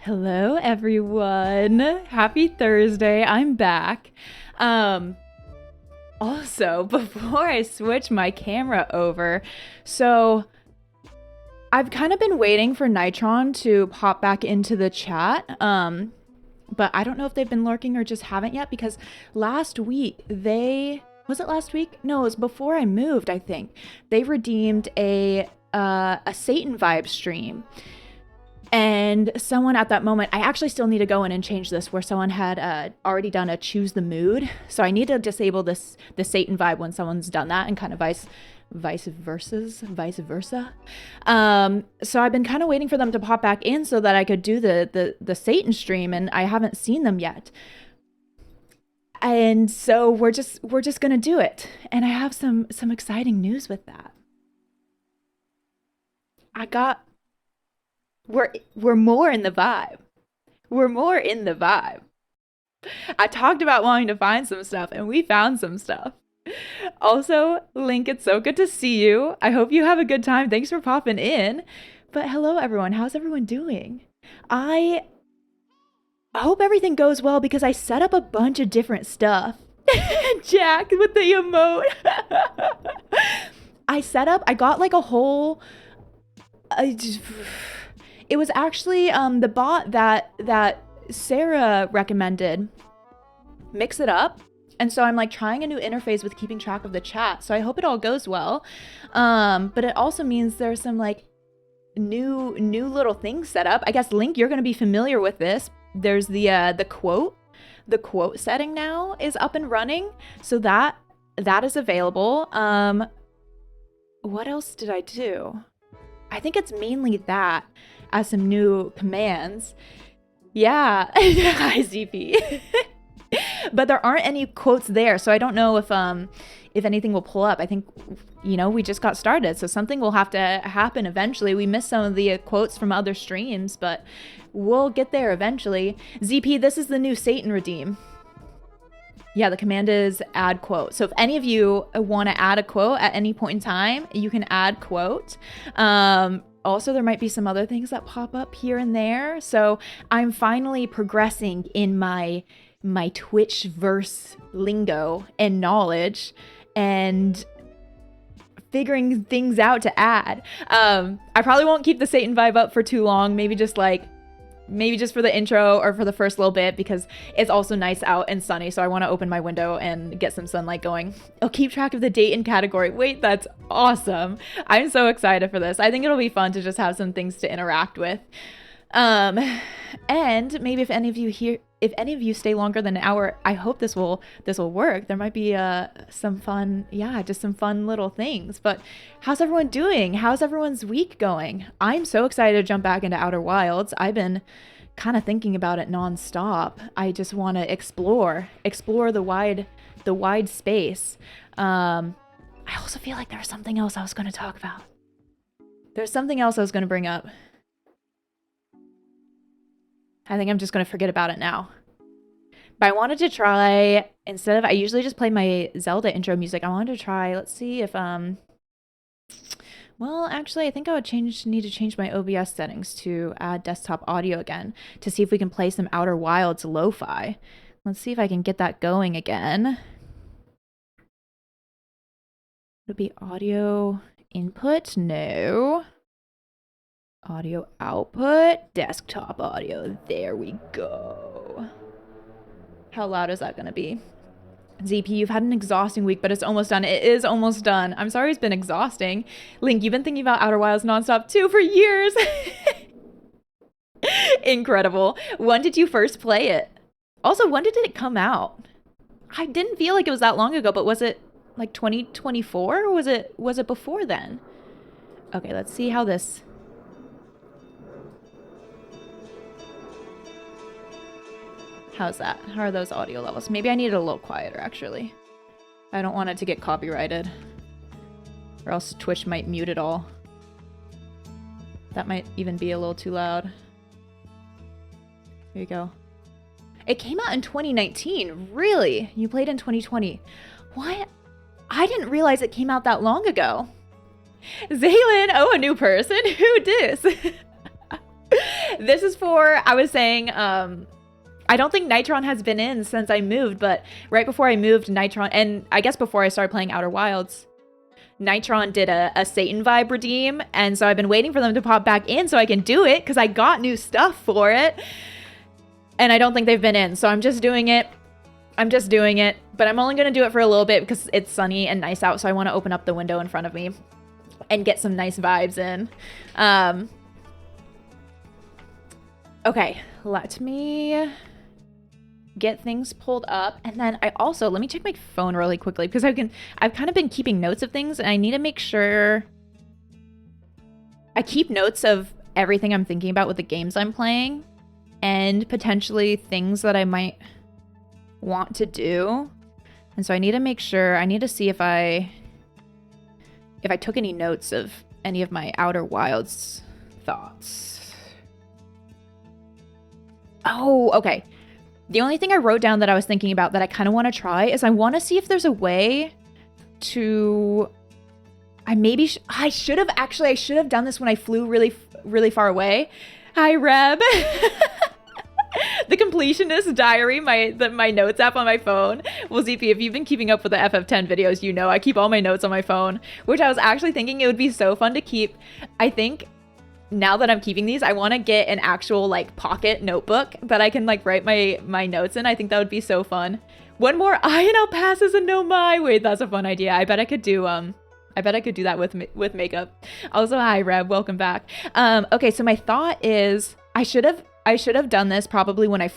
Hello, everyone. Happy Thursday. I'm back. Also, before I switch my camera over, so I've kind of been waiting for Nitron to pop back into the chat. But I don't know if they've been lurking or just haven't yet because last week was it last week? No, it was before I moved, I think. They redeemed a Satan vibe stream. And someone at that moment, I actually still need to go in and change this, where someone had already done a choose the mood. So I need to disable the Satan vibe when someone's done that, and kind of vice versa. So I've been kind of waiting for them to pop back in so that I could do the Satan stream, and I haven't seen them yet. And so we're just gonna do it. And I have some exciting news with that. We're more in the vibe. We're more in the vibe. I talked about wanting to find some stuff, and we found some stuff. Also, Link, it's so good to see you. I hope you have a good time. Thanks for popping in. But hello, everyone. How's everyone doing? I hope everything goes well because I set up a bunch of different stuff. Jack with the emote. I got like a whole... It was actually the bot that Sarah recommended. Mix it up. And so I'm like trying a new interface with keeping track of the chat. So I hope it all goes well. But it also means there's some like new little things set up. I guess Link, you're gonna be familiar with this. There's the quote. The quote setting now is up and running. So that is available. What else did I do? I think it's mainly that as some new commands. Yeah. Hi, ZP. But there aren't any quotes there, so I don't know if anything will pull up. I think, we just got started, so something will have to happen eventually. We missed some of the quotes from other streams, but we'll get there eventually. ZP, this is the new Satan redeem. Yeah, the command is add quote. So if any of you want to add a quote at any point in time, you can add quote. Also, there might be some other things that pop up here and there. So I'm finally progressing in my Twitch verse lingo and knowledge and figuring things out to add. I probably won't keep the Satan vibe up for too long. Maybe just for the intro or for the first little bit, because it's also nice out and sunny, so I want to open my window and get some sunlight going. I'll keep track of the date and category. Wait, that's awesome. I'm so excited for this. I think it'll be fun to just have some things to interact with. And maybe if any of you stay longer than an hour, I hope this will work. There might be some fun, just some fun little things. But how's everyone doing? How's everyone's week going? I'm so excited to jump back into Outer Wilds. I've been kind of thinking about it nonstop. I just want to explore the wide space. I also feel like there's something else I was going to talk about. There's something else I was going to bring up. I think I'm just going to forget about it now. But I wanted to try, I usually just play my Zelda intro music. I wanted to try, let's see if, well, actually, I think I would need to change my OBS settings to add desktop audio again to see if we can play some Outer Wilds lo-fi. Let's see if I can get that going again. Would it be audio input? No. Audio output, desktop audio. There we go. How loud is that going to be? ZP, you've had an exhausting week, but it's almost done. It is almost done. I'm sorry it's been exhausting. Link, you've been thinking about Outer Wilds nonstop too for years. Incredible. When did you first play it? Also, when did it come out? I didn't feel like it was that long ago, but was it like 2024 or was it before then? Okay, let's see how this... How's that? How are those audio levels? Maybe I need it a little quieter, actually. I don't want it to get copyrighted. Or else Twitch might mute it all. That might even be a little too loud. Here you go. It came out in 2019. Really? You played in 2020. What? I didn't realize it came out that long ago. Zaylin, oh, a new person? Who dis? This is for, I was saying, I don't think Nitron has been in since I moved, but right before I moved, Nitron, and I guess before I started playing Outer Wilds, Nitron did a Satan vibe redeem, and so I've been waiting for them to pop back in so I can do it, because I got new stuff for it, and I don't think they've been in, so I'm just doing it. But I'm only going to do it for a little bit because it's sunny and nice out, so I want to open up the window in front of me and get some nice vibes in. Okay, let me get things pulled up, and then I also, let me check my phone really quickly because I've kind of been keeping notes of things, and I need to make sure I keep notes of everything I'm thinking about with the games I'm playing and potentially things that I might want to do. And so I need to make sure, I need to see if I took any notes of any of my Outer Wilds thoughts. Oh, okay. The only thing I wrote down that I was thinking about that I kind of want to try is I want to see if there's a way to... I should have done this when I flew really far away. Hi, Reb. The Completionist Diary, my notes app on my phone. Well, ZP, if you've been keeping up with the FF10 videos, you know I keep all my notes on my phone, which I was actually thinking it would be so fun to keep. I think now that I'm keeping these, I want to get an actual like pocket notebook that I can like write my notes in. I think that would be so fun. One more I and I'll pass as a no my. Wait, that's a fun idea. I bet I could do that with makeup. Also, hi Reb, welcome back. Okay, so my thought is I should have done this probably when I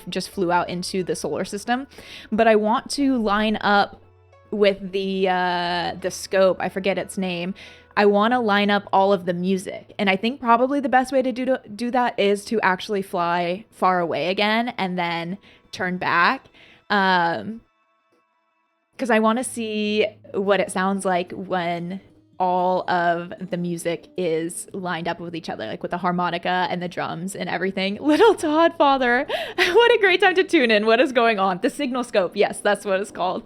just flew out into the solar system, but I want to line up with the scope. I forget its name. I want to line up all of the music, and I think probably the best way to do that is to actually fly far away again and then turn back, because I want to see what it sounds like when all of the music is lined up with each other, like with the harmonica and the drums and everything. Little Todd Father, what a great time to tune in. What is going on? The Signal Scope. Yes, that's what it's called.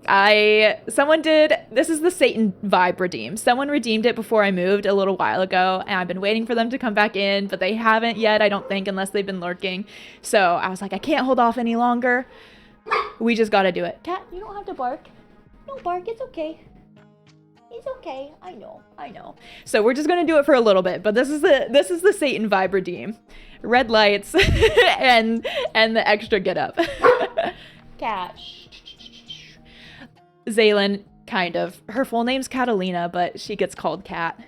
This is the Satan vibe redeem. Someone redeemed it before I moved a little while ago, and I've been waiting for them to come back in, but they haven't yet, I don't think, unless they've been lurking. So I was like, I can't hold off any longer. We just gotta do it. Cat, you don't have to bark. Don't bark, it's okay. It's okay. I know. So we're just gonna do it for a little bit, but this is the Satan vibe redeem. Red lights and the extra get up. Cat. Zaylin, kind of. Her full name's Catalina, but she gets called Cat.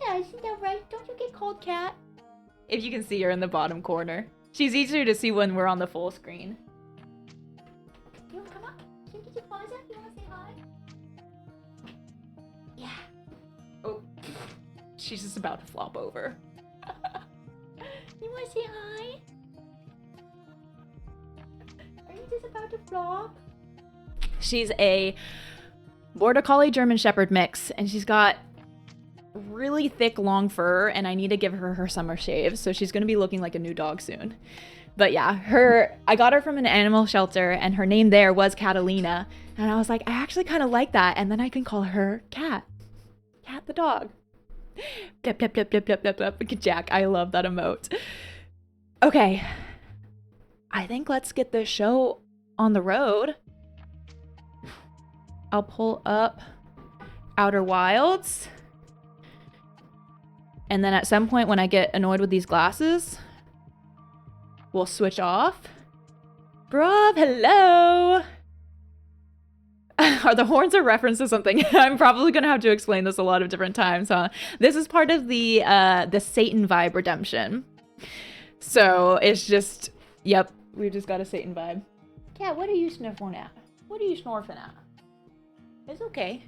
Yeah, isn't that right? Don't you get called Cat? If you can see her in the bottom corner. She's easier to see when we're on the full screen. You wanna come up? Can you get your paws up? You wanna say hi? Yeah. Oh, she's just about to flop over. You wanna say hi? Are you just about to flop? She's a Border Collie German Shepherd mix, and she's got really thick, long fur, and I need to give her summer shave, so she's gonna be looking like a new dog soon. But yeah, I got her from an animal shelter, and her name there was Catalina, and I was like, I actually kind of like that, and then I can call her Cat. Cat the dog. Blip, blip, blip, blip, blip, blip, blip. Jack, I love that emote. Okay. I think let's get this show on the road. I'll pull up Outer Wilds. And then at some point when I get annoyed with these glasses, we'll switch off. Bruv, hello! Are the horns a reference to something? I'm probably gonna have to explain this a lot of different times, huh? This is part of the Satan vibe redemption. So it's just, yep, we just got a Satan vibe. Cat, what are you sniffling at? What are you snorfing at? It's okay.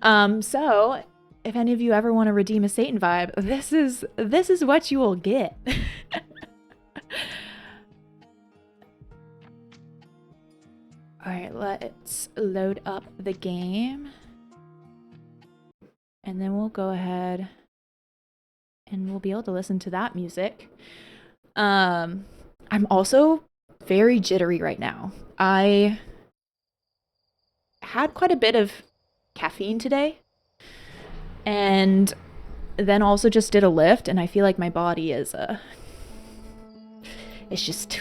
So if any of you ever want to redeem a Satan vibe, this is what you will get. All right, let's load up the game. And then we'll go ahead and we'll be able to listen to that music. I'm also very jittery right now. I had quite a bit of caffeine today, and then also just did a lift, and I feel like my body is it's just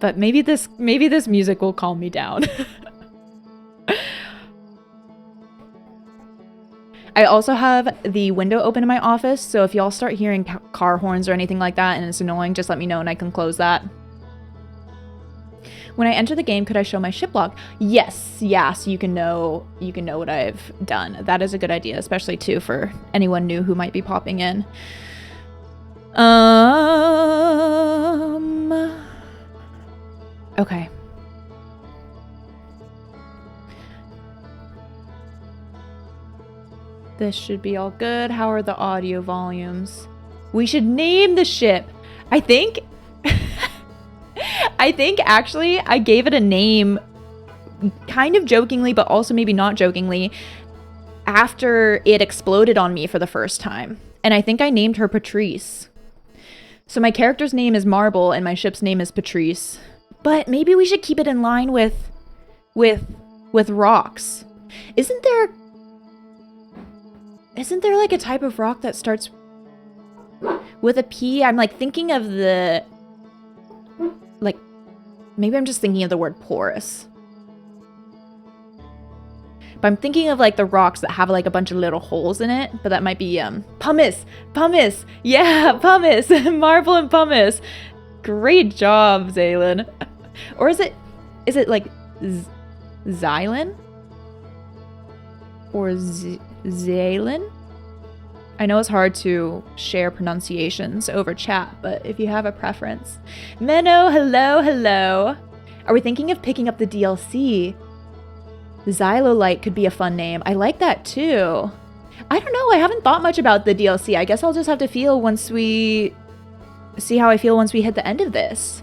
but maybe this music will calm me down. I also have the window open in my office, so if y'all start hearing car horns or anything like that and it's annoying, just let me know and I can close that. When I enter the game, could I show my ship log? Yes, yeah, so you can know what I've done. That is a good idea, especially too for anyone new who might be popping in. Okay. This should be all good. How are the audio volumes? We should name the ship. I think actually I gave it a name kind of jokingly, but also maybe not jokingly, after it exploded on me for the first time. And I think I named her Patrice. So my character's name is Marble and my ship's name is Patrice. But maybe we should keep it in line with rocks. Isn't there like a type of rock that starts with a P? I'm like thinking of the, like, maybe I'm just thinking of the word porous. But I'm thinking of like the rocks that have like a bunch of little holes in it, but that might be pumice. Yeah, pumice. Marble and pumice. Great job, Zaylin. Or is it like Xylin? Or Zaylin? I know it's hard to share pronunciations over chat, but if you have a preference. Menno, hello. Are we thinking of picking up the DLC? Xylolite could be a fun name. I like that too. I don't know. I haven't thought much about the DLC. I guess I'll just have to see how I feel once we hit the end of this.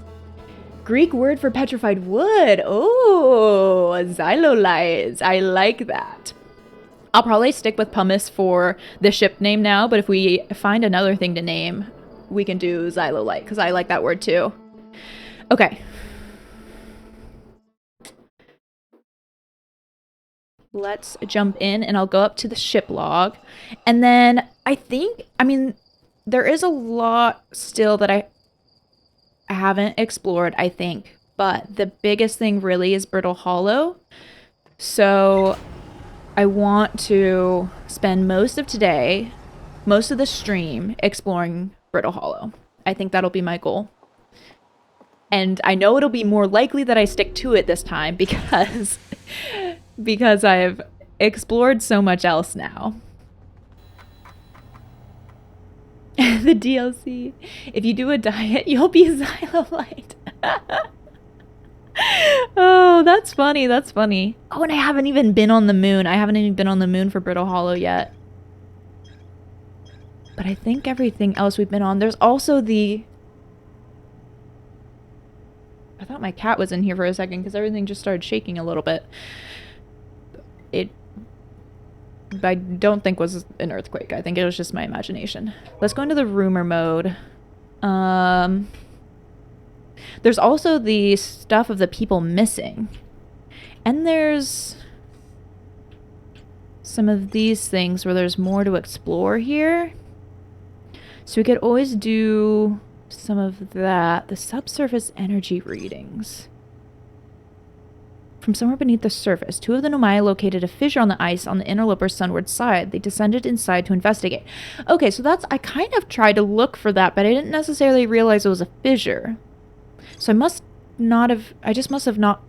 Greek word for petrified wood. Oh, xylolites. I like that. I'll probably stick with pumice for the ship name now, but if we find another thing to name, we can do xylolite, because I like that word too. Okay. Let's jump in and I'll go up to the ship log. And then there is a lot still that I haven't explored, I think. But the biggest thing really is Brittle Hollow. So I want to spend most of the stream exploring Brittle Hollow. I think that'll be my goal. And I know it'll be more likely that I stick to it this time because I've explored so much else now. The DLC. If you do a diet, you'll be xylolite. Oh, that's funny. Oh, and I haven't even been on the moon. I haven't even been on the moon for Brittle Hollow yet. But I think everything else we've been on. There's also the... I thought my cat was in here for a second because everything just started shaking a little bit. I don't think was an earthquake. I think it was just my imagination. Let's go into the rumor mode. There's also the stuff of the people missing. And there's some of these things where there's more to explore here. So we could always do some of that. The subsurface energy readings. From somewhere beneath the surface, 2 of the Nomai located a fissure on the ice on the interloper's sunward side. They descended inside to investigate. Okay, so I kind of tried to look for that, but I didn't necessarily realize it was a fissure. So I just must have not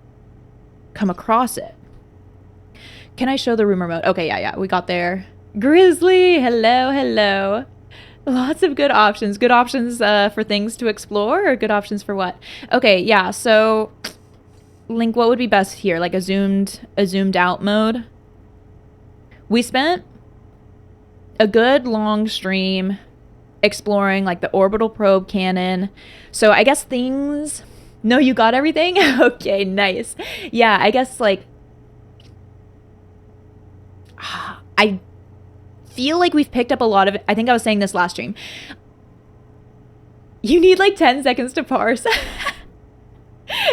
come across it. Can I show the rumor mode? Okay, yeah, we got there. Grizzly, hello. Lots of good options. Good options for things to explore, or good options for what? Okay, yeah, so... Link, what would be best here? Like a zoomed out mode? We spent a good long stream exploring like the orbital probe cannon. So I guess things... No, you got everything? Okay, nice. Yeah, I guess like... I feel like we've picked up a lot of it. I think I was saying this last stream. You need like 10 seconds to parse.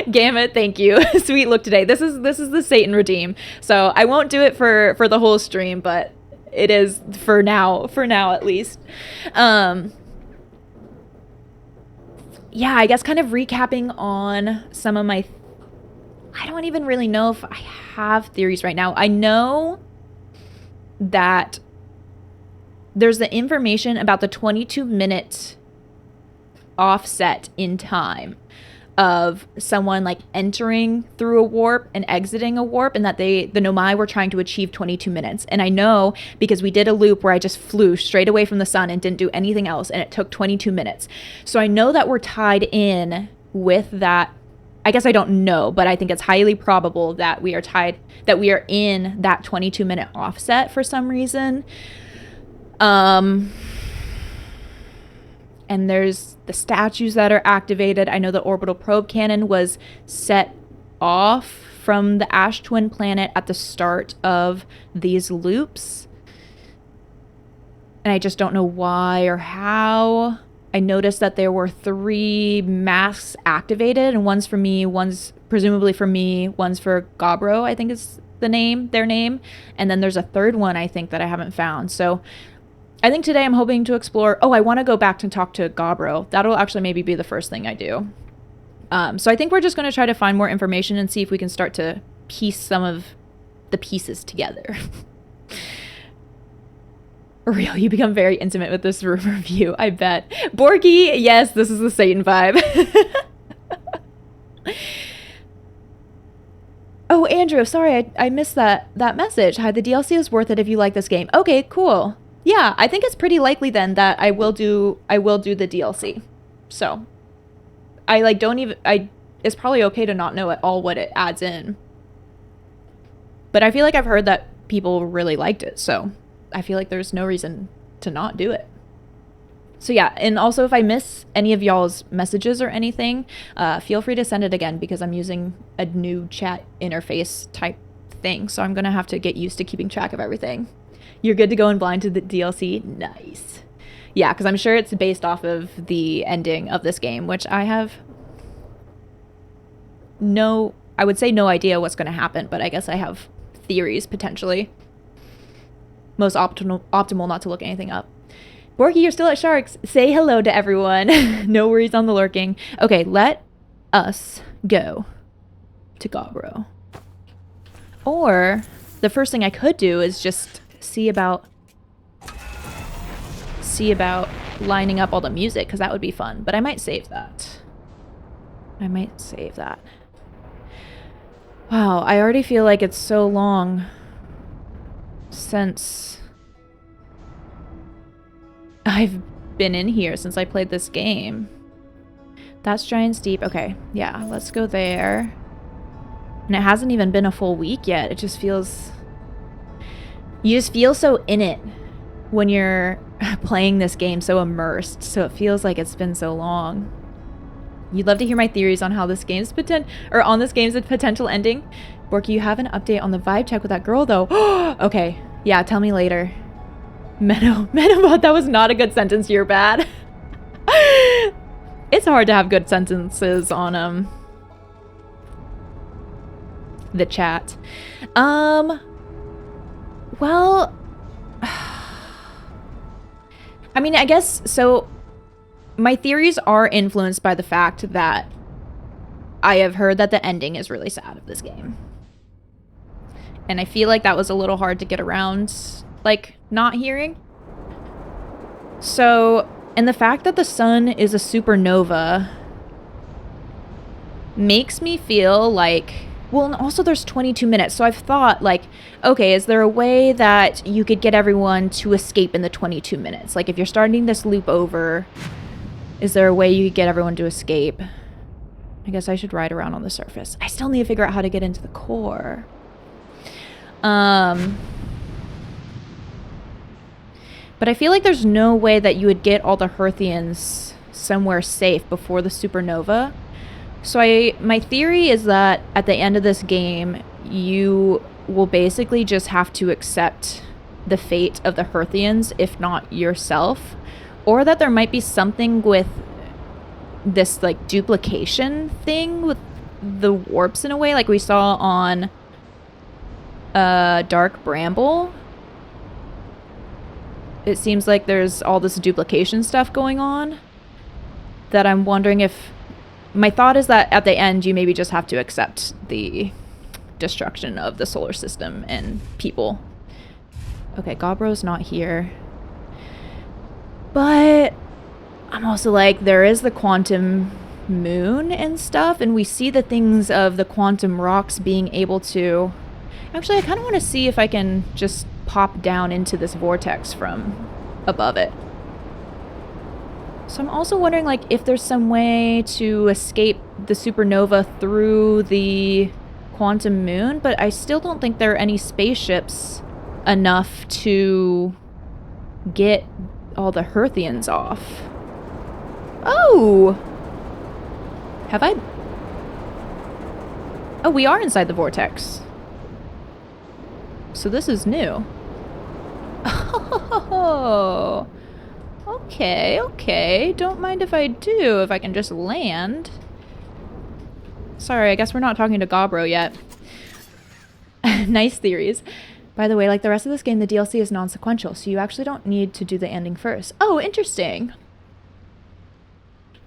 Gamut, thank you. Sweet look today. This is the Satan redeem. So I won't do it for the whole stream, but It is for now at least. Yeah, I guess kind of recapping on some of my, I don't even really know if I have theories right now. I know that there's the information about the 22-minute offset in time of someone like entering through a warp and exiting a warp, and that the Nomai were trying to achieve 22 minutes. And I know because we did a loop where I just flew straight away from the sun and didn't do anything else, and it took 22 minutes. So I know that we're tied in with that. I guess I don't know, but I think it's highly probable that we are tied, that we are in that 22-minute offset for some reason. And there's the statues that are activated. I know the orbital probe cannon was set off from the ash twin planet at the start of these loops. And I just don't know why or how. I noticed that there were 3 masks activated, and one's for me, one's presumably for me, one's for Gobro, I think is their name. And then there's a third one, I think, that I haven't found. So I think today I'm hoping to explore, I want to go back and talk to Gobro. That'll actually maybe be the first thing I do. So I think we're just going to try to find more information and see if we can start to piece some of the pieces together. Real, you become very intimate with this room review, I bet. Borky, yes, this is the Satan vibe. Oh, Andrew, sorry, I missed that message. Hi, the DLC is worth it if you like this game. Okay, cool. Yeah, I think it's pretty likely then that I will do the DLC. So, it's probably okay to not know at all what it adds in. But I feel like I've heard that people really liked it, so I feel like there's no reason to not do it. So yeah, and also if I miss any of y'all's messages or anything, feel free to send it again because I'm using a new chat interface type thing, so I'm gonna have to get used to keeping track of everything. You're good to go in blind to the DLC? Nice. Yeah, because I'm sure it's based off of the ending of this game, which I have I would say no idea what's going to happen, but I guess I have theories, potentially. Most optimal not to look anything up. Borky, you're still at Sharks. Say hello to everyone. No worries on the lurking. Okay, let us go to Gobro. Or the first thing I could do is just see about lining up all the music, because that would be fun. But I might save that. Wow, I already feel like it's so long since I've been in here, since I played this game. That's Giant's Deep. Okay, yeah, let's go there. And it hasn't even been a full week yet. It just feels... You just feel so in it when you're playing this game, so immersed. So it feels like it's been so long. You'd love to hear my theories on how this game's on this game's potential ending. Borky, you have an update on the vibe check with that girl, though. Okay, yeah, tell me later. Metabot, that was not a good sentence. You're bad. It's hard to have good sentences on the chat. Well, I mean, I guess, so my theories are influenced by the fact that I have heard that the ending is really sad of this game. And I feel like that was a little hard to get around, like, not hearing. So, and the fact that the sun is a supernova makes me feel like... Well, and also there's 22 minutes, so I've thought, like, okay, is there a way that you could get everyone to escape in the 22 minutes? Like, if you're starting this loop over, is there a way you could get everyone to escape? I guess I should ride around on the surface. I still need to figure out how to get into the core. But I feel like there's no way that you would get all the Hearthians somewhere safe before the supernova. So my theory is that at the end of this game, you will basically just have to accept the fate of the Hearthians, if not yourself. Or that there might be something with this, like, duplication thing with the warps in a way, like we saw on Dark Bramble. it seems like there's all this duplication stuff going on that I'm wondering if... My thought is that at the end, you maybe just have to accept the destruction of the solar system and people. Okay, Gobro's not here. But I'm also like, there is the quantum moon and stuff, and we see the things of the quantum rocks being able to... Actually, I kind of want to see if I can just pop down into this vortex from above it. So I'm also wondering, like, if there's some way to escape the supernova through the quantum moon, but I still don't think there are any spaceships enough to get all the Hearthians off. Oh! Have I... Oh, we are inside the vortex. So this is new. Oh, okay. Don't mind if I do, if I can just land. Sorry, I guess we're not talking to Gobro yet. Nice theories. By the way, like the rest of this game, the DLC is non-sequential, so you actually don't need to do the ending first. Oh, interesting.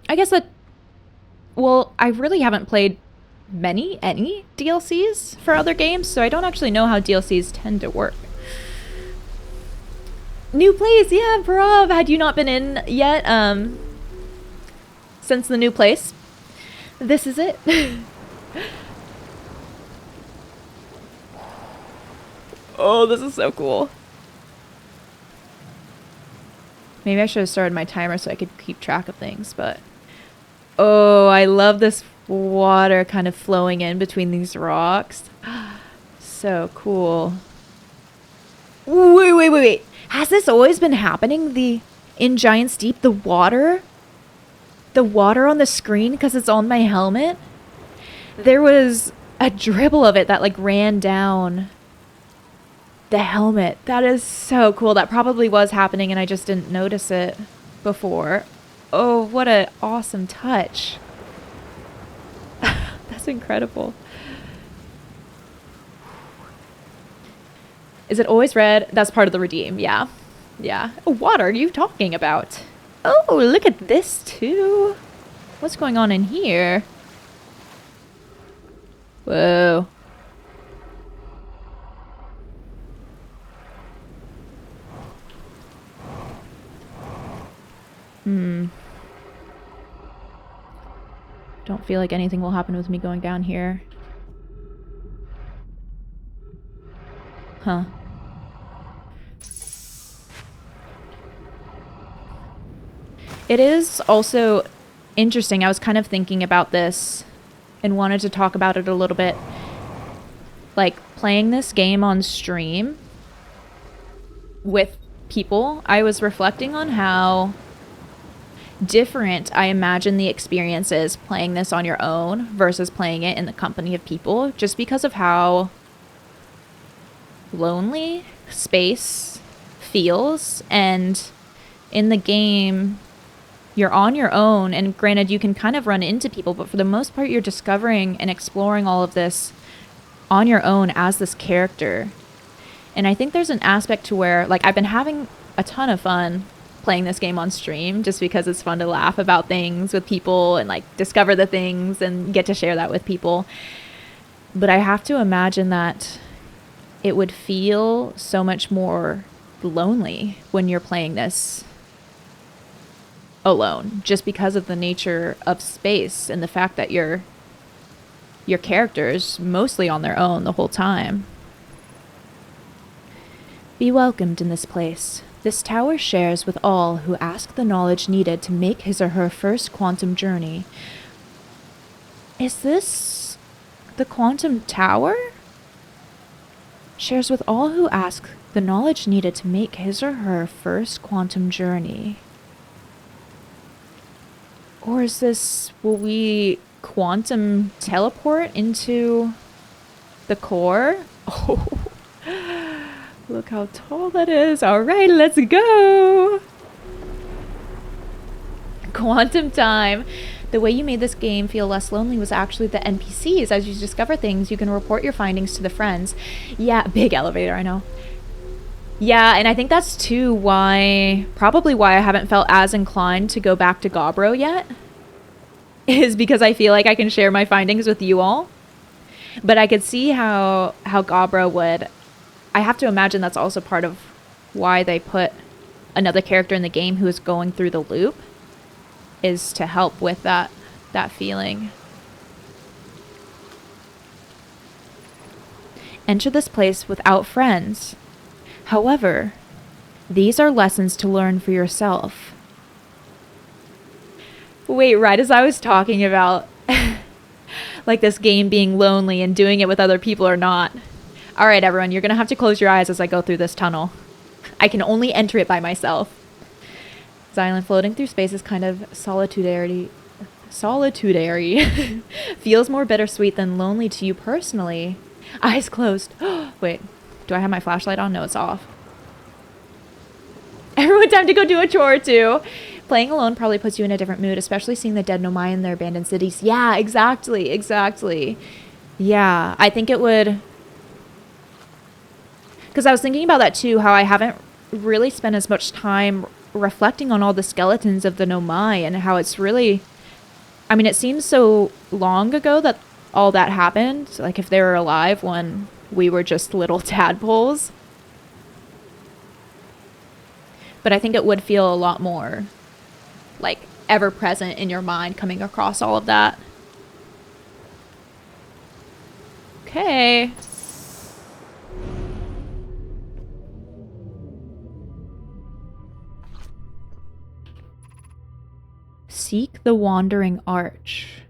I guess that... Well, I really haven't played any DLCs for other games, so I don't actually know how DLCs tend to work. New place, yeah, bruv. Had you not been in yet, since the new place, this is it. Oh, this is so cool. Maybe I should have started my timer so I could keep track of things, but... Oh, I love this water kind of flowing in between these rocks. So cool. Wait. Has this always been happening? In Giant's Deep, the water on the screen, because it's on my helmet? There was a dribble of it that like ran down the helmet. That is so cool. That probably was happening and I just didn't notice it before. Oh, what an awesome touch. That's incredible. Is it always red? That's part of the redeem, yeah. Yeah. Oh, what are you talking about? Oh, look at this too. What's going on in here? Whoa. Don't feel like anything will happen with me going down here. Huh. It is also interesting. I was kind of thinking about this and wanted to talk about it a little bit. Like, playing this game on stream with people, I was reflecting on how different I imagine the experience is playing this on your own versus playing it in the company of people, just because of how lonely space feels. And in the game, you're on your own, and granted you can kind of run into people, but for the most part you're discovering and exploring all of this on your own as this character. And I think there's an aspect to where, like, I've been having a ton of fun playing this game on stream just because it's fun to laugh about things with people and like discover the things and get to share that with people. But I have to imagine that it would feel so much more lonely when you're playing this alone, just because of the nature of space and the fact that your character's mostly on their own the whole time. Be welcomed in this place. This tower shares with all who ask the knowledge needed to make his or her first quantum journey. Is this the quantum tower? Shares with all who ask the knowledge needed to make his or her first quantum journey. Or is this, will we quantum teleport into the core? Oh, look how tall that is. All right, let's go. Quantum time. The way you made this game feel less lonely was actually the NPCs. As you discover things, you can report your findings to the friends. Yeah, big elevator, I know. Yeah, and I think that's too probably why I haven't felt as inclined to go back to Gobro yet. Is because I feel like I can share my findings with you all. But I could see how Gobro would. I have to imagine that's also part of why they put another character in the game who is going through the loop, is to help with that feeling. Enter this place without friends. However, these are lessons to learn for yourself. Wait, right as I was talking about like this game being lonely and doing it with other people or not. All right, everyone, you're going to have to close your eyes as I go through this tunnel. I can only enter it by myself. This island floating through space is kind of solitudary. Feels more bittersweet than lonely to you personally. Eyes closed. Wait, do I have my flashlight on? No, it's off. Everyone, time to go do a chore or two. Playing alone probably puts you in a different mood, especially seeing the dead Nomai in their abandoned cities. Yeah, exactly. Yeah, I think it would... Because I was thinking about that too, how I haven't really spent as much time reflecting on all the skeletons of the Nomai and how it's really... I mean, it seems so long ago that all that happened. Like if they were alive when we were just little tadpoles. But I think it would feel a lot more like ever present in your mind coming across all of that. Okay. Seek the Wandering Arch.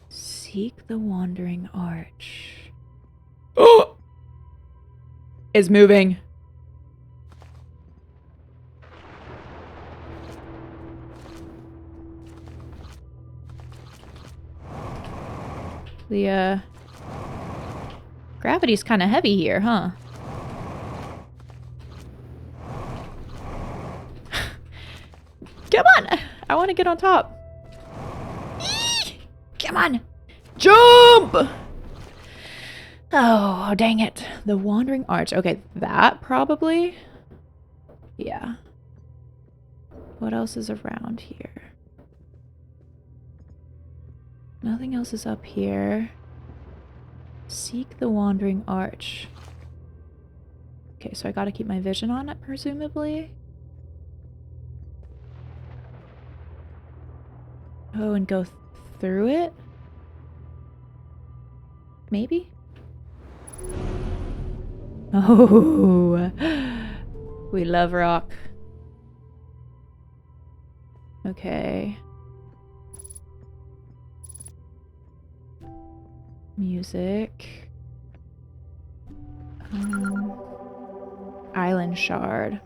Seek the Wandering Arch. Oh! Is moving. The, gravity's kind of heavy here, huh? Come on! I want to get on top. Eee! Come on! Jump! Oh, dang it. The Wandering Arch. Okay, that probably. Yeah. What else is around here? Nothing else is up here. Seek the Wandering Arch. Okay, so I gotta keep my vision on it, presumably. Oh, and go through it? Maybe? Oh, we love rock. Okay. Music. Island shard.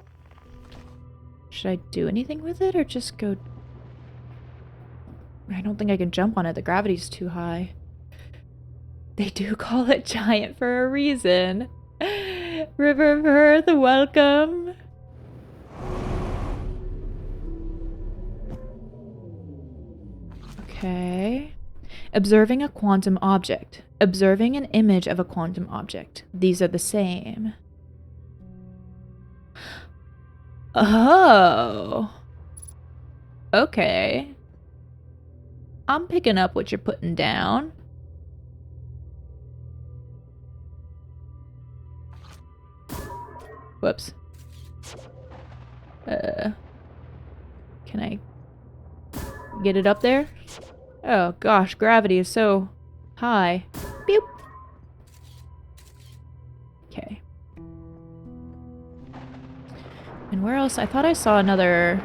Should I do anything with it or just go... I don't think I can jump on it. The gravity's too high. They do call it giant for a reason. River of Earth, welcome. Okay. Observing a quantum object. Observing an image of a quantum object. These are the same. Oh. Okay. I'm picking up what you're putting down. Whoops. Can I get it up there? Oh gosh, gravity is so high. Beep. Okay. And where else? I thought I saw another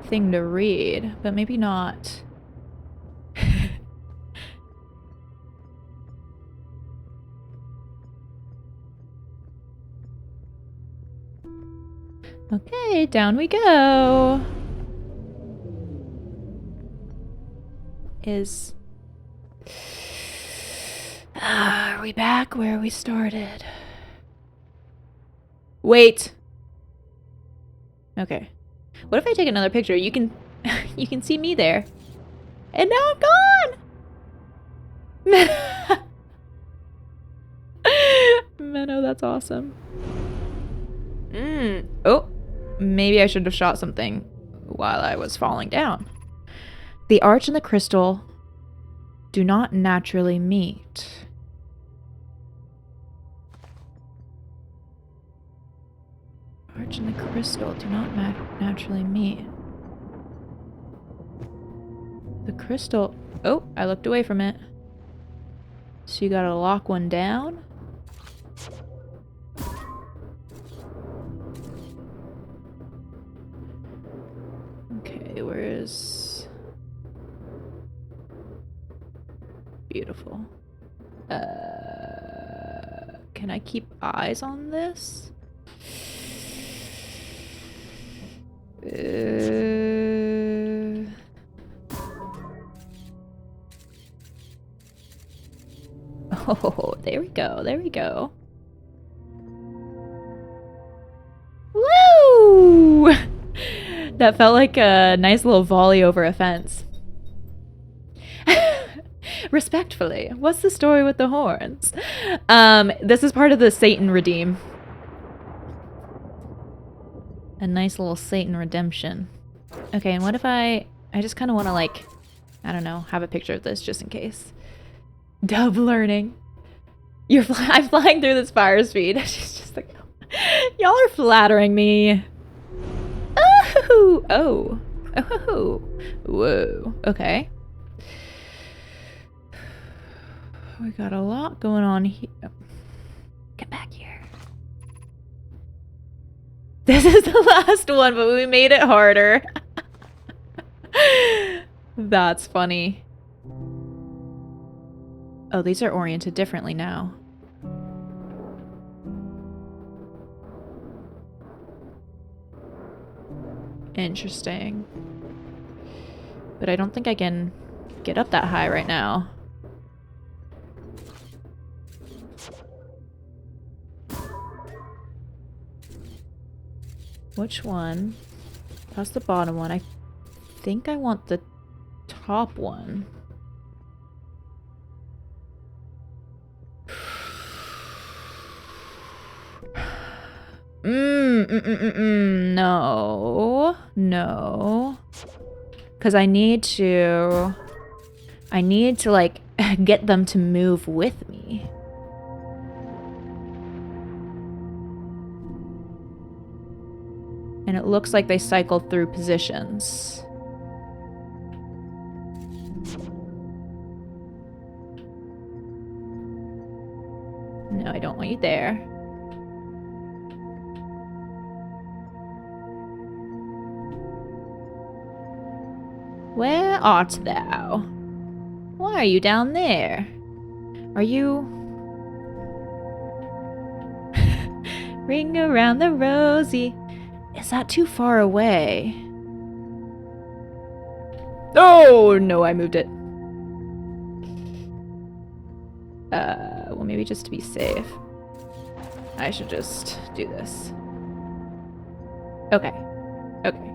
thing to read, but maybe not. Okay, down we go. Are we back where we started? Wait. Okay. What if I take another picture? You can you can see me there. And now I'm gone. Menno, that's awesome. Oh, maybe I should have shot something while I was falling down. The arch and the crystal do not naturally meet. Arch and the crystal do not naturally meet. The crystal... Oh, I looked away from it. So you gotta lock one down. Okay, where is... Beautiful. Can I keep eyes on this? Oh, there we go, there we go. Woo! That felt like a nice little volley over a fence. Respectfully, what's the story with the horns? This is part of the Satan Redeem. A nice little Satan redemption. Okay, and what if I just kind of want to, like, I don't know, have a picture of this just in case. Dub learning. I'm flying through this fire speed. She's just like, y'all are flattering me. Oh, oh, oh, whoa. Okay. We got a lot going on here. Get back here. This is the last one, but we made it harder. That's funny. Oh, these are oriented differently now. Interesting. But I don't think I can get up that high right now. Which one? That's the bottom one. I think I want the top one. No. No. Because I need to, like, get them to move with me. And it looks like they cycled through positions. No, I don't want you there. Where art thou? Why are you down there? Are you... Ring around the rosy. Is that too far away? Oh, no, I moved it. Well, maybe just to be safe. I should just do this. Okay. Okay.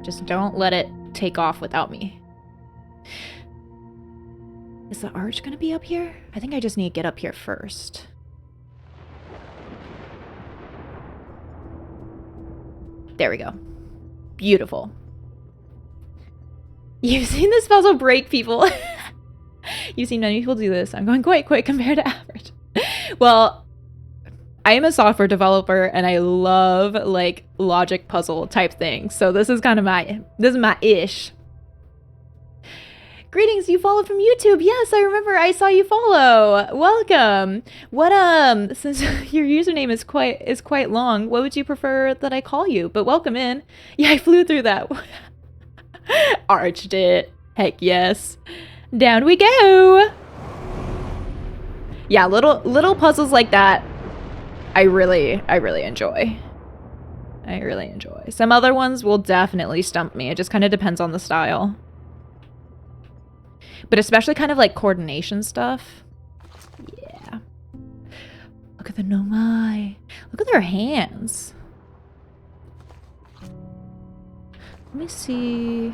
Just don't let it take off without me. Is the arch gonna be up here? I think I just need to get up here first. There we go. Beautiful. You've seen this puzzle break people. You've seen many people do this. I'm going quite quick compared to average. Well, I am a software developer and I love like logic puzzle type things. So this is kind of this is my ish. Greetings, you followed from YouTube. Yes, I remember I saw you follow. Welcome. What since your username is quite long, what would you prefer that I call you? But welcome in. Yeah, I flew through that. Arched it. Heck yes. Down we go. Yeah, little puzzles like that I really enjoy. I really enjoy. Some other ones will definitely stump me. It just kind of depends on the style. But especially kind of like coordination stuff. Yeah. Look at the Nomai. Look at their hands. Let me see.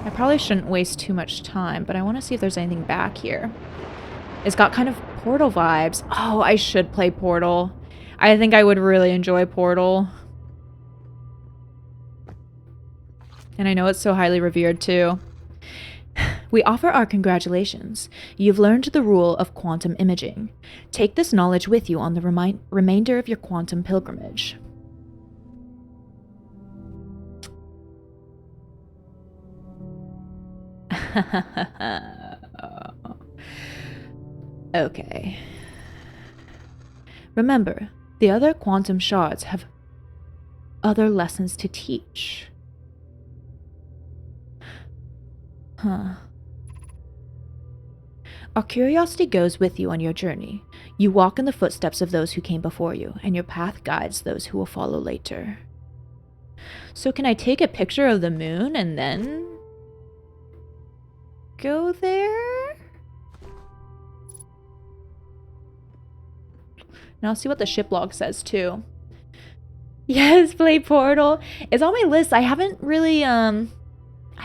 I probably shouldn't waste too much time, but I want to see if there's anything back here. It's got kind of Portal vibes. Oh, I should play Portal. I think I would really enjoy Portal. And I know it's so highly revered too. We offer our congratulations. You've learned the rule of quantum imaging. Take this knowledge with you on the remainder of your quantum pilgrimage. Okay. Remember, the other quantum shards have other lessons to teach. Huh. Our curiosity goes with you on your journey. You walk in the footsteps of those who came before you, and your path guides those who will follow later. So can I take a picture of the moon and then go there? And I'll see what the ship log says too. Yes, play Portal. It's on my list. I haven't really, I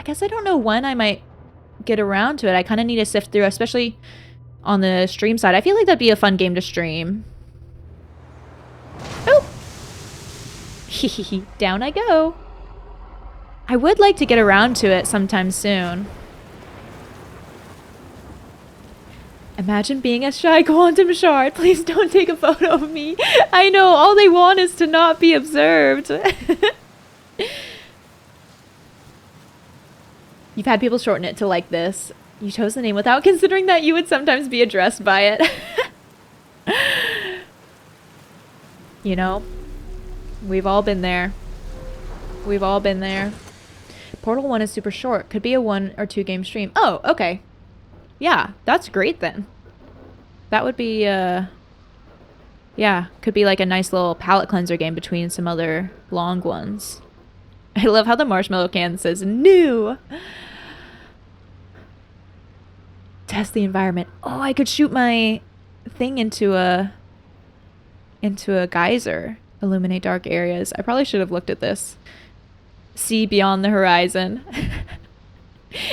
guess I don't know when I might get around to it. I kind of need to sift through, especially on the stream side. I feel like that'd be a fun game to stream. Oh! Down I go. I would like to get around to it sometime soon. Imagine being a shy quantum shard. Please don't take a photo of me. I know, all they want is to not be observed. You've had people shorten it to like this. You chose the name without considering that you would sometimes be addressed by it. You know, we've all been there. We've all been there. Portal 1 is super short. Could be a 1 or 2 game stream. Oh, okay. Yeah, that's great then. That would be, yeah, could be like a nice little palate cleanser game between some other long ones. I love how the marshmallow can says new. Test the environment. Oh, I could shoot my thing into a geyser. Illuminate dark areas. I probably should have looked at this. See beyond the horizon.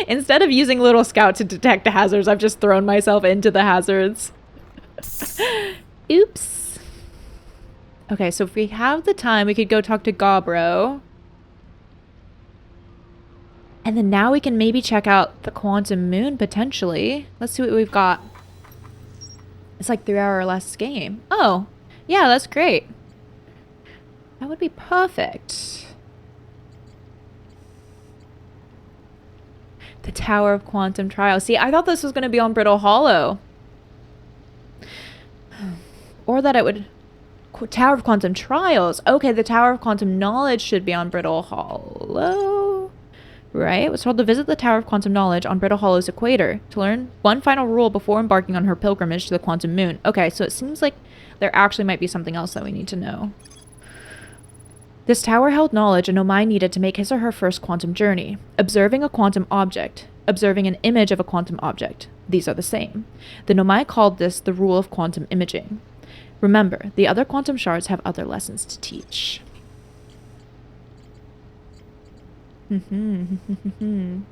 Instead of using Little Scout to detect the hazards, I've just thrown myself into the hazards. Oops. Okay, so if we have the time, we could go talk to Gobro. And then now we can maybe check out the Quantum Moon, potentially. Let's see what we've got. It's like 3 hour or less game. Oh, yeah, that's great. That would be perfect. The Tower of Quantum Trials. See, I thought this was going to be on Brittle Hollow. Or that it would... Tower of Quantum Trials. Okay, the Tower of Quantum Knowledge should be on Brittle Hollow. Right? We're told to visit the Tower of Quantum Knowledge on Brittle Hollow's equator to learn one final rule before embarking on her pilgrimage to the Quantum Moon. Okay, so it seems like there actually might be something else that we need to know. This tower held knowledge a Nomai needed to make his or her first quantum journey. Observing a quantum object. Observing an image of a quantum object. These are the same. The Nomai called this the rule of quantum imaging. Remember, the other quantum shards have other lessons to teach. What do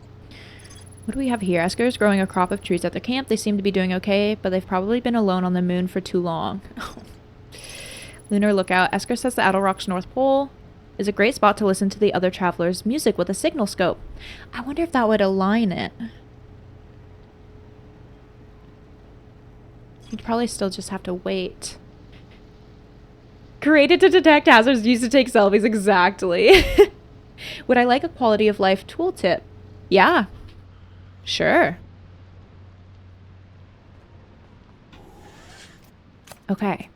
we have here? Esker is growing a crop of trees at their camp. They seem to be doing okay, but they've probably been alone on the moon for too long. Lunar lookout. Esker says the Adelrock's North Pole is a great spot to listen to the other travelers' music with a signal scope. I wonder if that would align it. You'd probably still just have to wait. Created to detect hazards, used to take selfies. Exactly. Would I like a quality of life tooltip? Yeah. Sure. Okay.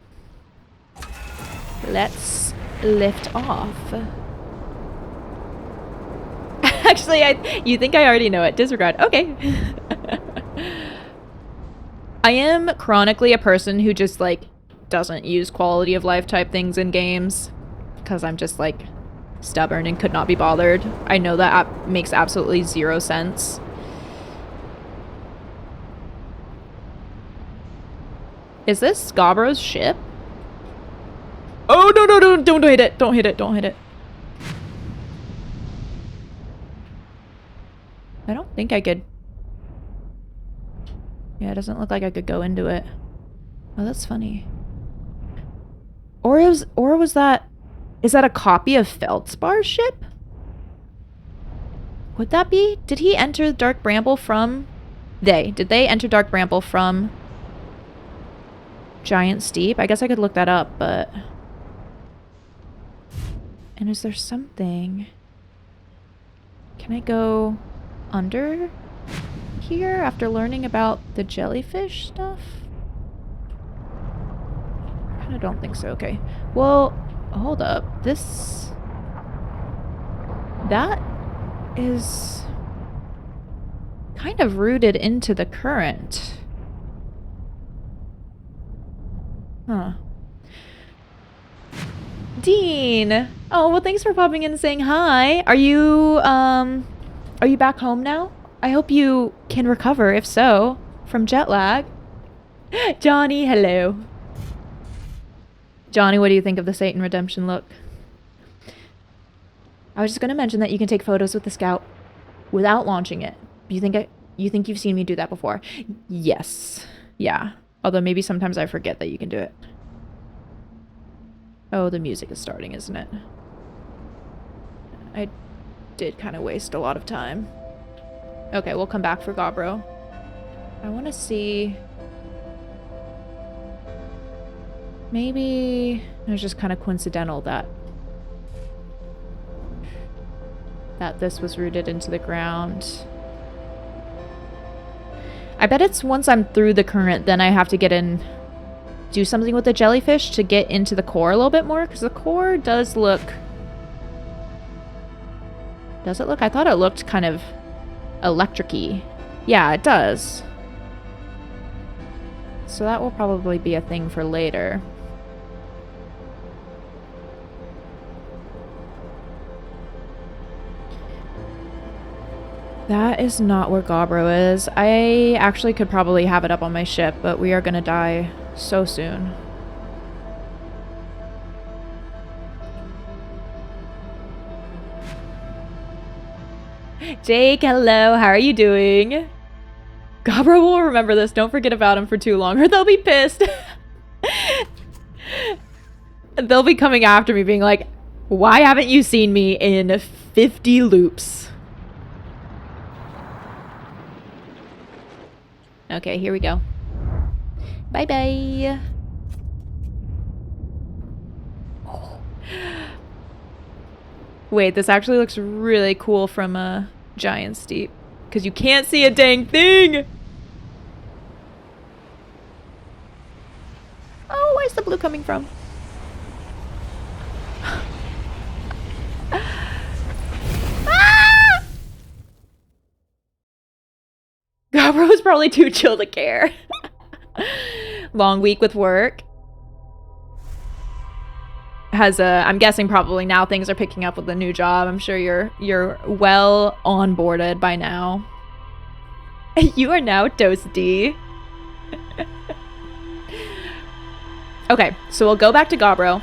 Let's lift off. Actually, you think I already know it. Disregard. Okay. I am chronically a person who just, like, doesn't use quality of life type things in games. Because I'm just, like, stubborn and could not be bothered. I know that makes absolutely zero sense. Is this Scarboro's ship? Oh, no, no, no, don't hit it. Don't hit it. Don't hit it. I don't think I could. Yeah, it doesn't look like I could go into it. Oh, that's funny. Or was that... Is that a copy of Feldspar's ship? Would that be? Did he enter Dark Bramble from... Did they enter Dark Bramble from Giant Steep? I guess I could look that up, but... And is there something... Can I go under here after learning about the jellyfish stuff? I kinda don't think so. Okay. Well, hold up. This... That is kind of rooted into the current. Huh. Dean! Oh, well, thanks for popping in and saying hi. Are you back home now? I hope you can recover, if so, from jet lag. Johnny, hello. Johnny, what do you think of the Satan Redemption look? I was just gonna mention that you can take photos with the Scout without launching it. You think you've seen me do that before? Yes. Yeah. Although maybe sometimes I forget that you can do it. Oh, the music is starting, isn't it? I did kind of waste a lot of time. Okay, we'll come back for Gobro. I want to see... Maybe it was just kind of coincidental that this was rooted into the ground. I bet it's once I'm through the current, then I have to get in... do something with the jellyfish to get into the core a little bit more, because the core does look... Does it look? I thought it looked kind of electric-y. Yeah, it does. So that will probably be a thing for later. That is not where Gobro is. I actually could probably have it up on my ship, but we are gonna die so soon. Jake, hello. How are you doing? Gobro will remember this. Don't forget about him for too long or they'll be pissed. They'll be coming after me being like, why haven't you seen me in 50 loops? Okay, here we go. Bye-bye. Oh. Wait, this actually looks really cool from a Giant Steep. Because you can't see a dang thing! Oh, where's the blue coming from? Ah! Gobro is probably too chill to care. Long week with work. Has a... I'm guessing probably now things are picking up with a new job. I'm sure you're well onboarded by now. You are now toasty. Okay, so we'll go back to Gobro.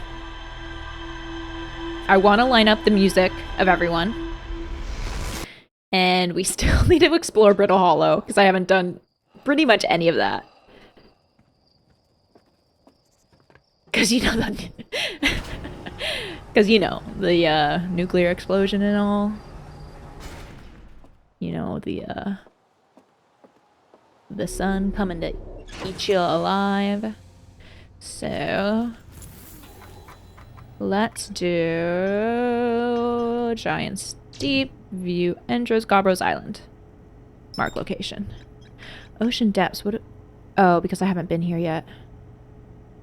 I want to line up the music of everyone. And we still need to explore Brittle Hollow, because I haven't done pretty much any of that. Because you know the... Because you know, the nuclear explosion and all. You know, the sun coming to eat you alive. So... let's do... Giant Steep, view Endros, Gobro's Island. Mark location. Ocean depths, what... Oh, because I haven't been here yet.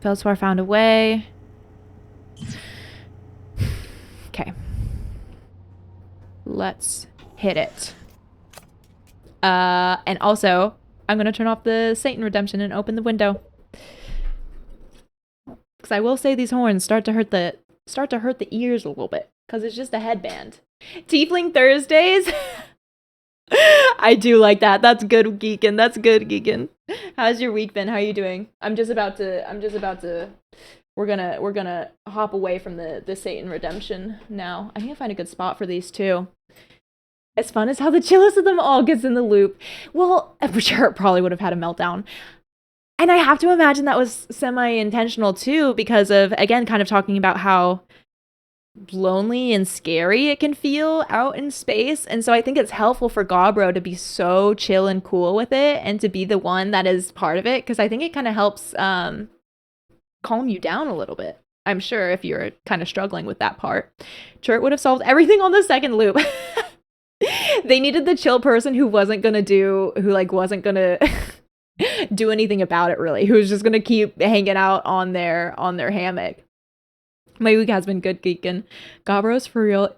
Feldspar found a way. Okay. Let's hit it. And also, I'm gonna turn off the Satan Redemption and open the window. Because I will say these horns start to hurt the ears a little bit. Because it's just a headband. Tiefling Thursdays? I do like that. That's good, Geekin. That's good, Geekin. How's your week been? How are you doing? I'm just about to we're gonna hop away from the Satan Redemption now. I need to find a good spot for these too. As fun as how the chillest of them all gets in the loop. Well, I'm sure it probably would have had a meltdown. And I have to imagine that was semi-intentional too, because of, again, kind of talking about how lonely and scary it can feel out in space. And so I think it's helpful for Gobro to be so chill and cool with it and to be the one that is part of it, because I think it kind of helps calm you down a little bit. I'm sure if you're kind of struggling with that part. Sure, it would have solved everything on the second loop. They needed the chill person who wasn't gonna do anything about it, really, who was just gonna keep hanging out on their hammock. My week has been good, geekin'. Gobro's for real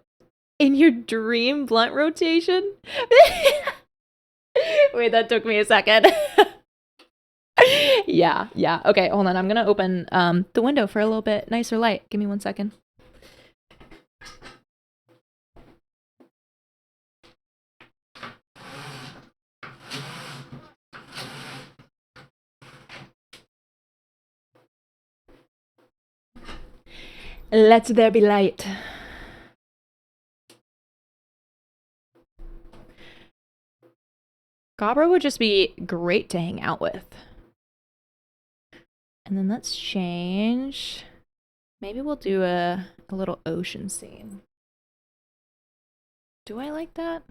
in your dream blunt rotation. Wait, that took me a second. Yeah. Okay, hold on. I'm gonna open the window for a little bit nicer light. Give me 1 second. Let there be light. Gobro would just be great to hang out with. And then let's change. Maybe we'll do a little ocean scene. Do I like that?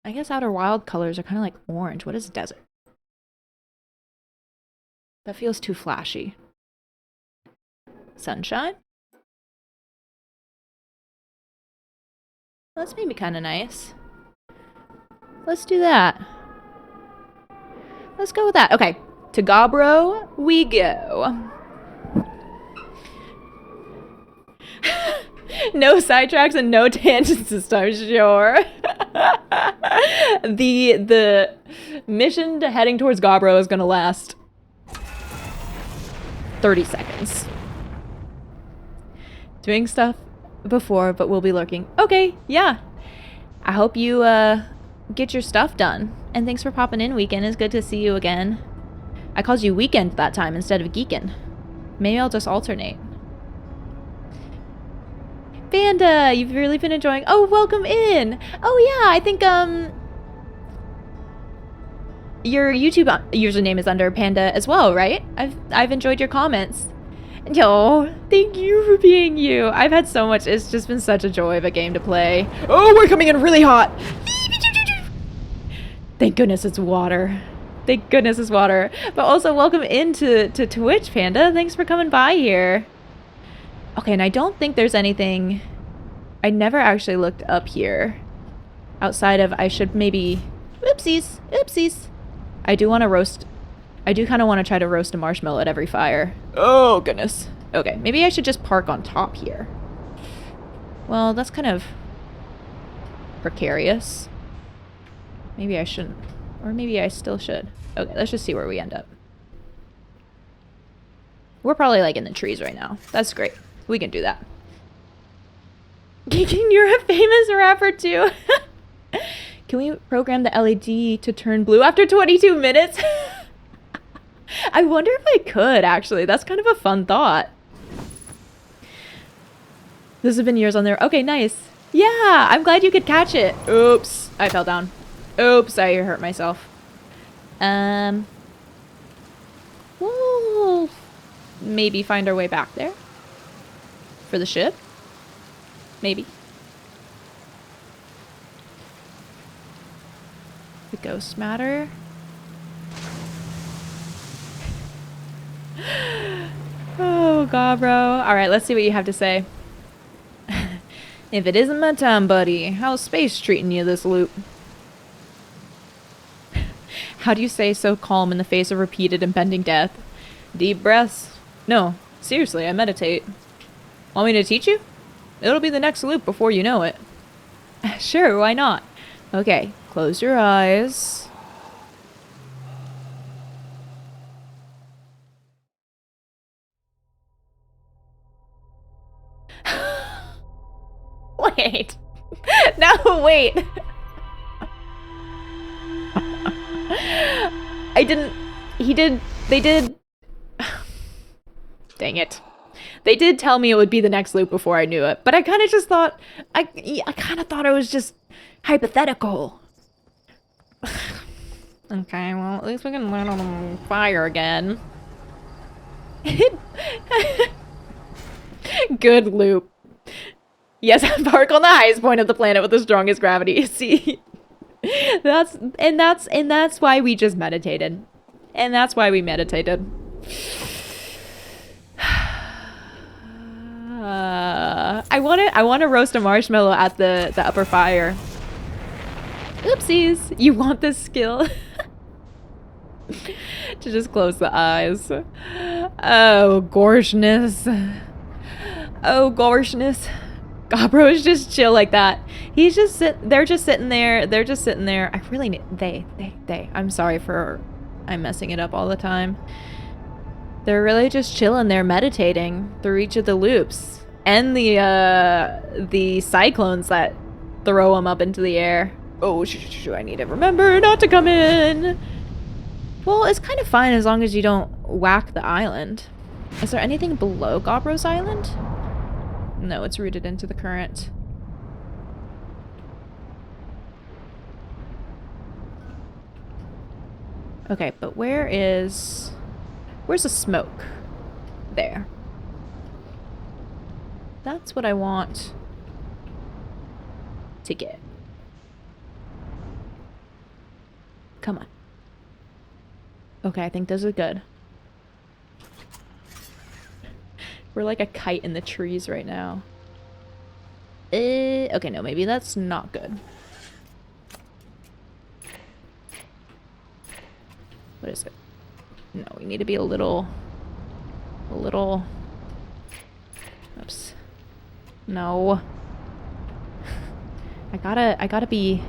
I guess Outer Wild colors are kind of like orange. What is desert? That feels too flashy. Sunshine? That's maybe kind of nice. Let's do that. Let's go with that. Okay, to Gobro we go. No sidetracks and no tangents this time, sure. The mission to heading towards Gobro is gonna last 30 seconds. Doing stuff before, but we'll be lurking. Okay, yeah. I hope you get your stuff done. And thanks for popping in, Weekend. It's good to see you again. I called you Weekend that time instead of Geekin'. Maybe I'll just alternate. Panda, you've really been enjoying. Oh, welcome in. Oh yeah, I think your YouTube username is under Panda as well, right? I've enjoyed your comments. Yo, thank you for being you. I've had so much. It's just been such a joy of a game to play. Oh, we're coming in really hot. Thank goodness it's water. Thank goodness it's water. But also welcome into Twitch, Panda. Thanks for coming by here. Okay, and I don't think there's anything. I never actually looked up here. Outside of I should maybe. Oopsies. Oopsies. I do want to roast. I do kind of want to try to roast a marshmallow at every fire. Oh, goodness. Okay, maybe I should just park on top here. Well, that's kind of precarious. Maybe I shouldn't. Or maybe I still should. Okay, let's just see where we end up. We're probably like in the trees right now. That's great. We can do that. You're a famous rapper too. Can we program the LED to turn blue after 22 minutes? I wonder if I could, actually. That's kind of a fun thought. This has been years on there. Okay, nice. Yeah, I'm glad you could catch it. Oops, I fell down. Oops, I hurt myself. We'll maybe find our way back there. For the ship. Maybe. The ghost matter. Oh, God, bro. Alright, let's see what you have to say. If it isn't my time, buddy, how's space treating you this loop? How do you stay so calm in the face of repeated impending death? Deep breaths? No, seriously, I meditate. Want me to teach you? It'll be the next loop before you know it. Sure, why not? Okay, close your eyes. Wait. No, wait. They did. Dang it. They did tell me it would be the next loop before I knew it, but I kind of just thought, I kind of thought it was just hypothetical. Okay, well, at least we can land on them fire again. Good loop. Yes, park on the highest point of the planet with the strongest gravity. See, that's why we just meditated, and that's why we meditated. I want to roast a marshmallow at the upper fire. Oopsies! You want this skill to just close the eyes. Oh gorshness. Oh gorshness. Gobro's just chill like that. He's just they're just sitting there. They're just sitting there. I really need they. I'm sorry for I'm messing it up all the time. They're really just chilling there meditating through each of the loops and the cyclones that throw them up into the air. Oh, I need to remember not to come in. Well, it's kind of fine as long as you don't whack the island. Is there anything below Gobro's island? No, it's rooted into the current. Okay, but where's the smoke? There. That's what I want to get. Come on. Okay, I think those are good. We're like a kite in the trees right now. Okay, no, maybe that's not good. What is it? No, we need to be a little... Oops. No. I gotta be...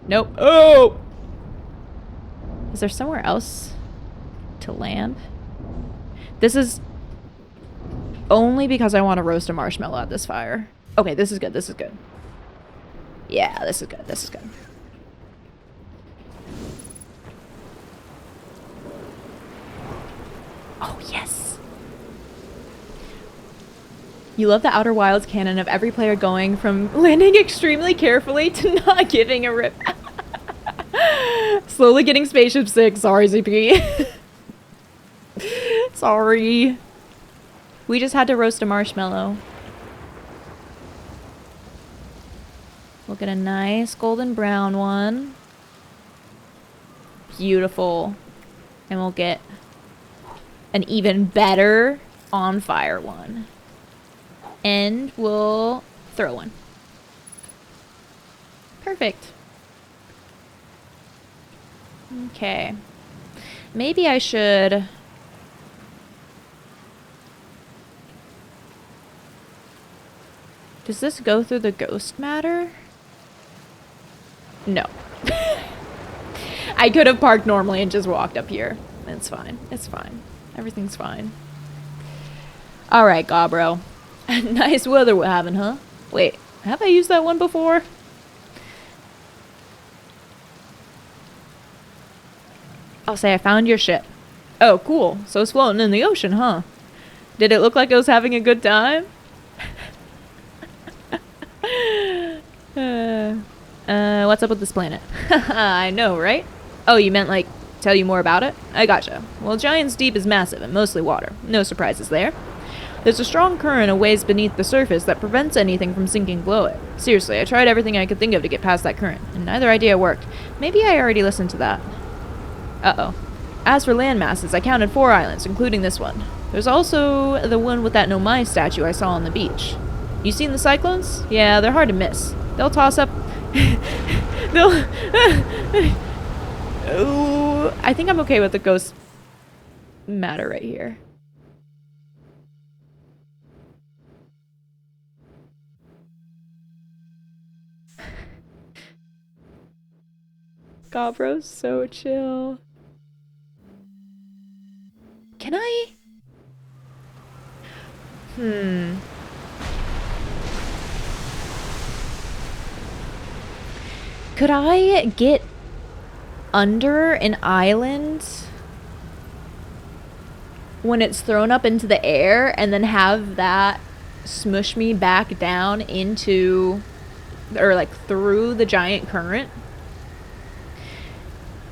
Nope. Oh! Is there somewhere else to land? This is only because I want to roast a marshmallow at this fire. Okay, this is good. This is good. Yeah, this is good. This is good. Oh, yes. You love the Outer Wilds canon of every player going from landing extremely carefully to not giving a rip. Slowly getting spaceship sick. Sorry, ZP. Sorry. We just had to roast a marshmallow. We'll get a nice golden brown one. Beautiful. And we'll get an even better on fire one. And we'll throw one. Perfect. Okay. Maybe I should... Does this go through the ghost matter? No. I could have parked normally and just walked up here. It's fine. It's fine. Everything's fine. Alright, Gobro. Nice weather we're having, huh? Wait, have I used that one before? I'll say I found your ship. Oh, cool. So it's floating in the ocean, huh? Did it look like it was having a good time? What's up with this planet? I know, right? Oh, you meant, like, tell you more about it? I gotcha. Well, Giant's Deep is massive and mostly water. No surprises there. There's a strong current a ways beneath the surface that prevents anything from sinking below it. Seriously, I tried everything I could think of to get past that current, and neither idea worked. Maybe I already listened to that. Uh-oh. As for land masses, I counted 4 islands, including this one. There's also the one with that Nomai statue I saw on the beach. You seen the cyclones? Yeah, they're hard to miss. They'll toss up... They'll... Ooh, I think I'm okay with the ghost matter right here. Gobro's so chill. Can I? Could I get under an island when it's thrown up into the air and then have that smush me back down into, or like through the giant current.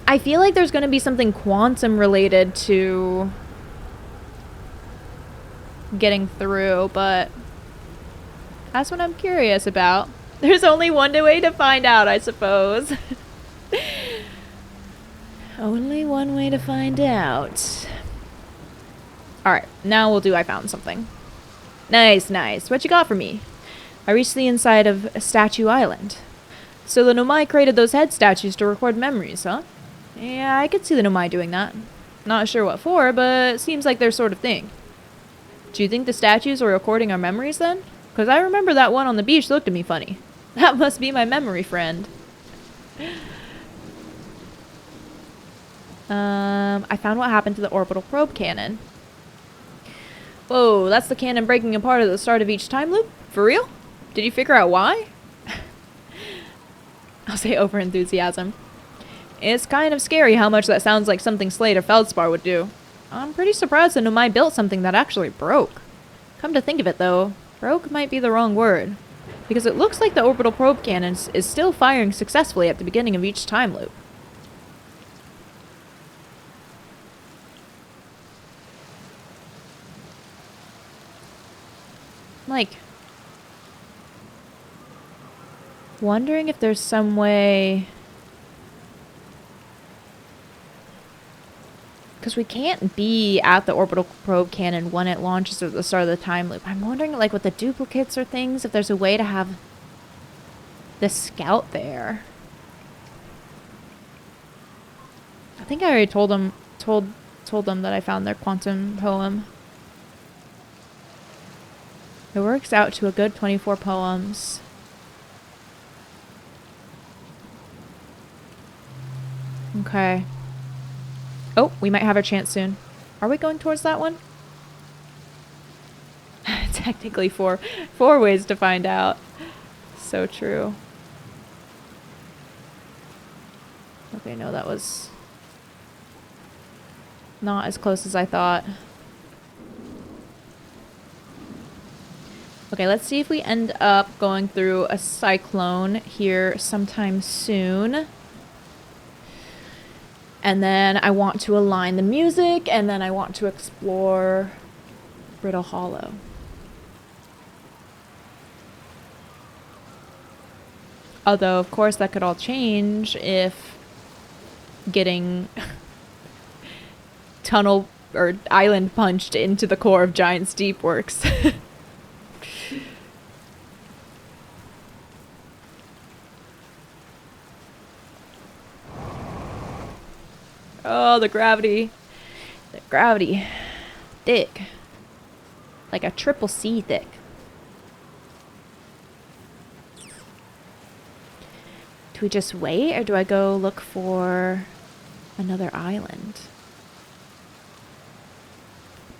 I feel like there's going to be something quantum related to getting through, but that's what I'm curious about. There's only one way to find out, I suppose. Only one way to find out. Alright, now we'll do I found something. Nice, nice. What you got for me? I reached the inside of Statue Island. So the Nomai created those head statues to record memories, huh? Yeah, I could see the Nomai doing that. Not sure what for, but it seems like their sort of thing. Do you think the statues are recording our memories then? Because I remember that one on the beach looked at me funny. That must be my memory friend. I found what happened to the orbital probe cannon. Whoa, that's the cannon breaking apart at the start of each time loop? For real? Did you figure out why? I'll say over enthusiasm. It's kind of scary how much that sounds like something Slade or Feldspar would do. I'm pretty surprised that Nomai built something that actually broke. Come to think of it though, broke might be the wrong word. Because it looks like the orbital probe cannon is still firing successfully at the beginning of each time loop. Like, wondering if there's some way, because we can't be at the orbital probe cannon when it launches at the start of the time loop. I'm wondering, like, with the duplicates or things, if there's a way to have the scout there. I think I already told them that I found their quantum poem. It works out to a good 24 poems. Okay. Oh, we might have our chance soon. Are we going towards that one? Technically four ways to find out. So true. Okay, no, that was not as close as I thought. Okay, let's see if we end up going through a cyclone here sometime soon. And then I want to align the music, and then I want to explore Brittle Hollow. Although, of course, that could all change if getting tunnel or island punched into the core of Giant's Deep works. Oh, the gravity. The gravity. Thick. Like a triple C thick. Do we just wait, or do I go look for another island?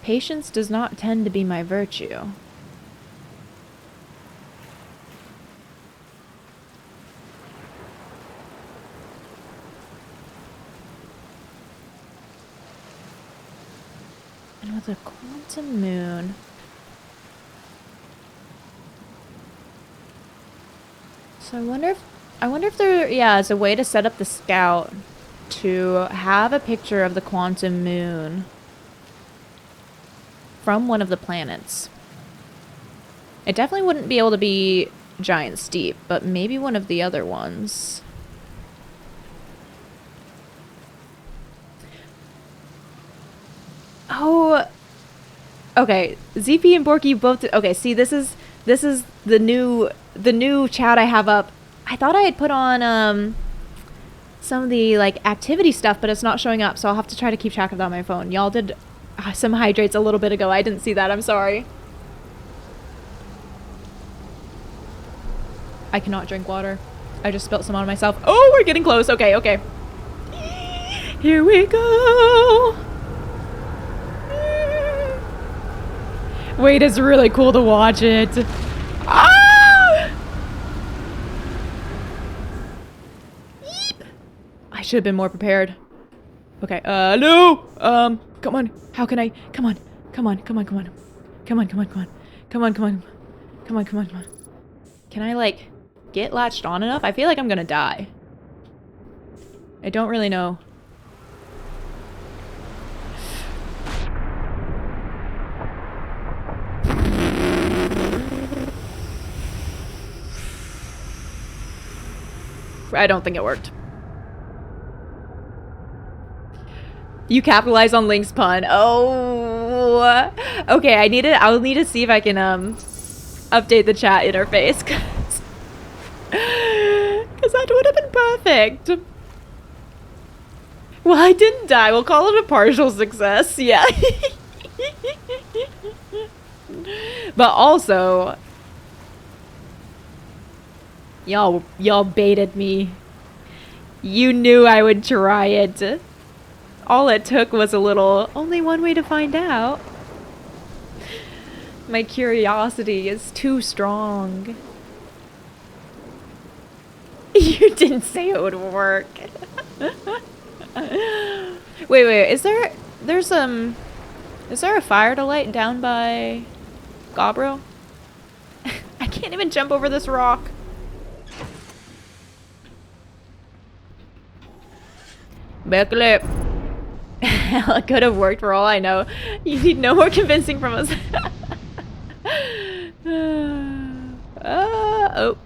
Patience does not tend to be my virtue. And with a quantum moon... So I wonder if there, yeah, is a way to set up the scout to have a picture of the quantum moon from one of the planets. It definitely wouldn't be able to be Giant's Deep, but maybe one of the other ones. Oh, okay. ZP and Borky both. Okay, see, this is the new chat I have up. I thought I had put on some of the like activity stuff, but it's not showing up, so I'll have to try to keep track of that on my phone. Y'all did some hydrates a little bit ago. I didn't see that. I'm sorry. I cannot drink water. I just spilt some on myself. Oh, we're getting close. Okay, okay. Here we go. Wait, it's really cool to watch it. Ah! Yeep. I should have been more prepared. Okay, no! Come on. How can I? Come on. Come on, come on, come on. Come on, come on, come on. Come on, come on. Come on, come on, come on. Can I, like, get latched on enough? I feel like I'm gonna die. I don't really know. I don't think it worked. You capitalize on Link's pun. Oh. Okay, I'll need to see if I can update the chat interface cuz that would have been perfect. Well, I didn't die. We'll call it a partial success. Yeah. But also, y'all baited me. You knew I would try it. All it took was a little, only one way to find out. My curiosity is too strong. You didn't say it would work. Wait, is there a fire to light down by Gobro? I can't even jump over this rock. Backflip. It could have worked for all I know. You need no more convincing from us. Oh.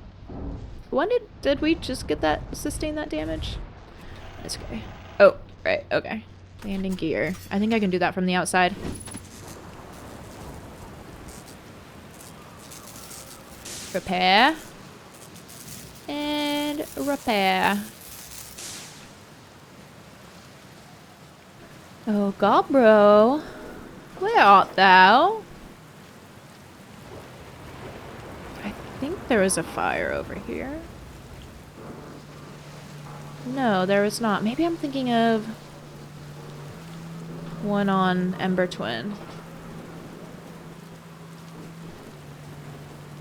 When did we just get that, sustain that damage? That's okay. Oh, right, okay. Landing gear. I think I can do that from the outside. Repair. And repair. Oh, Gobro. Where art thou? I think there is a fire over here. No, there is not. Maybe I'm thinking of one on Ember Twin.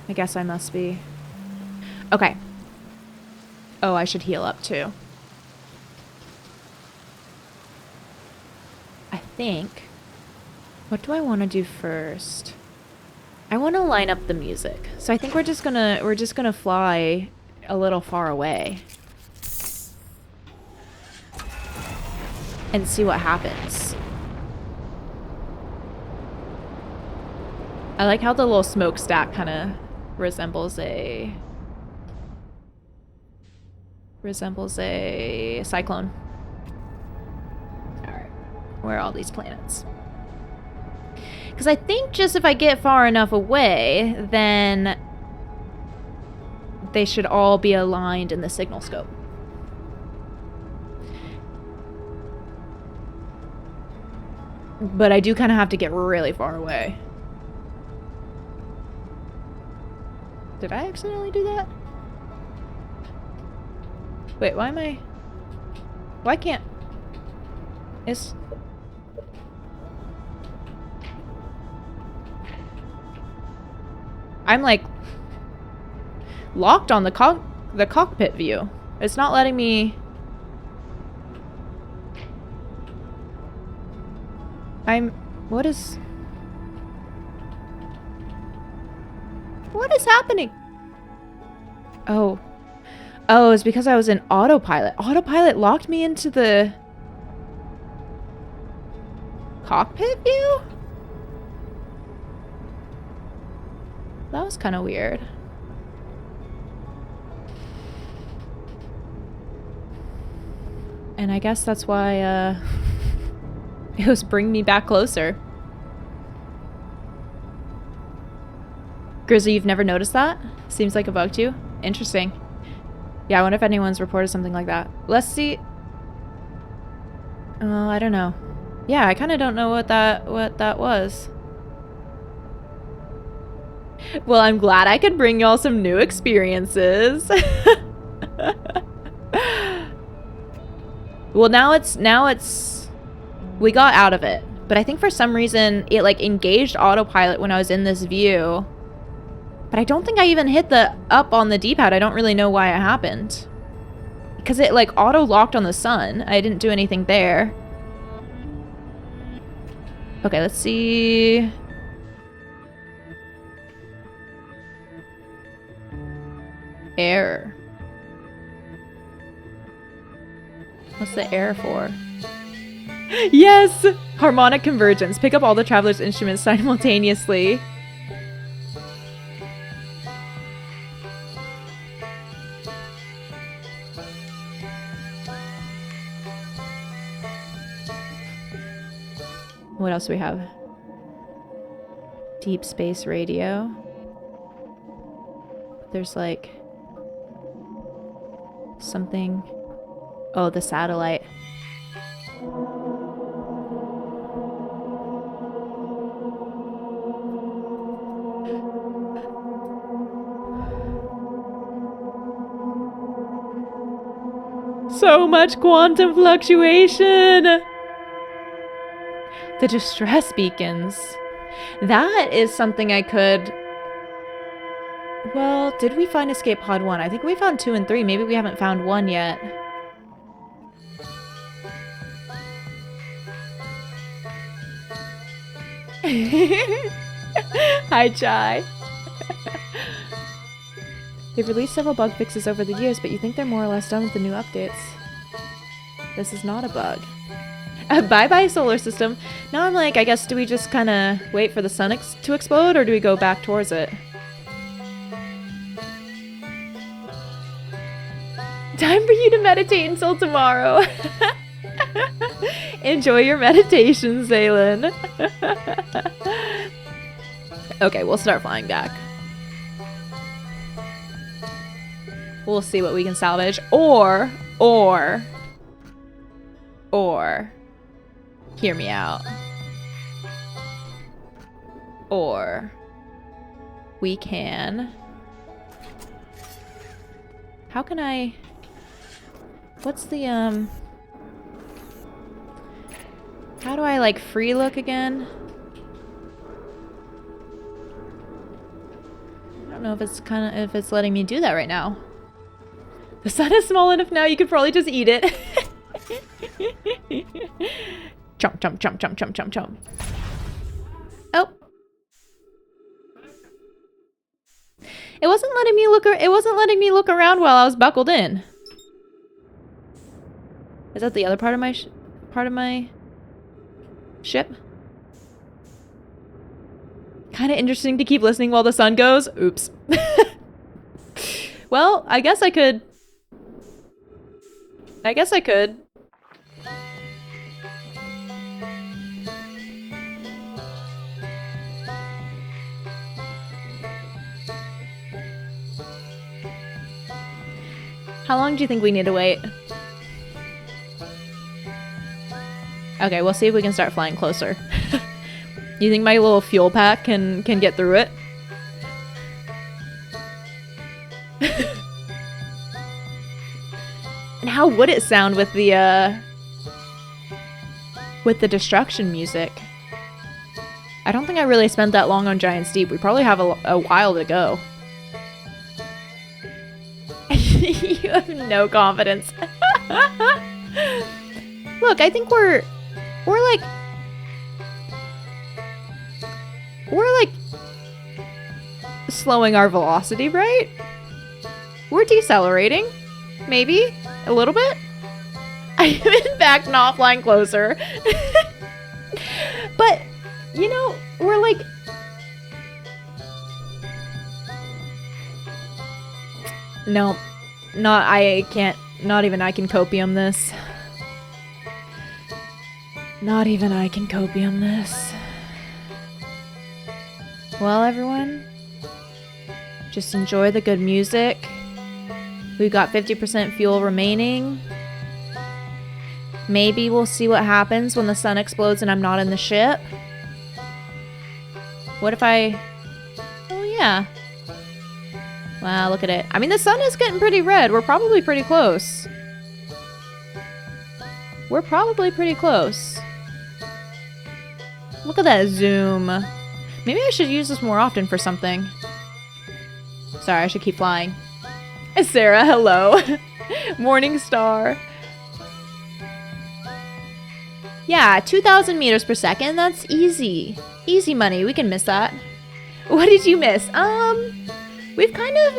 I guess I must be. Okay. Oh, I should heal up too. I think. What do I want to do first? I want to line up the music. So I think we're just gonna fly a little far away. And see what happens. I like how the little smokestack kind of resembles a cyclone. Alright. Where are all these planets? Because I think just if I get far enough away, then they should all be aligned in the signal scope. But I do kind of have to get really far away. Did I accidentally do that? Wait, why am I... Why can't... I'm like... locked on the cockpit view. It's not letting me... What is happening? Oh. Oh, it's because I was in autopilot. Autopilot locked me into the cockpit view? That was kind of weird. And I guess that's why, it was bringing me back closer. Grizzly, you've never noticed that? Seems like it bugged you? Interesting. Yeah, I wonder if anyone's reported something like that. Let's see. I don't know. Yeah, I kind of don't know what that was. Well, I'm glad I could bring y'all some new experiences. Well, now it's we got out of it, but I think for some reason it like engaged autopilot when I was in this view. But I don't think I even hit the up on the D-pad. I don't really know why it happened. Because it like auto-locked on the sun. I didn't do anything there. Okay, let's see. Error. What's the error for? Yes! Harmonic convergence. Pick up all the traveler's instruments simultaneously. What else do we have? Deep space radio. There's like something. Oh, the satellite. So much quantum fluctuation. The distress beacons. That is something I could... Well, did we find escape pod 1? I think we found 2 and 3. Maybe we haven't found 1 yet. Hi, Chai. They've released several bug fixes over the years, but you think they're more or less done with the new updates. This is not a bug. Bye-bye, solar system. Now I'm like, I guess, do we just kind of wait for the sun to explode, or do we go back towards it? Time for you to meditate until tomorrow. Enjoy your meditation, Zaylin. Okay, we'll start flying back. We'll see what we can salvage. Or, hear me out. Or, we can... How can I... What's the, How do I, like, free look again? I don't know if it's if it's letting me do that right now. The sun is small enough now, you could probably just eat it. Chomp, chomp, chomp, chomp, chomp, chomp, chomp. Oh. It wasn't letting me look around while I was buckled in. Is that the other part of my ship? Kind of interesting to keep listening while the sun goes. Oops. Well, I guess I could. How long do you think we need to wait? Okay, we'll see if we can start flying closer. You think my little fuel pack can get through it? And how would it sound with the destruction music? I don't think I really spent that long on Giant's Deep. We probably have a while to go. You have no confidence. Look, I think we're like slowing our velocity, right? We're decelerating. Maybe a little bit. I'm in fact not flying closer. But, you know, we're like... No, I can't, not even I can copium this. Not even I can copium this. Well, everyone, just enjoy the good music. We've got 50% fuel remaining. Maybe we'll see what happens when the sun explodes and I'm not in the ship. What if I... Oh, yeah. Wow, look at it. I mean, the sun is getting pretty red. We're probably pretty close. We're probably pretty close. Look at that zoom. Maybe I should use this more often for something. Sorry, I should keep flying. Sarah, hello. Morning star. Yeah, 2,000 meters per second. That's easy. Easy money. We can miss that. What did you miss? We've kind of...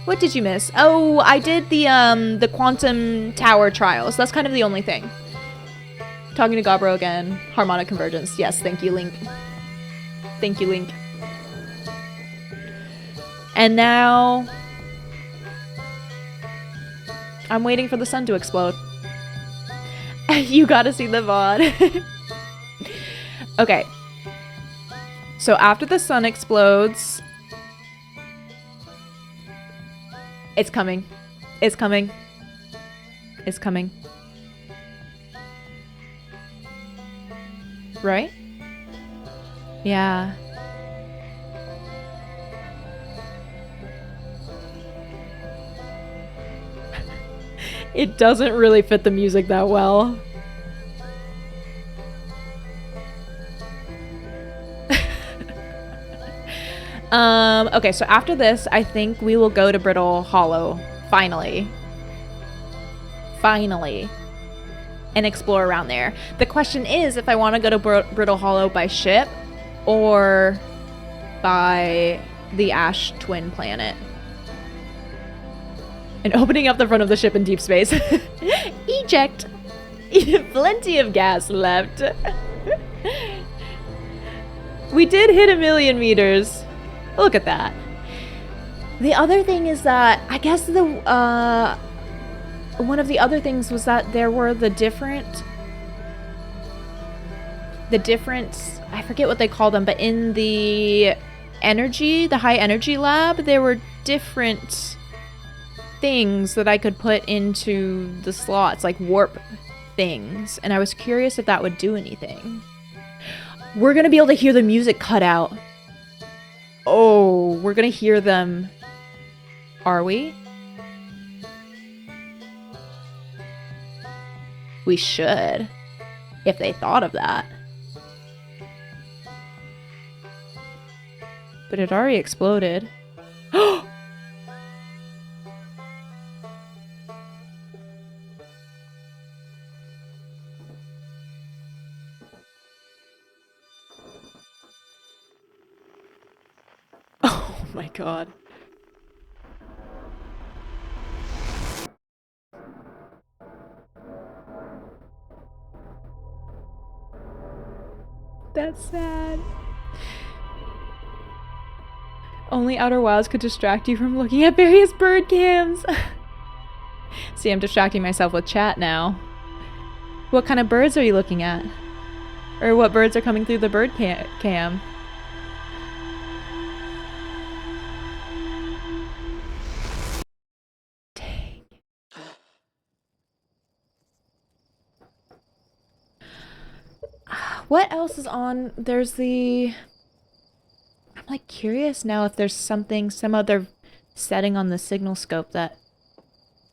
What did you miss? Oh, I did the quantum tower trials. That's kind of the only thing. Talking to Gabro again. Harmonic convergence. Yes, thank you, Link. Thank you, Link. And now I'm waiting for the sun to explode. You gotta see the VOD. Okay. So after the sun explodes, it's coming. It's coming. It's coming. Right? Yeah. It doesn't really fit the music that well. Okay, so after this, I think we will go to Brittle Hollow, finally. Finally. And explore around there. The question is if I want to go to Brittle Hollow by ship or by the Ash Twin Planet. And opening up the front of the ship in deep space. Eject! Plenty of gas left. We did hit 1,000,000 meters. Look at that. The other thing is that I guess the one of the other things was that there were the different I forget what they call them, but in the high energy lab, there were different things that I could put into the slots, like warp things, and I was curious if that would do anything. We're gonna be able to hear the music cut out. Oh, we're gonna hear them. Are we? We should, if they thought of that. But it already exploded. Oh my god. That's sad. Only Outer Wilds could distract you from looking at various bird cams. See, I'm distracting myself with chat now. What kind of birds are you looking at? Or what birds are coming through the bird cam? Dang. What else is on? There's the... I'm like curious now if there's some other setting on the signal scope that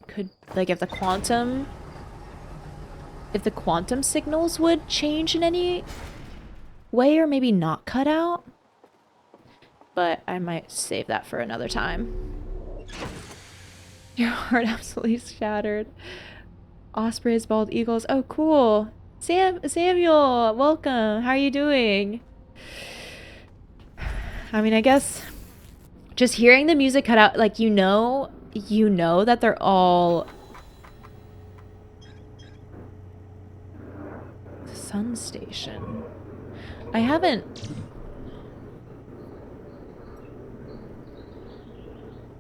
could, like, if the quantum signals would change in any way or maybe not cut out. But I might save that for another time. Your heart absolutely shattered. Ospreys, bald eagles. Oh, cool. Samuel, welcome. How are you doing? I mean, I guess just hearing the music cut out, like, you know that they're all the sun station. I haven't.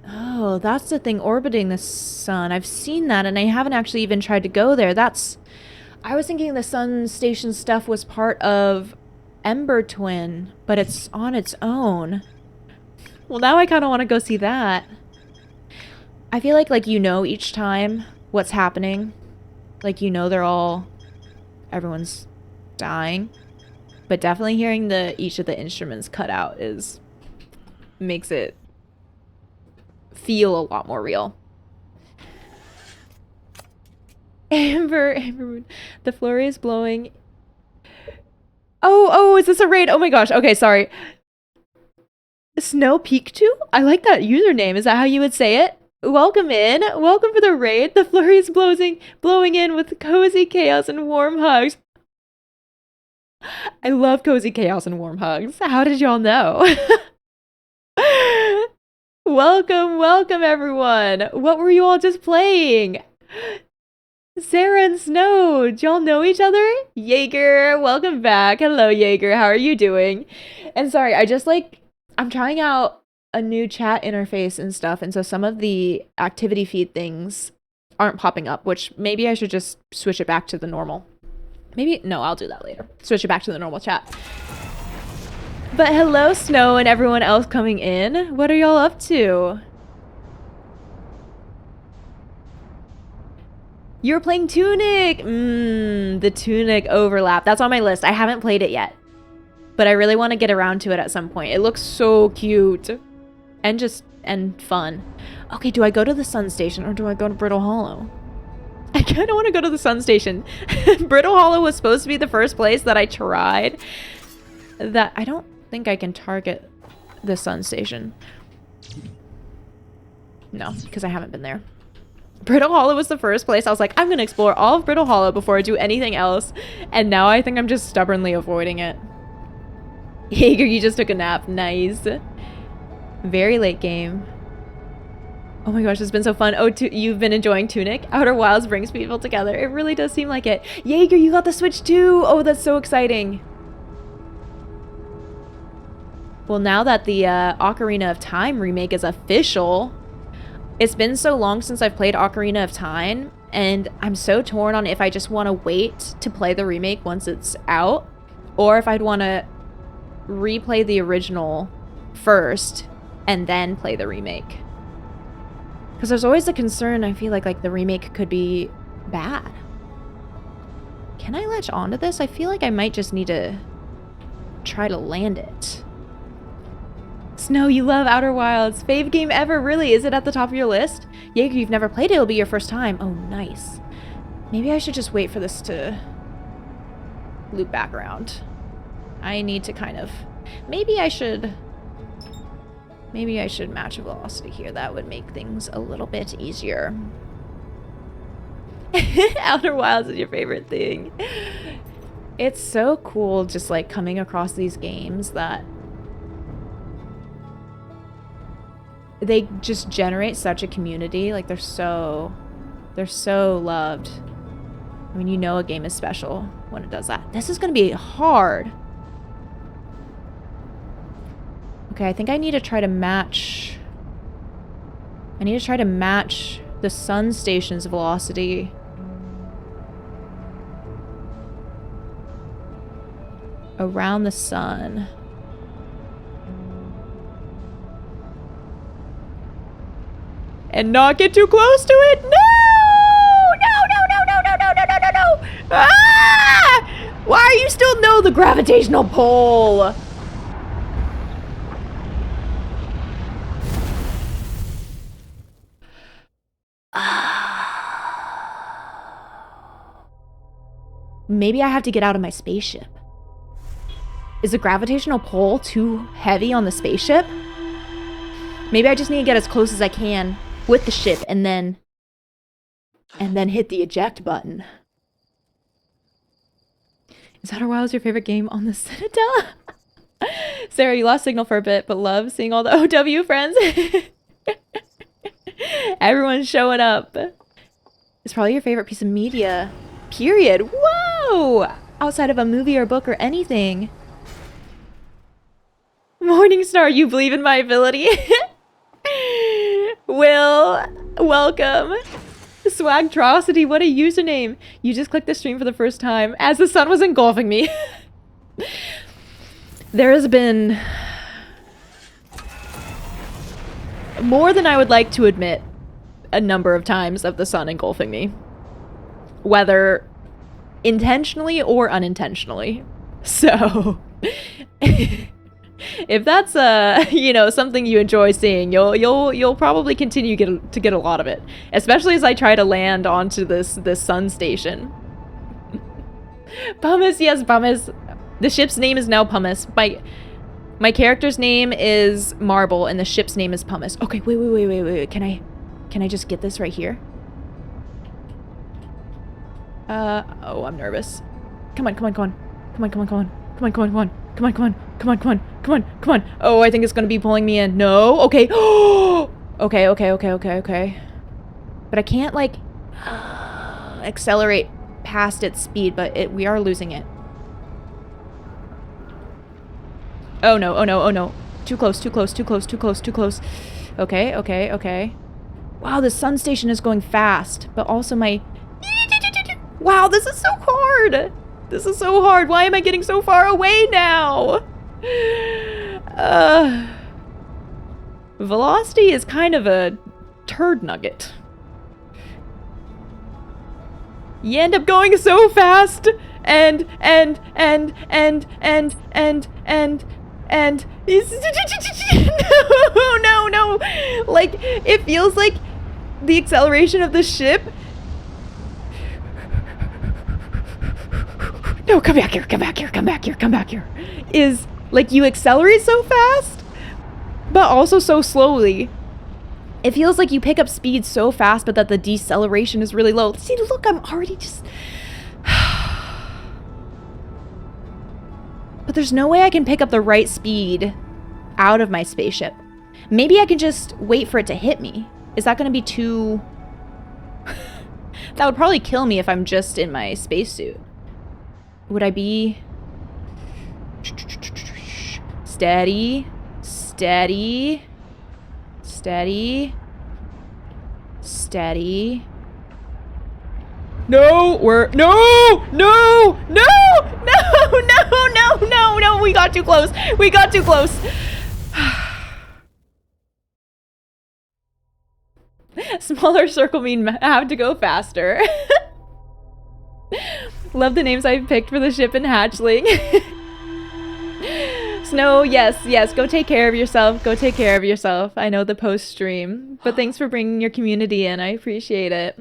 Oh, that's the thing orbiting the sun. I've seen that, and I haven't actually even tried to go there. I was thinking the sun station stuff was part of Ember Twin, but it's on its own. Well, now I kind of want to go see that. I feel like each time what's happening. Like, everyone's dying. But definitely hearing each of the instruments cut out makes it feel a lot more real. Amber Moon. The flurry is blowing. Oh, is this a raid? Oh my gosh. Okay, sorry. Snow Peak 2? I like that username. Is that how you would say it? Welcome in. Welcome for the raid. The flurry is blowing in with cozy chaos and warm hugs. I love cozy chaos and warm hugs. How did y'all know? Welcome everyone. What were you all just playing? Sarah and Snow, do y'all know each other? Jaeger, welcome back. Hello, Jaeger. How are you doing? And sorry, I'm trying out a new chat interface and stuff, and so some of the activity feed things aren't popping up, which maybe I should just switch it back to the normal. No, I'll do that later. Switch it back to the normal chat. But hello, Snow and everyone else coming in. What are y'all up to? You're playing Tunic! The Tunic overlap. That's on my list. I haven't played it yet. But I really want to get around to it at some point. It looks so cute. And fun. Okay, do I go to the Sun Station or do I go to Brittle Hollow? I kind of want to go to the Sun Station. Brittle Hollow was supposed to be the first place that I tried. That I don't think I can target the Sun Station. No, because I haven't been there. Brittle Hollow was the first place I was like, I'm going to explore all of Brittle Hollow before I do anything else. And now I think I'm just stubbornly avoiding it. Jaeger, you just took a nap. Nice. Very late game. Oh my gosh, it's been so fun. Oh, you've been enjoying Tunic? Outer Wilds brings people together. It really does seem like it. Jaeger, you got the Switch too. Oh, that's so exciting. Well, now that the Ocarina of Time remake is official, it's been so long since I've played Ocarina of Time, and I'm so torn on if I just want to wait to play the remake once it's out, or if I'd want to replay the original first and then play the remake. Because there's always the concern, I feel like the remake could be bad. Can I latch onto this? I feel like I might just need to try to land it. Snow, you love Outer Wilds. Fave game ever, really? Is it at the top of your list? Jaeger, you've never played it. It'll be your first time. Oh, nice. Maybe I should just wait for this to loop back around. I need to kind of... Maybe I should match velocity here. That would make things a little bit easier. Outer Wilds is your favorite thing. It's so cool just like coming across these games that they just generate such a community. Like they're so loved. I mean, you know a game is special when it does that. This is gonna be hard. Okay, I think I need to try to match... the Sun Station's velocity. Around the sun. And not get too close to it. No! No! Ah! Why are you still... No, the gravitational pull. Maybe I have to get out of my spaceship. Is the gravitational pull too heavy on the spaceship? Maybe I just need to get as close as I can with the ship and then hit the eject button. Is Outer Wilds your favorite game on the Citadel? Sarah, you lost signal for a bit, but love seeing all the OW friends. Everyone's showing up. It's probably your favorite piece of media. Period. Whoa! Outside of a movie or book or anything. Morningstar, you believe in my ability? Will, welcome. Swagtrocity, what a username. You just clicked the stream for the first time as the sun was engulfing me. There has been more than I would like to admit a number of times of the sun engulfing me. Whether intentionally or unintentionally. So, if that's something you enjoy seeing, you'll probably continue to get a lot of it, especially as I try to land onto this sun station. Pumice, yes, Pumice. The ship's name is now Pumice. My character's name is Marble, and the ship's name is Pumice. Okay, wait. Can I just get this right here? Oh, I'm nervous. Come on. Come on, come on, come on, come on, come on, come on. Oh, I think it's gonna be pulling me in. No, okay. Okay, okay, okay, okay, okay. But I can't, like, accelerate past its speed, but we are losing it. Oh no, oh no, oh no. Too close, too close, too close, too close, too close. Okay, okay, okay. Wow, the sun station is going fast, but also my... Wow, this is so hard! This is so hard. Why am I getting so far away now? Velocity is kind of a turd nugget. You end up going so fast, and no. Like, it feels like the acceleration of the ship. No, come back here, come back here, come back here, come back here. Is like you accelerate so fast, but also so slowly. It feels like you pick up speed so fast, but that the deceleration is really low. See, look, I'm already just... But there's no way I can pick up the right speed out of my spaceship. Maybe I can just wait for it to hit me. Is that going to be too... That would probably kill me if I'm just in my spacesuit. Would I be... Steady. Steady. Steady. Steady. No, we're... No! No! No! No! No! No! No! No! We got too close. We got too close. Smaller circle mean have to go faster. Love the names I've picked for the ship and hatchling. Snow, yes, yes, go take care of yourself. Go take care of yourself. I know the post stream, but thanks for bringing your community in. I appreciate it.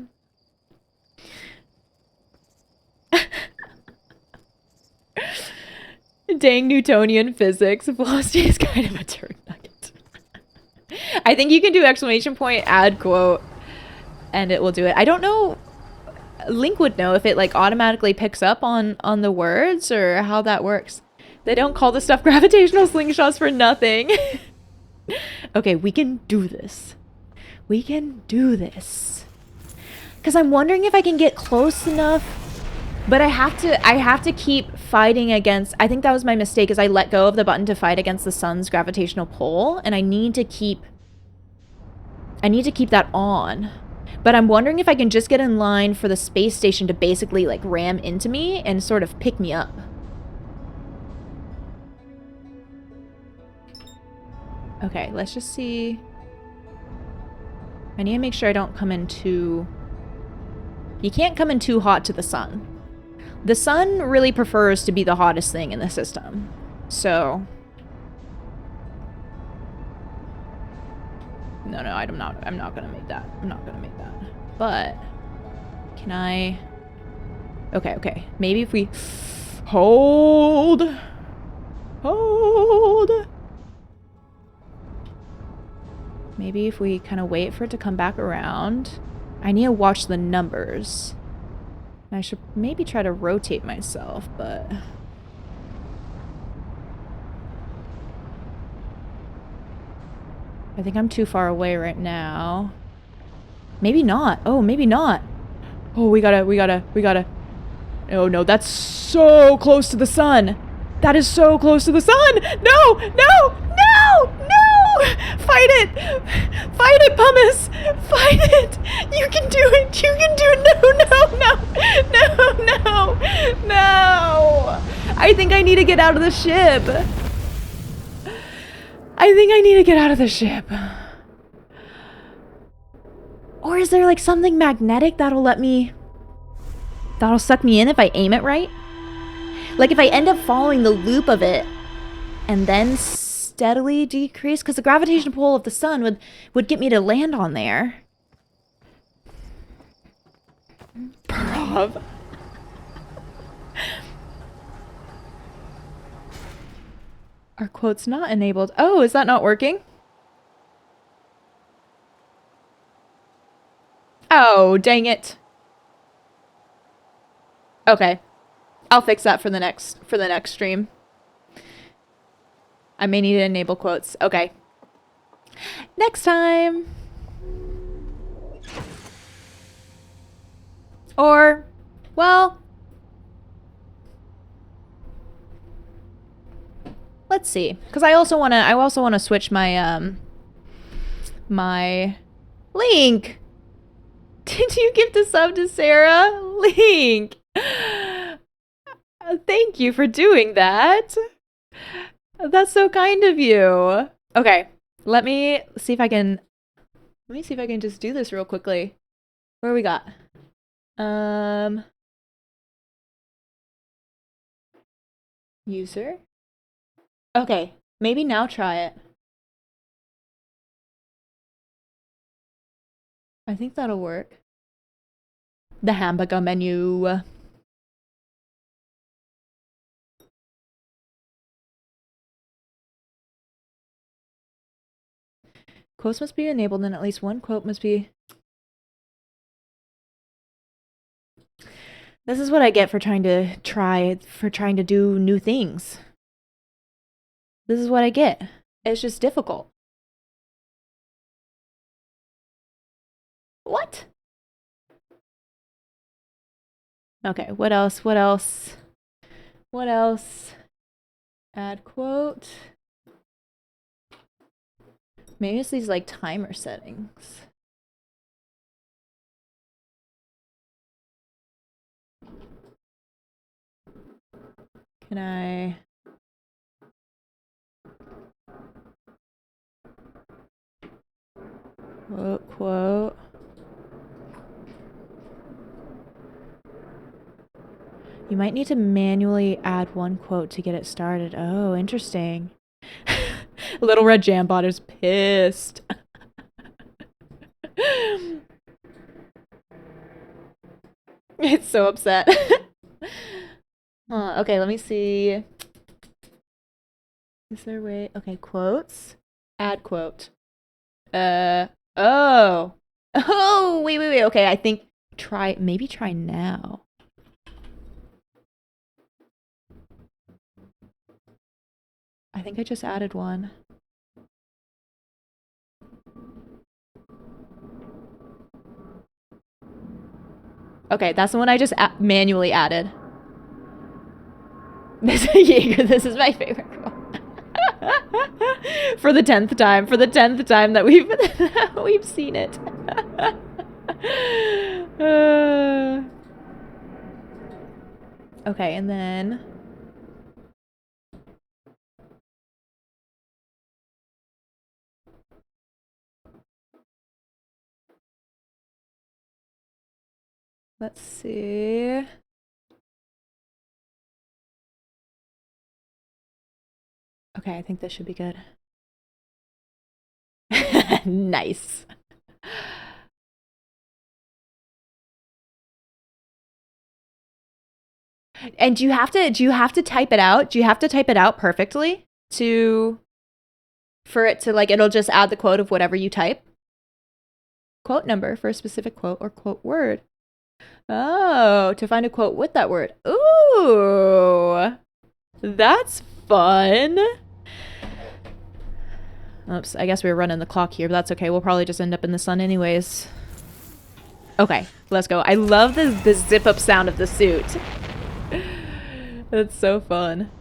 Dang Newtonian physics. Velocity is kind of a turd nugget. I think you can do exclamation point, add quote, and it will do it. I don't know. Link would know if it like automatically picks up on the words or how that works. They don't call the stuff gravitational slingshots for nothing. Okay, we can do this. We can do this. Because I'm wondering if I can get close enough, but I have to keep fighting against... I think that was my mistake, is I let go of the button to fight against the sun's gravitational pull, and I need to keep that on. But I'm wondering if I can just get in line for the space station to basically like ram into me and sort of pick me up. Okay, let's just see. I need to make sure I don't come in too... You can't come in too hot to the sun. The sun really prefers to be the hottest thing in the system. So... No, I'm not gonna make that. I'm not gonna make that. But... Can I... Okay. Maybe if we... Hold! Maybe if we kind of wait for it to come back around. I need to watch the numbers. I should maybe try to rotate myself, but... I think I'm too far away right now. Maybe not. Oh, maybe not. Oh, we gotta... Oh no, that's so close to the sun. That is so close to the sun. No! Fight it! Fight it, Pumice! Fight it! You can do it! You can do it! No! I think I need to get out of the ship. Or is there like something magnetic that'll suck me in if I aim it right? Like if I end up following the loop of it and then steadily decrease, because the gravitational pull of the sun would get me to land on there. Bruv. Are quotes not enabled? Oh, is that not working? Oh, dang it. Okay. I'll fix that for the next stream. I may need to enable quotes. Okay. Next time. Or, well, let's see. Because I also wanna switch my my Link. Did you give the sub to Sarah? Link. Thank you for doing that. That's so kind of you. Okay, let me see if I can just do this real quickly. Where we got? User. Okay, maybe now try it. I think that'll work. The hamburger menu. Quotes must be enabled and at least one quote must be... This is what I get for trying to do new things. This is what I get. It's just difficult. What? Okay, what else? What else? What else? Add quote. Maybe it's these like timer settings. Can I... Quote. You might need to manually add one quote to get it started. Oh, interesting. LittleRedJam bot is pissed. It's so upset. Okay, let me see. Is there a way? Okay, quotes. Add quote. Oh. Oh, wait. Okay, I think maybe try now. I think I just added one. Okay, that's the one I just manually added. This is my favorite quote. For the 10th time that we've seen it. Okay, and then let's see. Okay, I think this should be good. Nice. And do you have to type it out? Do you have to type it out perfectly for it to like it'll just add the quote of whatever you type? Quote number for a specific quote or quote word. Oh, to find a quote with that word. Ooh. That's fun. Oops, I guess we were running the clock here, but that's okay. We'll probably just end up in the sun anyways. Okay, let's go. I love the zip up sound of the suit. That's so fun.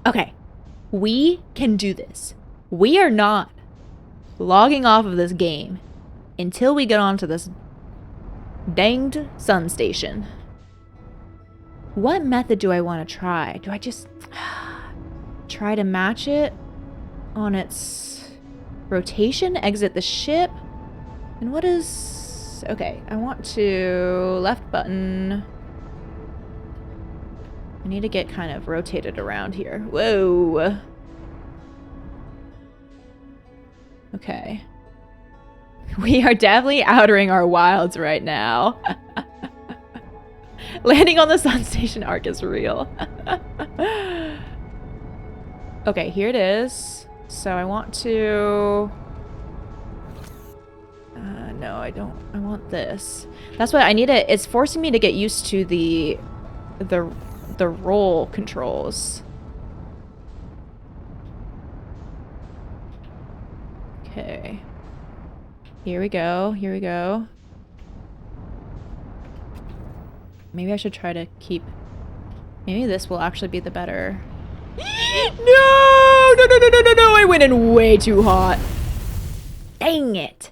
Okay, we can do this. We are not logging off of this game until we get onto this danged sun station. What method do I want to try? Do I just try to match it on its rotation, exit the ship? And what is... Okay, I want to... left button. I need to get kind of rotated around here. Whoa. Okay. We are definitely outering our wilds right now. Landing on the sun station arc is real. Okay, here it is. So I want to... no, I don't. I want this. That's what I need to... It's forcing me to get used to the the roll controls. Okay. Here we go. Here we go. Maybe I should try to keep... Maybe this will actually be the better... No! No, no, no, no, no, no! I went in way too hot. Dang it.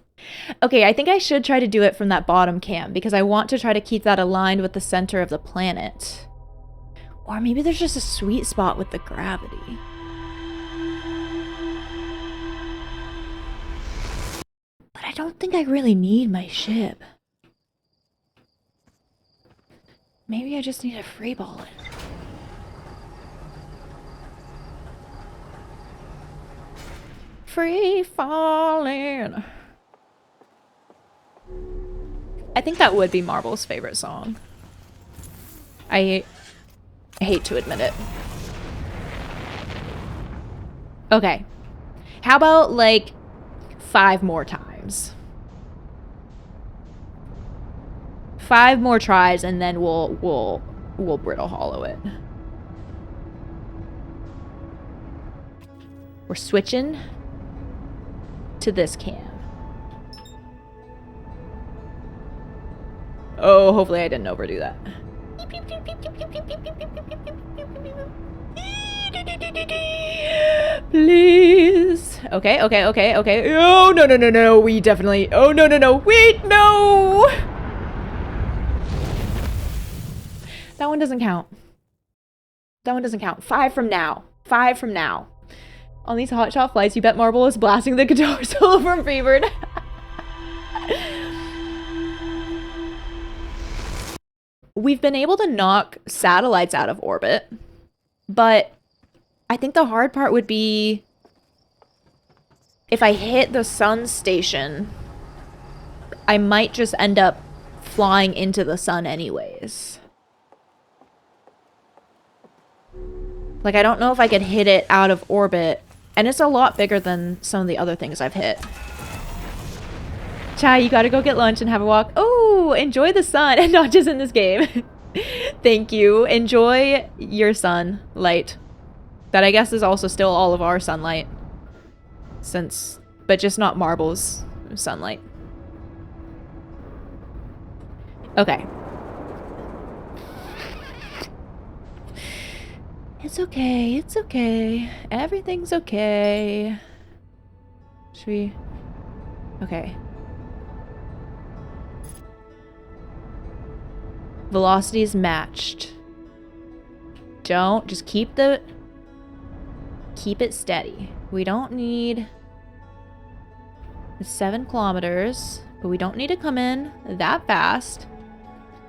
Okay, I think I should try to do it from that bottom cam because I want to try to keep that aligned with the center of the planet. Or maybe there's just a sweet spot with the gravity. But I don't think I really need my ship. Maybe I just need to freeball it. Free falling. I think that would be Marble's favorite song. I hate to admit it. Okay. How about like 5 more times? 5 more tries and then we'll brittle hollow it. We're switching to this cam. Oh, hopefully I didn't overdo that. Please. Okay, okay, okay, okay. Oh, no, no, no, no. We definitely... Oh, no, no, no. Wait, no! That one doesn't count. That one doesn't count. 5 from now. 5 from now. On these hotshot flights, you bet Marble is blasting the guitar solo from Favored. We've been able to knock satellites out of orbit, but I think the hard part would be if I hit the sun station, I might just end up flying into the sun anyways. Like, I don't know if I could hit it out of orbit, and it's a lot bigger than some of the other things I've hit. Chai, you gotta go get lunch and have a walk. Oh, enjoy the sun, and not just in this game. Thank you. Enjoy your sunlight. That I guess is also still all of our sunlight. But just not Marble's sunlight. Okay. It's okay, it's okay. Everything's okay. Should we... Okay. Velocities matched. Just keep it steady. We don't need 7 kilometers, but we don't need to come in that fast.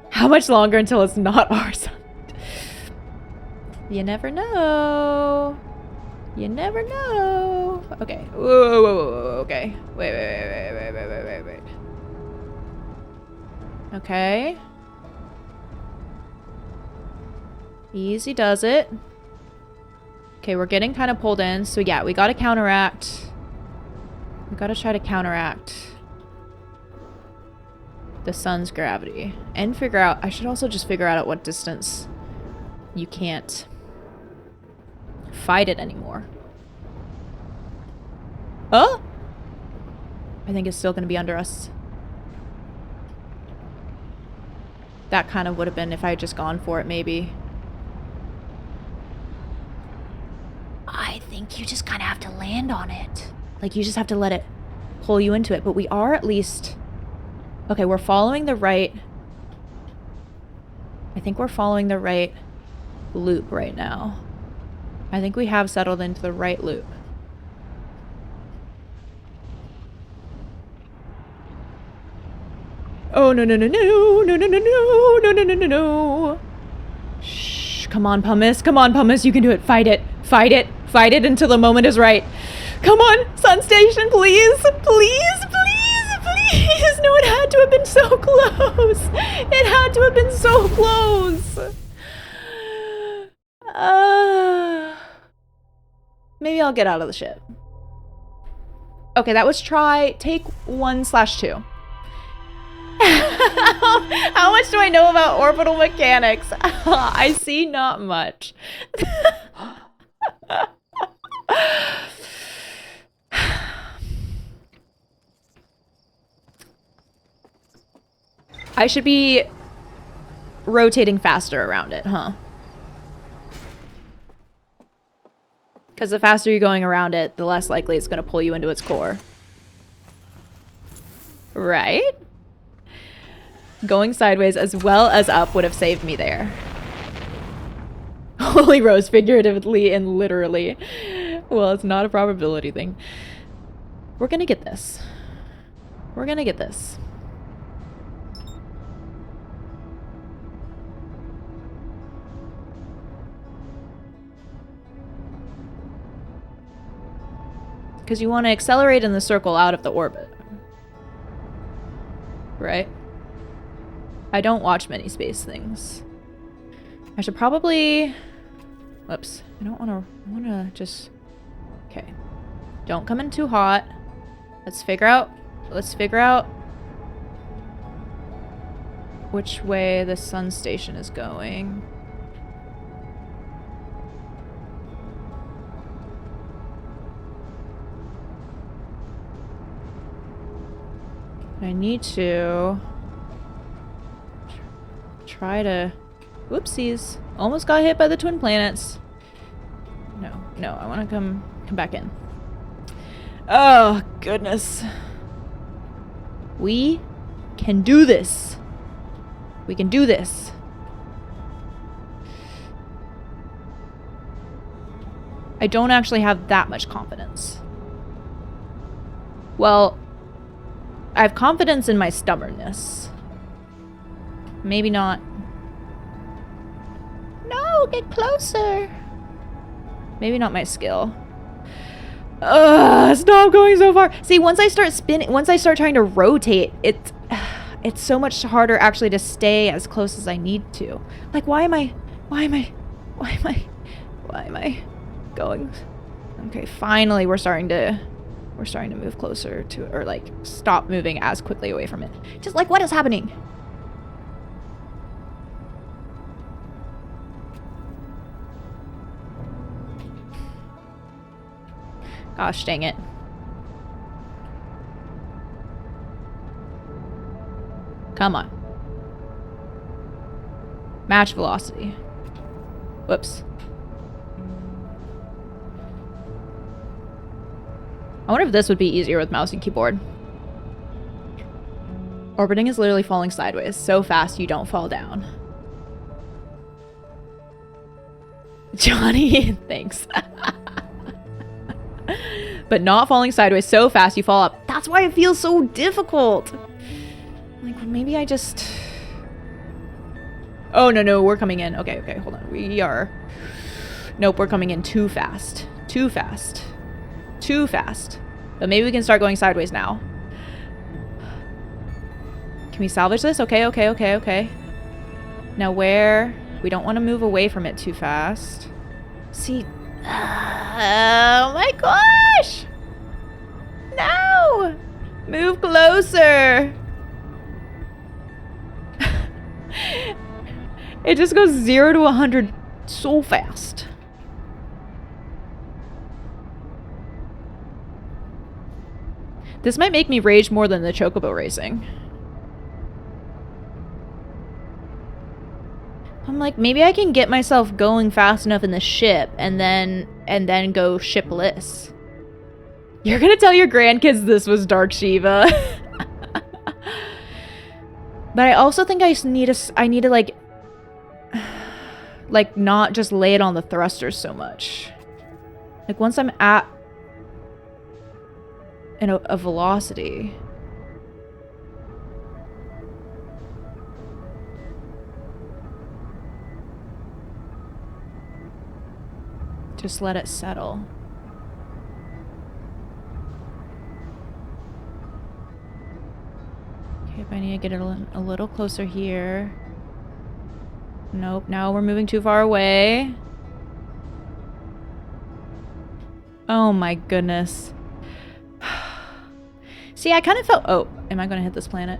How much longer until it's not our sun? You never know. You never know. Okay. Whoa, whoa, whoa, whoa. Okay. Wait. Okay. Easy does it. Okay, we're getting kind of pulled in. So yeah, we gotta counteract. We gotta try to counteract the sun's gravity. And figure out... I should also just figure out at what distance you can't fight it anymore. Oh! I think it's still gonna be under us. That kind of would have been if I had just gone for it, maybe. I think you just kind of have to land on it. Like, you just have to let it pull you into it. But we are at least... Okay, we're following the right... I think we're following the right loop right now. I think we have settled into the right loop. Oh, no, no, no, no, no, no, no, no, no, no, no, no, no. Shh, come on, Pumice. Come on, Pumice. You can do it. Fight it. Fight it. Fight it until the moment is right. Come on, Sun Station, please. Please, please, please. No, it had to have been so close. It had to have been so close. Maybe I'll get out of the ship. Okay, that was take 1/2. How much do I know about orbital mechanics? I see not much. I should be rotating faster around it, huh? Because the faster you're going around it, the less likely it's going to pull you into its core. Right? Going sideways as well as up would have saved me there. Holy Rose, figuratively and literally. Well, it's not a probability thing. We're gonna get this. We're gonna get this. Because you want to accelerate in the circle out of the orbit. Right? I don't watch many space things. I should probably... Whoops. I don't want to... I want to just... Okay. Don't come in too hot. Let's figure out... which way the sun station is going. I need to try to... Whoopsies. Almost got hit by the twin planets. No, I want to come back in. Oh, goodness. We can do this. We can do this. I don't actually have that much confidence. Well, I have confidence in my stubbornness. Maybe not. No, get closer. Maybe not my skill. Stop going so far. See, once I start spinning, once I start trying to rotate, it's so much harder actually to stay as close as I need to. Like, why am I going? Okay, finally we're starting to move closer to, or like stop moving as quickly away from it. Just like, what is happening? Gosh dang it. Come on. Match velocity. Whoops. I wonder if this would be easier with mouse and keyboard. Orbiting is literally falling sideways, so fast you don't fall down. Johnny, thanks. But not falling sideways so fast you fall up. That's why it feels so difficult. Like, maybe I just... Oh, no, we're coming in. Okay, hold on. We are... Nope, we're coming in too fast. Too fast. But maybe we can start going sideways now. Can we salvage this? Okay. Now where? We don't want to move away from it too fast. See... Oh my gosh! No! Move closer! It just goes 0 to 100 so fast. This might make me rage more than the chocobo racing. I'm like, maybe I can get myself going fast enough in the ship and then go shipless. You're gonna tell your grandkids this was Dark Shiva. But I also think I need to like not just lay it on the thrusters so much. Like once I'm at a velocity. Just let it settle. Okay, if I need to get it a little closer here. Nope, now we're moving too far away. Oh my goodness. See, I kind of felt... Oh, am I going to hit this planet?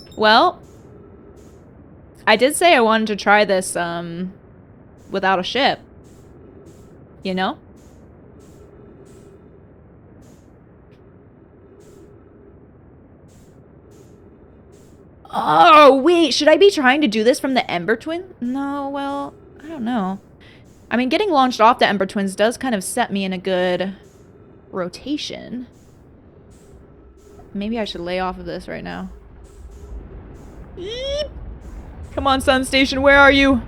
Well, I did say I wanted to try this, without a ship. You know? Oh, wait, should I be trying to do this from the Ember Twin? No, well, I don't know. I mean, getting launched off the Ember Twins does kind of set me in a good rotation. Maybe I should lay off of this right now. Eep. Come on, Sun Station, where are you?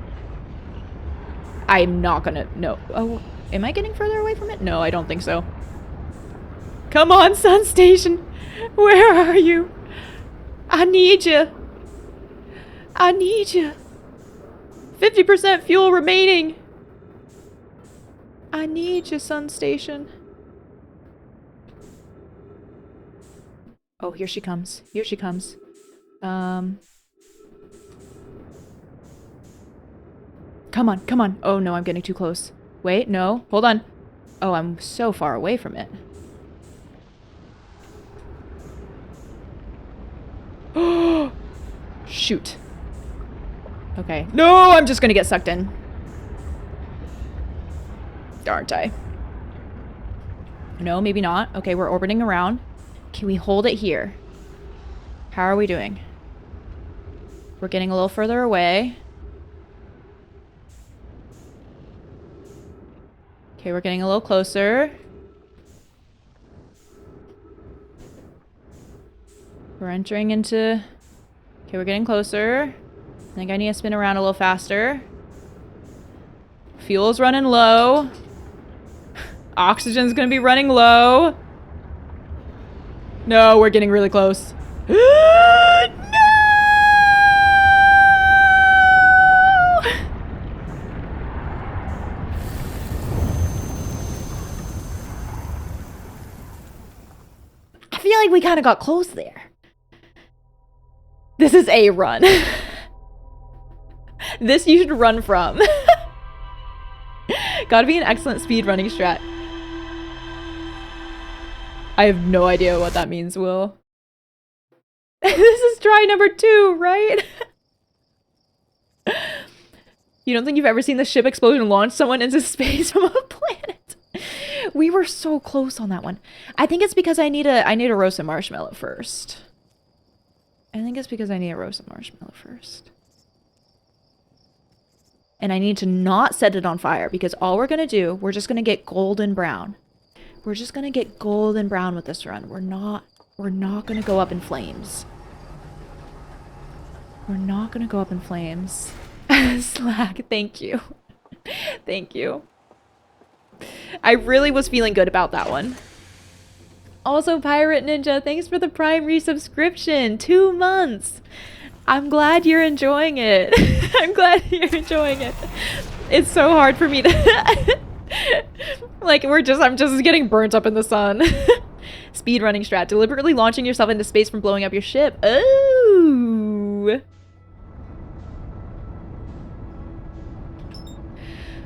I'm not gonna... No. Oh, am I getting further away from it? No, I don't think so. Come on, Sun Station. Where are you? I need you. I need you. 50% fuel remaining. I need you, Sun Station. Oh, here she comes. Here she comes. Come on, come on. Oh no, I'm getting too close. Wait, no. Hold on. Oh, I'm so far away from it. Oh, shoot. Okay. No, I'm just gonna get sucked in. Aren't I? No, maybe not. Okay, we're orbiting around. Can we hold it here? How are we doing? We're getting a little further away. Okay, we're getting a little closer. We're entering into... Okay, we're getting closer. I think I need to spin around a little faster. Fuel's running low. Oxygen's gonna be running low. No, we're getting really close. No! I feel like we kind of got close there. This is a run. This you should run from. Gotta be an excellent speed running strat. I have no idea what that means, Will. This is try number 2, right? You don't think you've ever seen the ship explosion launch someone into space from a planet? We were so close on that one. I think it's because I need to roast a marshmallow first. I think it's because I need to roast a marshmallow first. And I need to not set it on fire because all we're gonna do, we're just gonna get golden brown. We're just gonna get golden brown with this run. We're not gonna go up in flames. We're not gonna go up in flames. Slack, thank you. Thank you. I really was feeling good about that one. Also, Pirate Ninja, thanks for the Prime resubscription. 2 months. I'm glad you're enjoying it. I'm glad you're enjoying it. It's so hard for me to... Like, I'm just getting burnt up in the sun. Speedrunning strat. Deliberately launching yourself into space from blowing up your ship. Oh.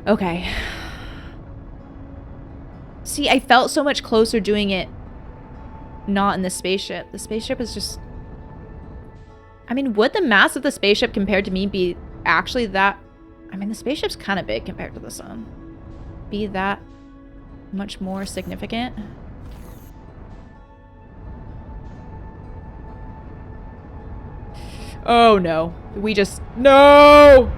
Okay. See, I felt so much closer doing it not in the spaceship. The spaceship is just... I mean, would the mass of the spaceship compared to me be actually that... I mean, the spaceship's kind of big compared to the sun. Be that much more significant? Oh, no. We just... No!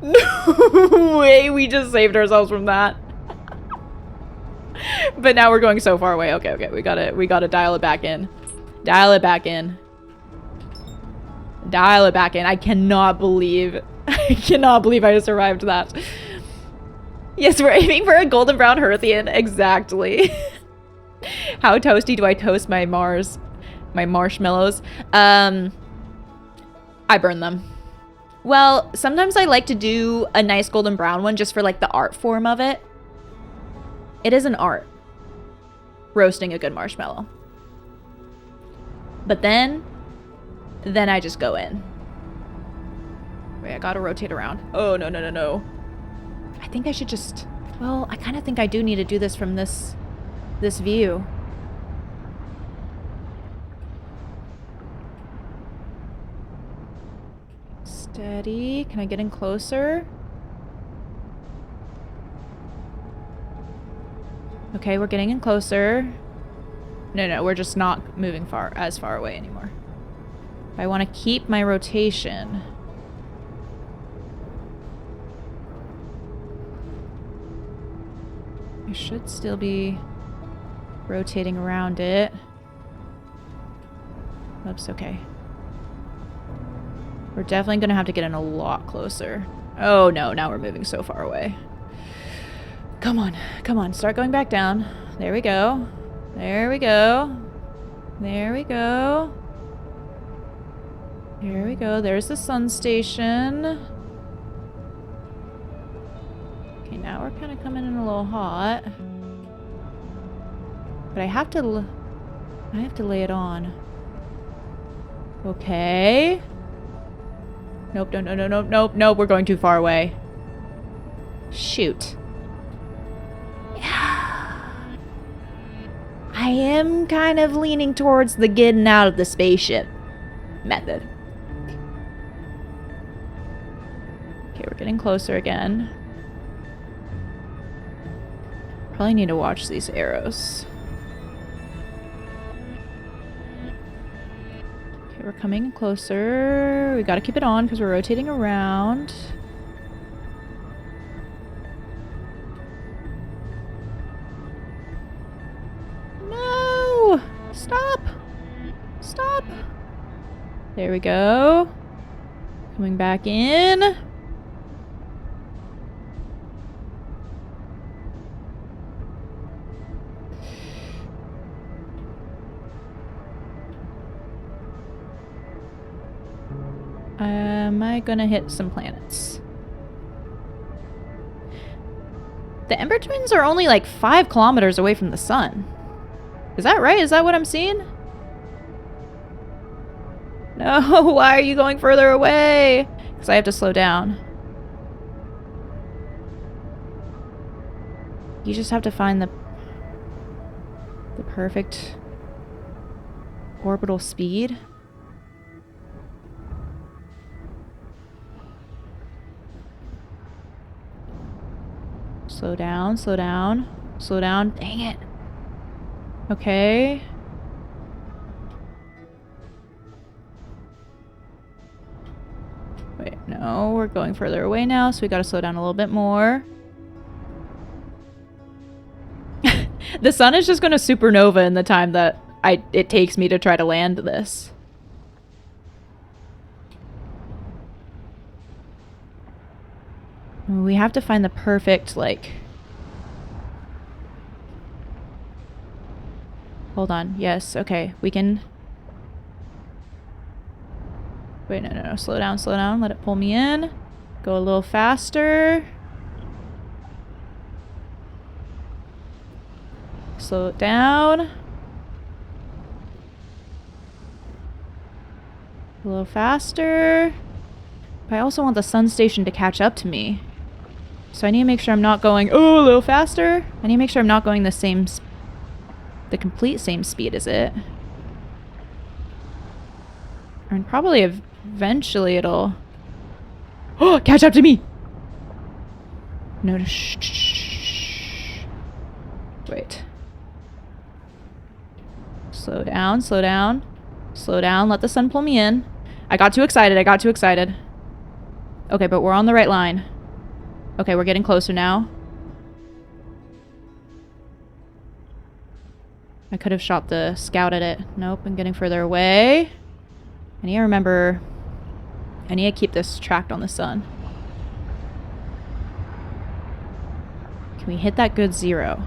No way, we just saved ourselves from that. But now we're going so far away. Okay, okay, we gotta dial it back in. Dial it back in. Dial it back in. I cannot believe I survived that. Yes, we're aiming for a golden brown Hearthian. Exactly. How toasty do I toast my marshmallows? I burn them. Well, sometimes I like to do a nice golden brown one just for like the art form of it. It is an art. Roasting a good marshmallow. But then I just go in. Wait, I gotta rotate around. Oh, no, no, no, no. I think I should just... Well, I kind of think I do need to do this from this view. Steady. Can I get in closer? Okay, we're getting in closer. No, we're just not moving as far away anymore. I want to keep my rotation. I should still be rotating around it. Oops, okay. We're definitely gonna have to get in a lot closer. Oh no, now we're moving so far away. Come on, start going back down. There we go. There we go. There we go. Here we go. There's the sun station. Okay, now we're kind of coming in a little hot. But I have to lay it on. Okay. Nope, nope. We're going too far away. Shoot. I am kind of leaning towards the getting out of the spaceship method. Okay, we're getting closer again. Probably need to watch these arrows. Okay, we're coming closer. We gotta keep it on because we're rotating around. No! Stop! Stop! There we go. Coming back in. Am I gonna hit some planets? The Ember Twins are only like 5 kilometers away from the sun. Is that right? Is that what I'm seeing? No, why are you going further away? Because I have to slow down. You just have to find the perfect orbital speed. Slow down, slow down, slow down. Dang it. Okay. Wait, no, we're going further away now, so we gotta slow down a little bit more. The sun is just gonna supernova in the time that it takes me to try to land this. We have to find the perfect, like... Hold on. Yes, okay. We can... Wait, no. Slow down, slow down. Let it pull me in. Go a little faster. Slow it down. A little faster. But I also want the sun station to catch up to me. So I need to make sure I'm not going, oh, a little faster. I need to make sure I'm not going the complete same speed as it. And probably eventually it'll... Oh, catch up to me! No, shh. Wait. Slow down, slow down. Slow down, let the sun pull me in. I got too excited, Okay, but we're on the right line. Okay, we're getting closer now. I could have shot the scout at it. Nope, I'm getting further away. I need to remember... I need to keep this tracked on the sun. Can we hit that good 0?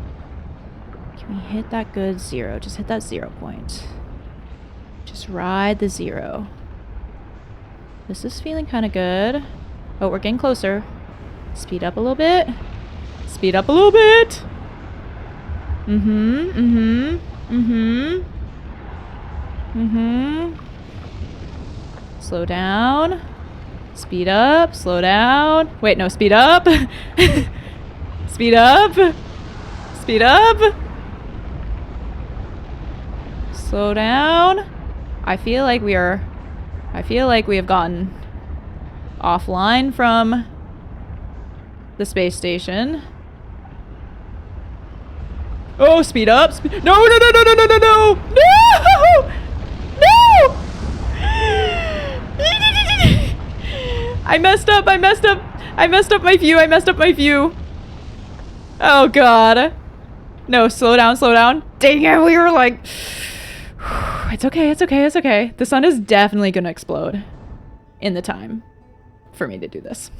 Can we hit that good 0? Just hit that 0 point. Just ride the 0. This is feeling kind of good. Oh, we're getting closer. Speed up a little bit. Speed up a little bit. Slow down. Speed up. Slow down. Wait, no, speed up. Speed up. Speed up. Slow down. I feel like we have gotten offline from the space station. Oh, speed up. No, no, no, no, no, no, no, no. No! No! I messed up. I messed up. I messed up my view. I messed up my view. Oh, God. No, slow down, slow down. Dang it, we were like... It's okay, it's okay, it's okay. The sun is definitely gonna explode in the time for me to do this.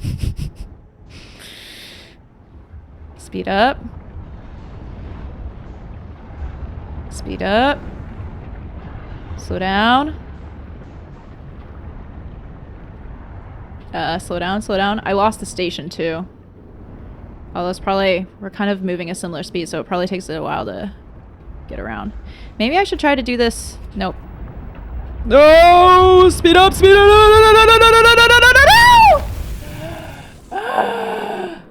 Speed up. Speed up. Slow down. Slow down, slow down. I lost the station too. Oh, that's probably... We're kind of moving a similar speed, so it probably takes it a while to get around. Maybe I should try to do this. Nope. No! Speed up! Speed up! No! No! No! No! No! No! No! No! No! No!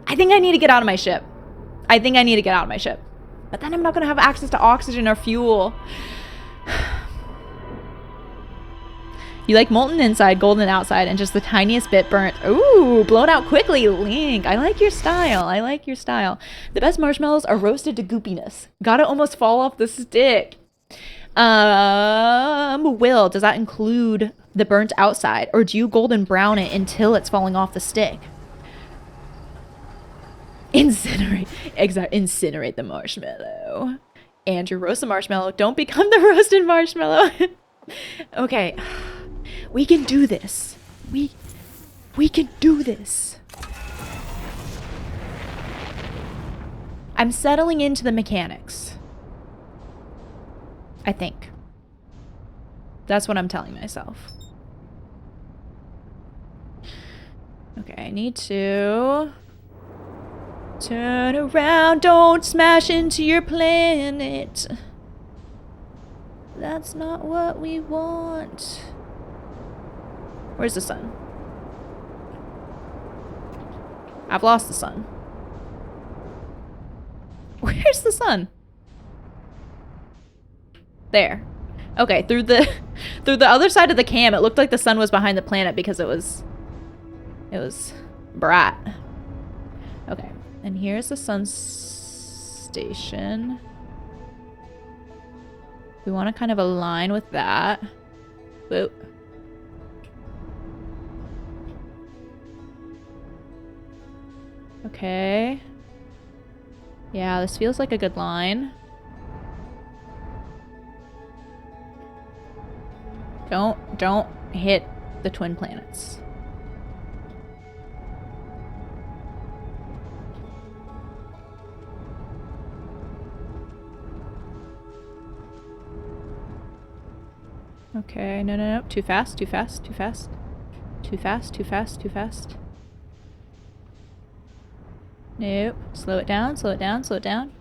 I think I need to get out of my ship. I think I need to get out of my ship. But then I'm not gonna have access to oxygen or fuel. You like molten inside, golden outside, and just the tiniest bit burnt. Ooh, blown out quickly, Link. I like your style. I like your style. The best marshmallows are roasted to goopiness. Gotta almost fall off the stick. Will, does that include the burnt outside, or do you golden brown it until it's falling off the stick? Incinerate. Exactly. Incinerate the marshmallow. Andrew, roast the marshmallow. Don't become the roasted marshmallow. Okay. We can do this. We can do this. I'm settling into the mechanics. I think. That's what I'm telling myself. Okay, I need to turn around. Don't smash into your planet. That's not what we want. Where's the sun? I've lost the sun. Where's the sun? There. Okay, through the other side of the cam, it looked like the sun was behind the planet because it was bright. Okay, and here's the sun station. We want to kind of align with that. Whoop. Okay. Yeah, this feels like a good line. Don't hit the twin planets. Okay, no, no, no. Too fast, too fast, too fast. Too fast, too fast, too fast. Nope. Slow it down, slow it down, slow it down.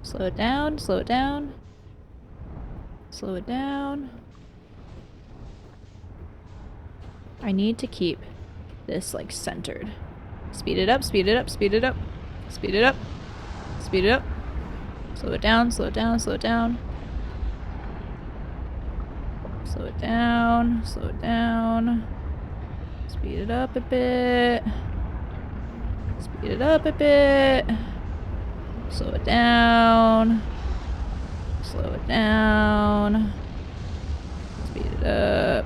Slow it down, slow it down. Slow it down. I need to keep this, like, centered. Speed it up, speed it up, speed it up. Speed it up. Speed it up. Slow it down, slow it down, slow it down. Slow it down, slow it down. Speed it up a bit. Speed it up a bit. Slow it down. Slow it down. Speed it up.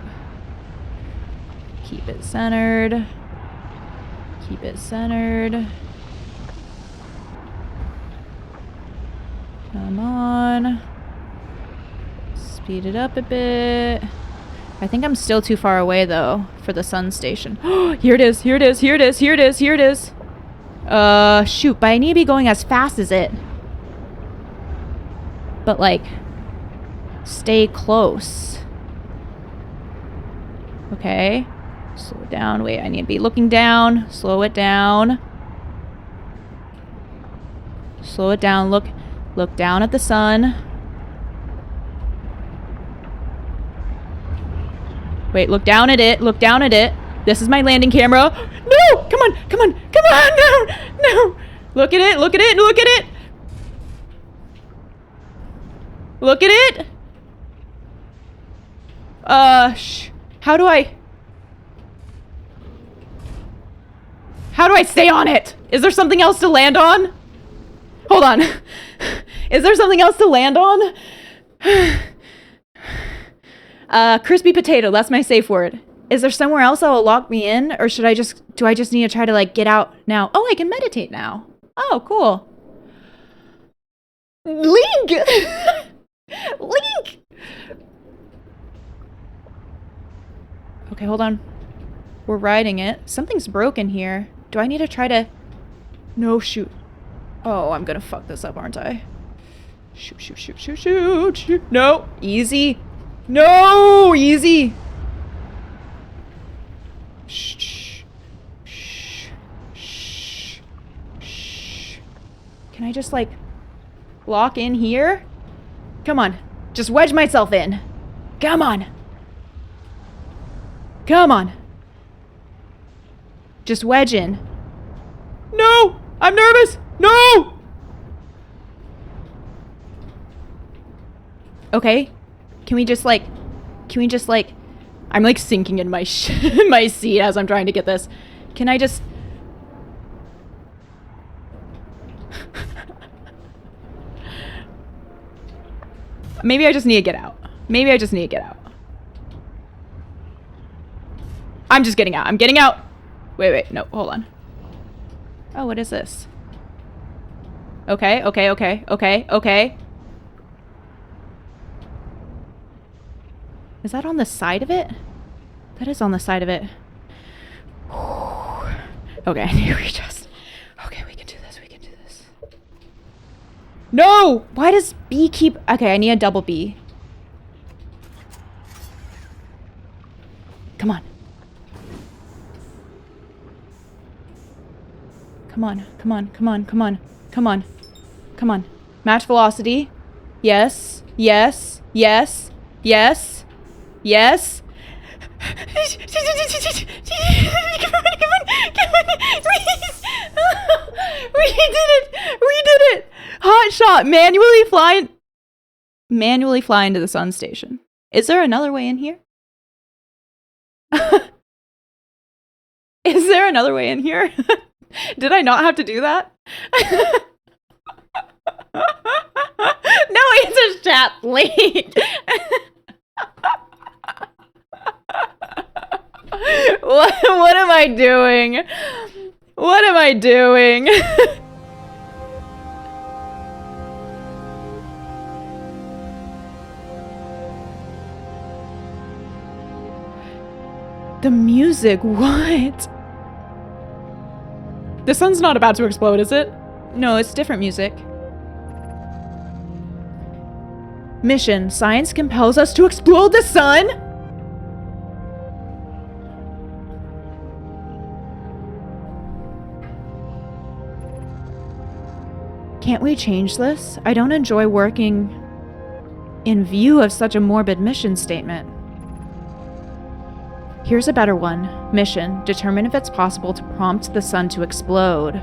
Keep it centered. Keep it centered. Come on. Speed it up a bit. I think I'm still too far away though for the sun station. Here it is, here it is, here it is, here it is, here it is. Shoot, but I need to be going as fast as it. But like, stay close. Okay. Slow it down. Wait, I need to be looking down. Slow it down. Slow it down. Look down at the sun. Wait, look down at it. Look down at it. This is my landing camera. No! Come on! Come on! Come on! No! No! Look at it! Look at it! Look at it! Look at it! How do I stay on it? Is there something else to land on? Hold on. Is there something else to land on? Crispy potato, that's my safe word. Is there somewhere else that will lock me in? Or do I just need to try to like get out now? Oh, I can meditate now. Oh, cool. Link! Link! Okay, hold on. We're riding it. Something's broken here. Do I need to try to... No, shoot. Oh, I'm gonna fuck this up, aren't I? Shoot, shoot, shoot, shoot, shoot, shoot. No, easy. No, easy. Shh, shh, shh, shh. Can I just, like, lock in here? Come on. Just wedge myself in. Come on. Come on. Just wedge in. No! I'm nervous! No! Okay. Can we just like... I'm like sinking in my my seat as I'm trying to get this. Can I just... Maybe I just need to get out. Maybe I just need to get out. I'm just getting out. I'm getting out. Wait. No, hold on. Oh, what is this? Okay. Is that on the side of it? That is on the side of it. Okay, I need to readjust. Okay, we can do this. No! Why does B keep... Okay, I need a double B. Come on. Come on. Match velocity. Yes. Yes. Come on. Please. We did it. Hot shot. Manually fly into the sun station. Is there another way in here? Is there another way in here? Did I not have to do that? No, it's a chat late. What am I doing? What am I doing? The music, what? The sun's not about to explode, is it? No, it's different music. Mission, science compels us to explode the sun? Can't we change this? I don't enjoy working in view of such a morbid mission statement. Here's a better one. Mission, determine if it's possible to prompt the sun to explode.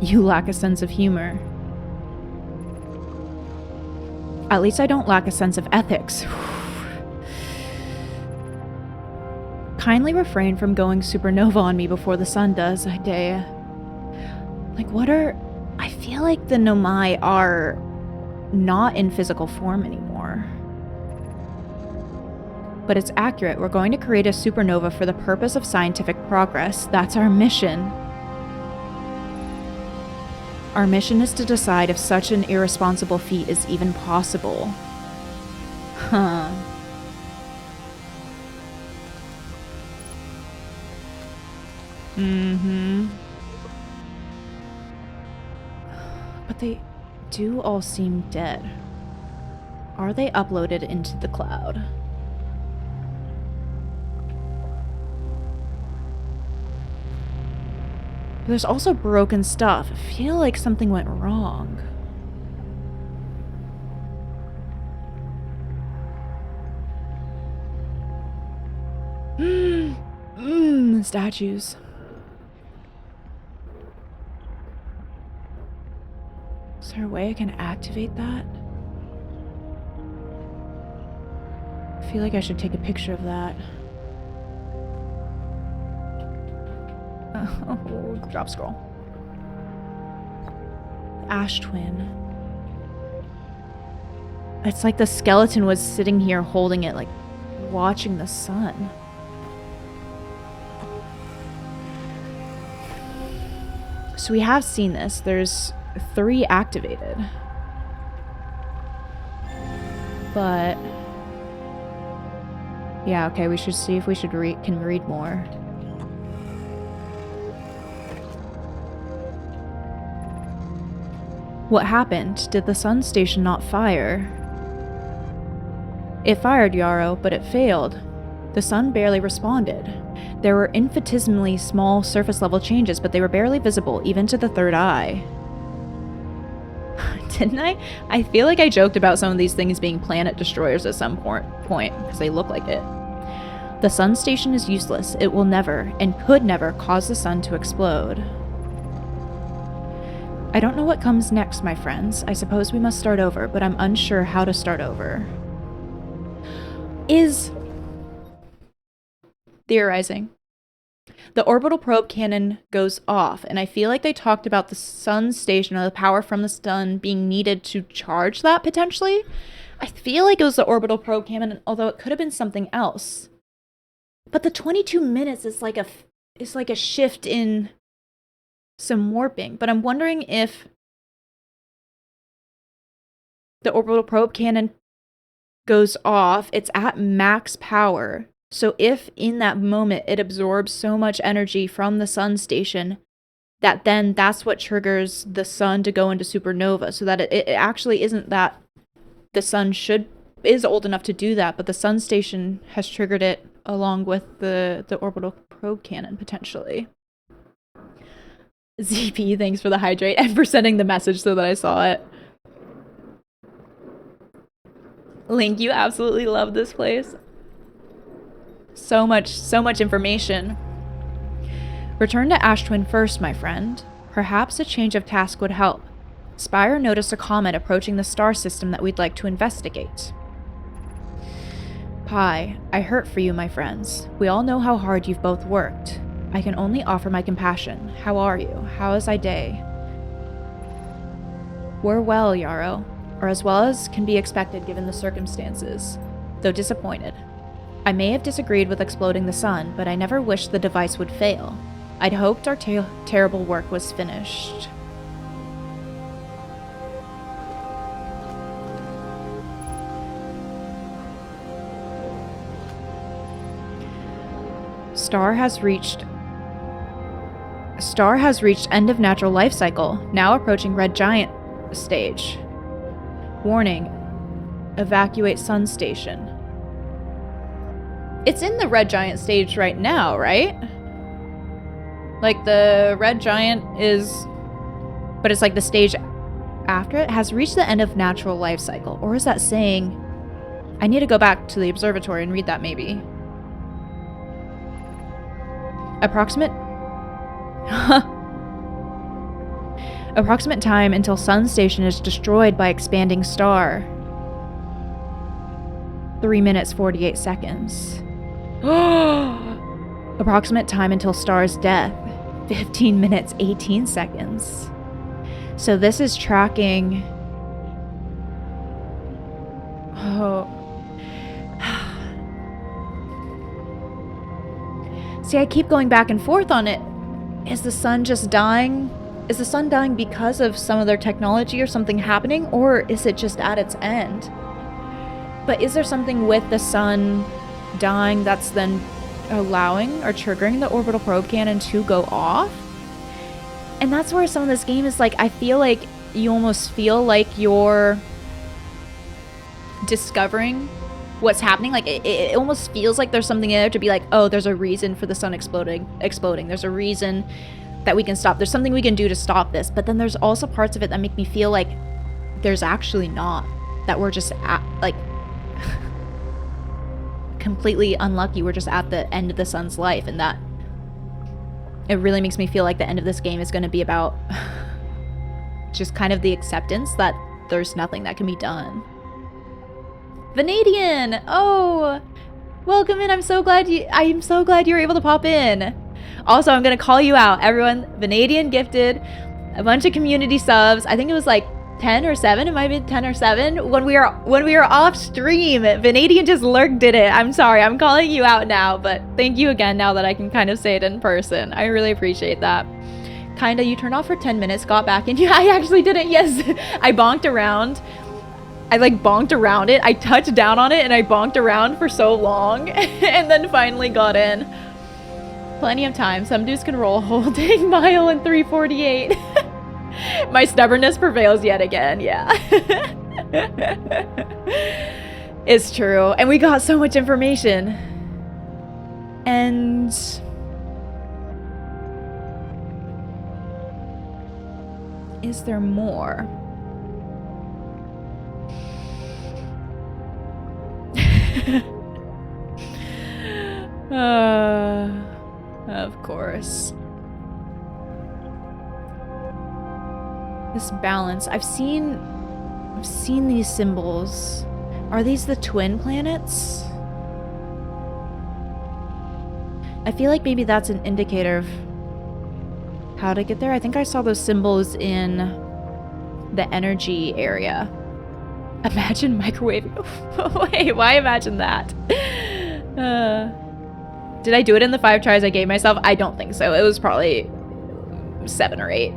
You lack a sense of humor. At least I don't lack a sense of ethics. Kindly refrain from going supernova on me before the sun does, Dea. Like, what are... I feel like the Nomai are not in physical form anymore. But it's accurate. We're going to create a supernova for the purpose of scientific progress. That's our mission. Our mission is to decide if such an irresponsible feat is even possible. Huh. Mm-hmm. But they do all seem dead. Are they uploaded into the cloud? There's also broken stuff. I feel like something went wrong. Statues. Is there a way I can activate that? I feel like I should take a picture of that. Oh, drop scroll. Ash twin. It's like the skeleton was sitting here holding it, like watching the sun. So we have seen this. There's 3 activated. But yeah, okay, we should see if we should can read more. What happened? Did the sun station not fire? It fired, Yarrow, but it failed. The sun barely responded. There were infinitesimally small surface-level changes, but they were barely visible, even to the third eye. Didn't I? I feel like I joked about some of these things being planet destroyers at some point, because they look like it. The sun station is useless. It will never, and could never, cause the sun to explode. I don't know what comes next, my friends. I suppose we must start over, but I'm unsure how to start over. Theorizing. The orbital probe cannon goes off, and I feel like they talked about the sun station or the power from the sun being needed to charge that, potentially. I feel like it was the orbital probe cannon, although it could have been something else. But the 22 minutes is like a shift in some warping. But I'm wondering if the orbital probe cannon goes off, it's at max power. So if in that moment it absorbs so much energy from the sun station that then that's what triggers the sun to go into supernova, so that it actually isn't that the sun is old enough to do that, but the sun station has triggered it along with the orbital probe cannon, potentially. ZP, thanks for the hydrate and for sending the message so that I saw it. Link, you absolutely love this place. So much information. Return to Ash Twin first, my friend. Perhaps a change of task would help. Spire noticed a comet approaching the star system that we'd like to investigate. Pi, I hurt for you, my friends. We all know how hard you've both worked. I can only offer my compassion. How are you? How is day? We're well, Yarrow, or as well as can be expected given the circumstances, though disappointed. I may have disagreed with exploding the sun, but I never wished the device would fail. I'd hoped our terrible work was finished. Star has reached end of natural life cycle, now approaching red giant stage. Warning, evacuate sun station. It's in the red giant stage right now, right? Like the red giant but it's like the stage after it has reached the end of natural life cycle. Or is that saying, I need to go back to the observatory and read that maybe. Approximate time until sun station is destroyed by expanding star. 3 minutes 48 seconds. Approximate time until star's death. 15 minutes 18 seconds. So this is tracking. Oh. See, I keep going back and forth on it. Is the sun just dying? Is the sun dying because of some of their technology or something happening? Or is it just at its end? But is there something with the sun dying that's then allowing or triggering the orbital probe cannon to go off? And that's where some of this game is like, I feel like you almost feel like you're discovering what's happening. Like it almost feels like there's something in there to be like, oh, there's a reason for the sun exploding. There's a reason that we can stop. There's something we can do to stop this. But then there's also parts of it that make me feel like there's actually not. That we're just at, like, completely unlucky. We're just at the end of the sun's life, and that it really makes me feel like the end of this game is going to be about just kind of the acceptance that there's nothing that can be done. Vanadian! Oh, welcome in. I'm so glad you were able to pop in. Also, I'm gonna call you out, everyone. Vanadian gifted a bunch of community subs. I think it was like 10 or 7. It might have been 10 or 7 when we were off stream. Vanadian just lurked in it. I'm sorry, I'm calling you out now, but thank you again now that I can kind of say it in person. I really appreciate that. Kinda, you turned off for 10 minutes, got back in. Yeah, I actually didn't. Yes, I bonked around. I like bonked around it. I touched down on it and I bonked around for so long and then finally got in. Plenty of time. Some dudes can roll a whole dang mile in 3:48. My stubbornness prevails yet again. Yeah. It's true. And we got so much information. And is there more? Of course. This balance. I've seen these symbols. Are these the twin planets? I feel like maybe that's an indicator of how to get there. I think I saw those symbols in the energy area. Imagine microwaving. Wait, why imagine that? Did I do it in the 5 tries I gave myself? I don't think so. It was probably 7 or 8.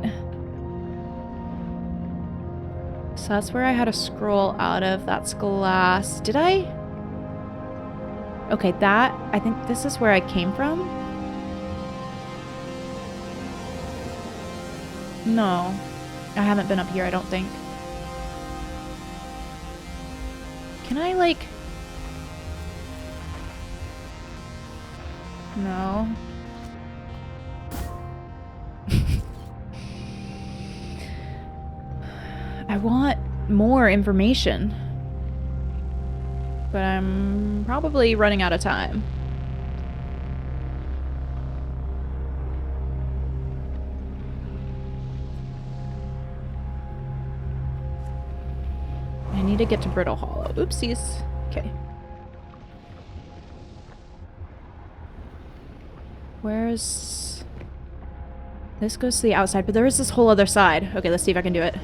So that's where I had to scroll out of. That's glass. Did I? Okay, that. I think this is where I came from. No. I haven't been up here, I don't think. Can I, like... No. I want more information. But I'm probably running out of time. I need to get to Brittle Hollow. Oopsies. Okay. Where's... This goes to the outside, but there is this whole other side. Okay, let's see if I can do it.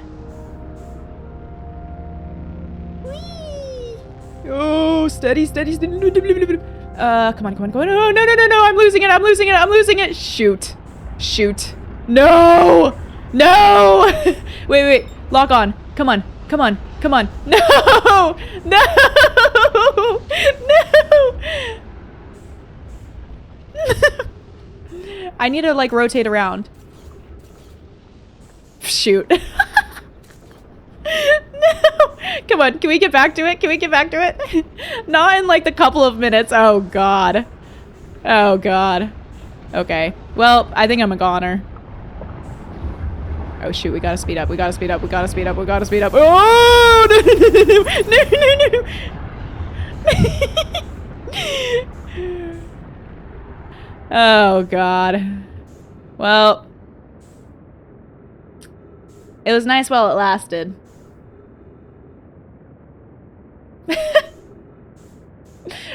Whee! Oh, steady, steady, steady. Come on, come on, come on. Oh, no, no, no, no. I'm losing it. I'm losing it. I'm losing it. Shoot. Shoot. No. No. Wait, wait. Lock on. Come on. Come on. Come on. No. No. No. I need to, like, rotate around. Shoot. No! Come on, can we get back to it? Can we get back to it? Not in, like, the couple of minutes. Oh, God. Oh, God. Okay. Well, I think I'm a goner. Oh, shoot, we gotta speed up. We gotta speed up. We gotta speed up. We gotta speed up. Oh! No, no, no, no, no, no, no. Oh, God. Well, it was nice while it lasted.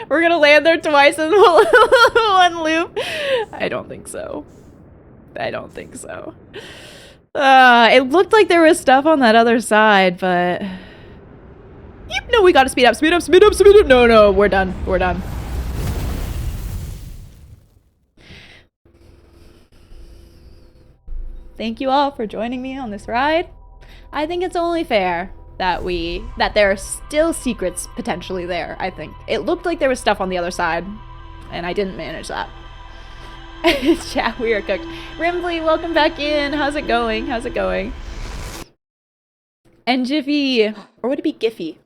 We're gonna land there twice in one loop. I don't think so. I don't think so. It looked like there was stuff on that other side, but... Yep, no, we gotta speed up, speed up, speed up, speed up. No, no, we're done. We're done. Thank you all for joining me on this ride. I think it's only fair that there are still secrets potentially there, I think. It looked like there was stuff on the other side, and I didn't manage that. Chat, we are cooked. Rimbley, welcome back in. How's it going? How's it going? And Jiffy, or would it be Giffy?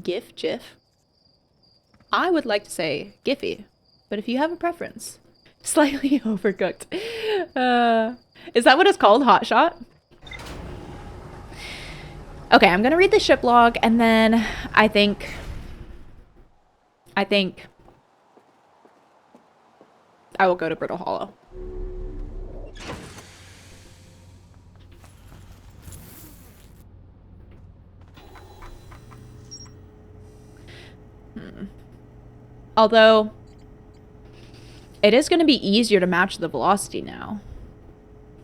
Jiff? I would like to say Giffy, but if you have a preference. Slightly overcooked. Is that what it's called? Hot shot? Okay, I'm gonna read the ship log and then I think I will go to Brittle Hollow. Although, it is going to be easier to match the velocity now.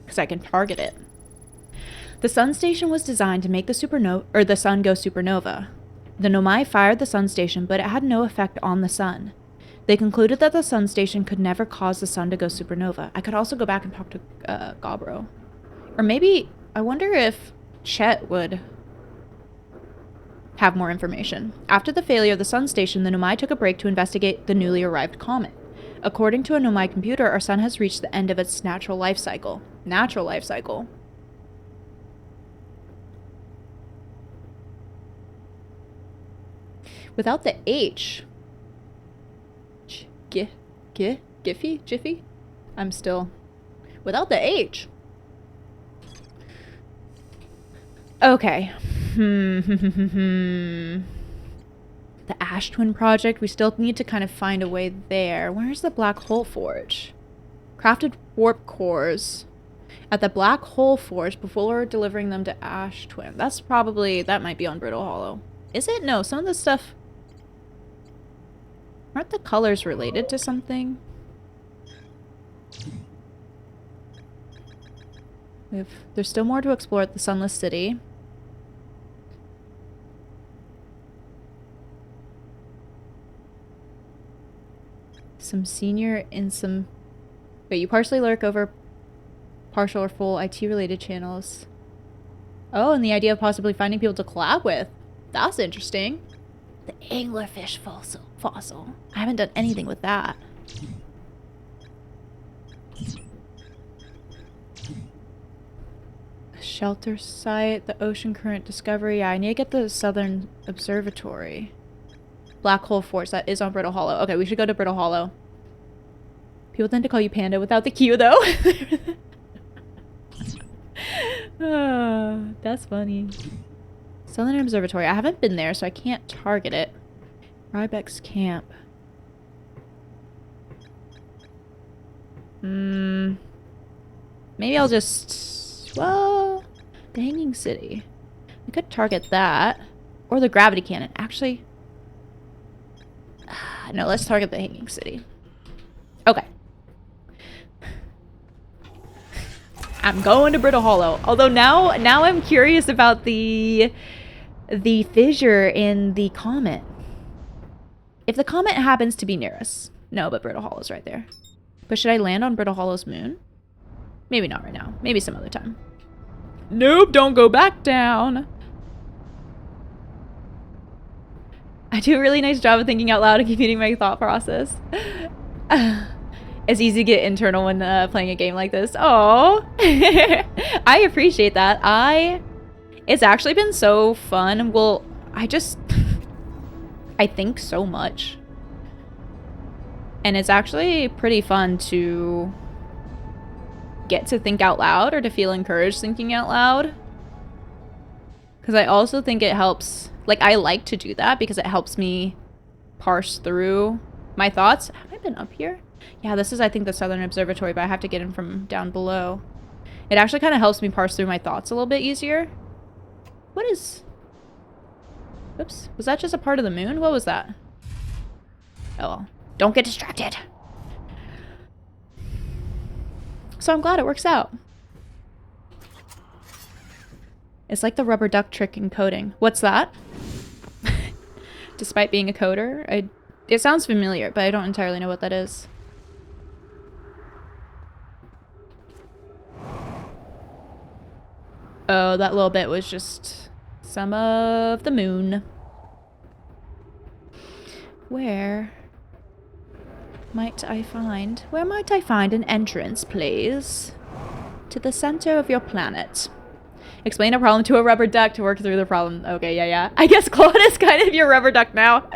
Because I can target it. The sun station was designed to make the sun go supernova. The Nomai fired the sun station, but it had no effect on the sun. They concluded that the sun station could never cause the sun to go supernova. I could also go back and talk to Gobro. Or maybe, I wonder if Chet would have more information. After the failure of the sun station, the Nomai took a break to investigate the newly arrived comet. According to a Nomai computer, our sun has reached the end of its natural life cycle. Natural life cycle. Without the H. Jiffy? I'm still... Without the H. Okay. The Ash Twin Project, we still need to kind of find a way there. Where's the Black Hole Forge? Crafted warp cores at the Black Hole Forge before delivering them to Ash Twin. That's probably... That might be on Brittle Hollow. Is it? No, some of the stuff... Aren't the colors related to something? There's still more to explore at the Sunless City. Some senior in some... Wait, you partially lurk over partial or full IT-related channels. Oh, and the idea of possibly finding people to collab with. That's interesting. The anglerfish fossil. I haven't done anything with that. A shelter site, the ocean current discovery. Yeah, I need to get the Southern Observatory. Black Hole Force, that is on Brittle Hollow. Okay, we should go to Brittle Hollow. People tend to call you Panda without the Q, though. Oh, that's funny. Southern Observatory. I haven't been there, so I can't target it. Rybeck's camp. Maybe I'll just... Well, the Hanging City. I could target that. Or the gravity cannon. Actually... no, let's target the Hanging City. Okay. I'm going to Brittle Hollow. Although now I'm curious about the fissure in the comet. If the comet happens to be near us. No, but Brittle Hollow's right there. But should I land on Brittle Hollow's moon? Maybe not right now. Maybe some other time. Nope, don't go back down. I do a really nice job of thinking out loud and computing my thought process. It's easy to get internal when playing a game like this. Oh, I appreciate that. It's actually been so fun. Well, I think so much. And it's actually pretty fun to get to think out loud or to feel encouraged thinking out loud. Because I also think it helps, like I like to do that because it helps me parse through my thoughts. Have I been up here? Yeah, this is, I think, the Southern Observatory, but I have to get in from down below. It actually kind of helps me parse through my thoughts a little bit easier. What is... Oops. Was that just a part of the moon? What was that? Oh, well. Don't get distracted. So I'm glad it works out. It's like the rubber duck trick in coding. What's that? Despite being a coder, it sounds familiar, but I don't entirely know what that is. Oh, that little bit was just some of the moon. Where might I find an entrance, please? To the center of your planet. Explain a problem to a rubber duck to work through the problem. Okay, yeah. I guess Claude is kind of your rubber duck now.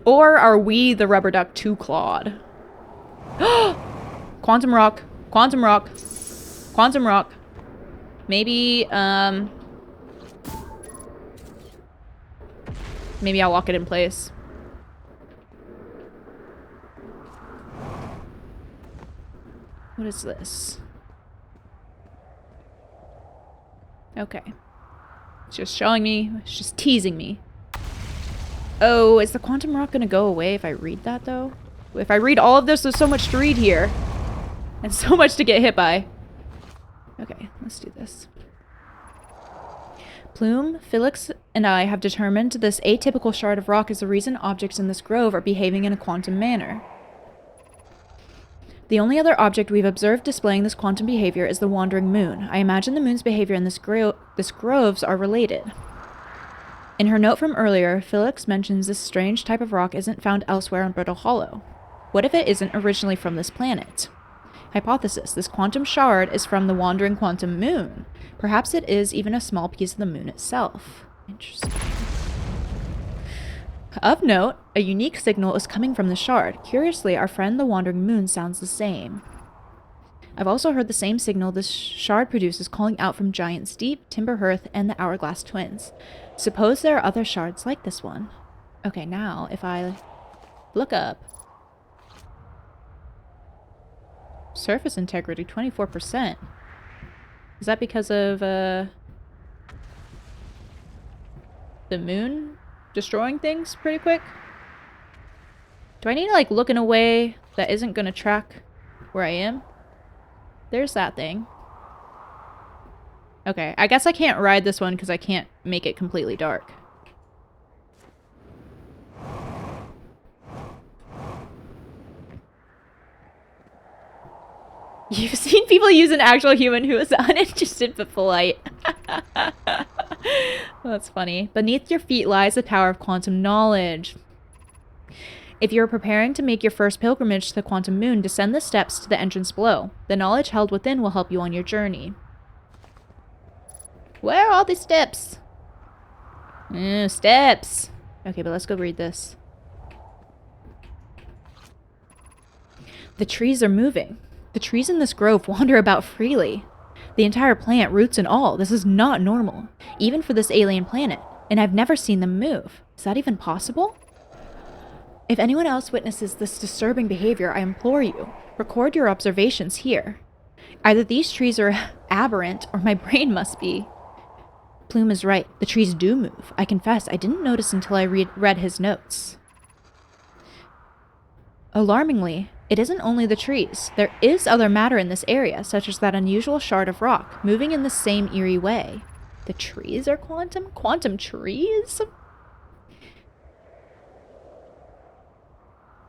Or are we the rubber duck to Claude? Quantum rock. Quantum rock. Quantum rock. Maybe, maybe I'll lock it in place. What is this? Okay. It's just showing me, it's just teasing me. Oh, is the quantum rock gonna go away if I read that, though? If I read all of this, there's so much to read here. And so much to get hit by. Okay, let's do this. Plume, Felix, and I have determined this atypical shard of rock is the reason objects in this grove are behaving in a quantum manner. The only other object we've observed displaying this quantum behavior is the wandering moon. I imagine the moon's behavior and this groves are related. In her note from earlier, Felix mentions this strange type of rock isn't found elsewhere on Brittle Hollow. What if it isn't originally from this planet? Hypothesis: this quantum shard is from the wandering quantum moon. Perhaps it is even a small piece of the moon itself. Interesting. Of note, a unique signal is coming from the shard. Curiously, our friend the wandering moon sounds the same. I've also heard the same signal this shard produces calling out from Giant Steep, Timber Hearth, and the Hourglass Twins. Suppose there are other shards like this one. Okay, now, if I look up... Surface integrity, 24%. Is that because of, the moon destroying things pretty quick? Do I need to, like, look in a way that isn't gonna track where I am? There's that thing. Okay, I guess I can't ride this one because I can't make it completely dark. You've seen people use an actual human who is uninterested but polite. That's funny. Beneath your feet lies the power of quantum knowledge. If you're preparing to make your first pilgrimage to the quantum moon, descend the steps to the entrance below. The knowledge held within will help you on your journey. Where are all these steps? Steps. Okay, but let's go read this. The trees are moving. The trees in this grove wander about freely. The entire plant, roots and all. This is not normal, even for this alien planet. And I've never seen them move. Is that even possible? If anyone else witnesses this disturbing behavior, I implore you, record your observations here. Either these trees are aberrant, or my brain must be. Plume is right. The trees do move. I confess, I didn't notice until I read his notes. Alarmingly, it isn't only the trees. There is other matter in this area, such as that unusual shard of rock, moving in the same eerie way. The trees are quantum? Quantum trees?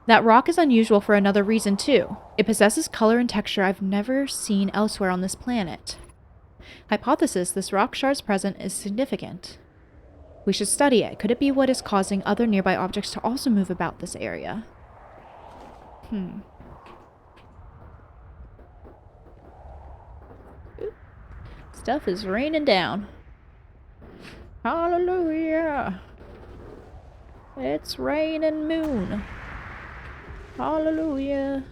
That rock is unusual for another reason, too. It possesses color and texture I've never seen elsewhere on this planet. Hypothesis: this rock shard's presence is significant. We should study it. Could it be what is causing other nearby objects to also move about this area? Stuff is raining down. Hallelujah. It's raining moon. Hallelujah.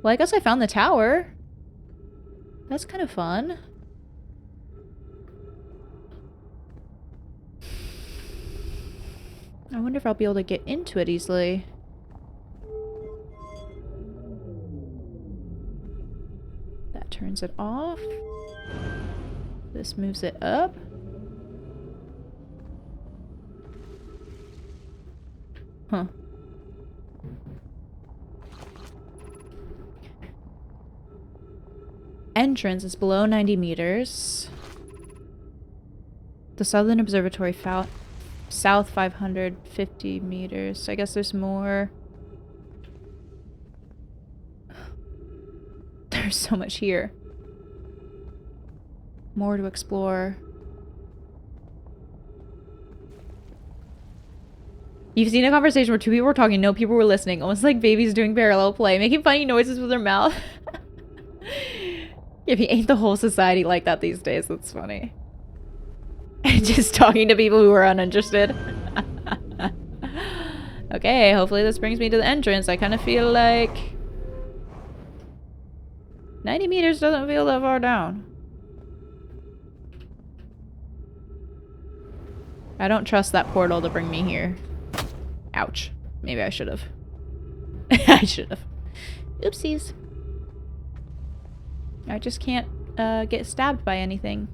Well, I guess I found the tower. That's kind of fun. I wonder if I'll be able to get into it easily. That turns it off. This moves it up. Huh. Entrance is below 90 meters. The Southern Observatory south 550 meters. I guess there's more. There's so much here. More to explore. You've seen a conversation where two people were talking, no people were listening, almost like babies doing parallel play, making funny noises with their mouth. If you ain't the whole society like that these days, that's funny. Just talking to people who are uninterested. Okay, hopefully this brings me to the entrance. I kind of feel like 90 meters doesn't feel that far down. I don't trust that portal to bring me here. Ouch. Maybe I should have. I should have. Oopsies. I just can't get stabbed by anything.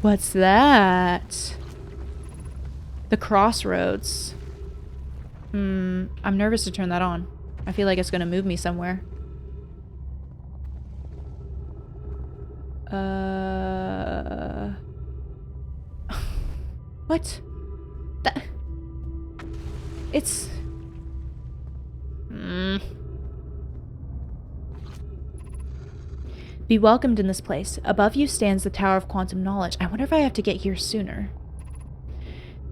What's that? The crossroads. I'm nervous to turn that on. I feel like it's gonna move me somewhere. What? It's... Be welcomed in this place. Above you stands the Tower of Quantum Knowledge. I wonder if I have to get here sooner.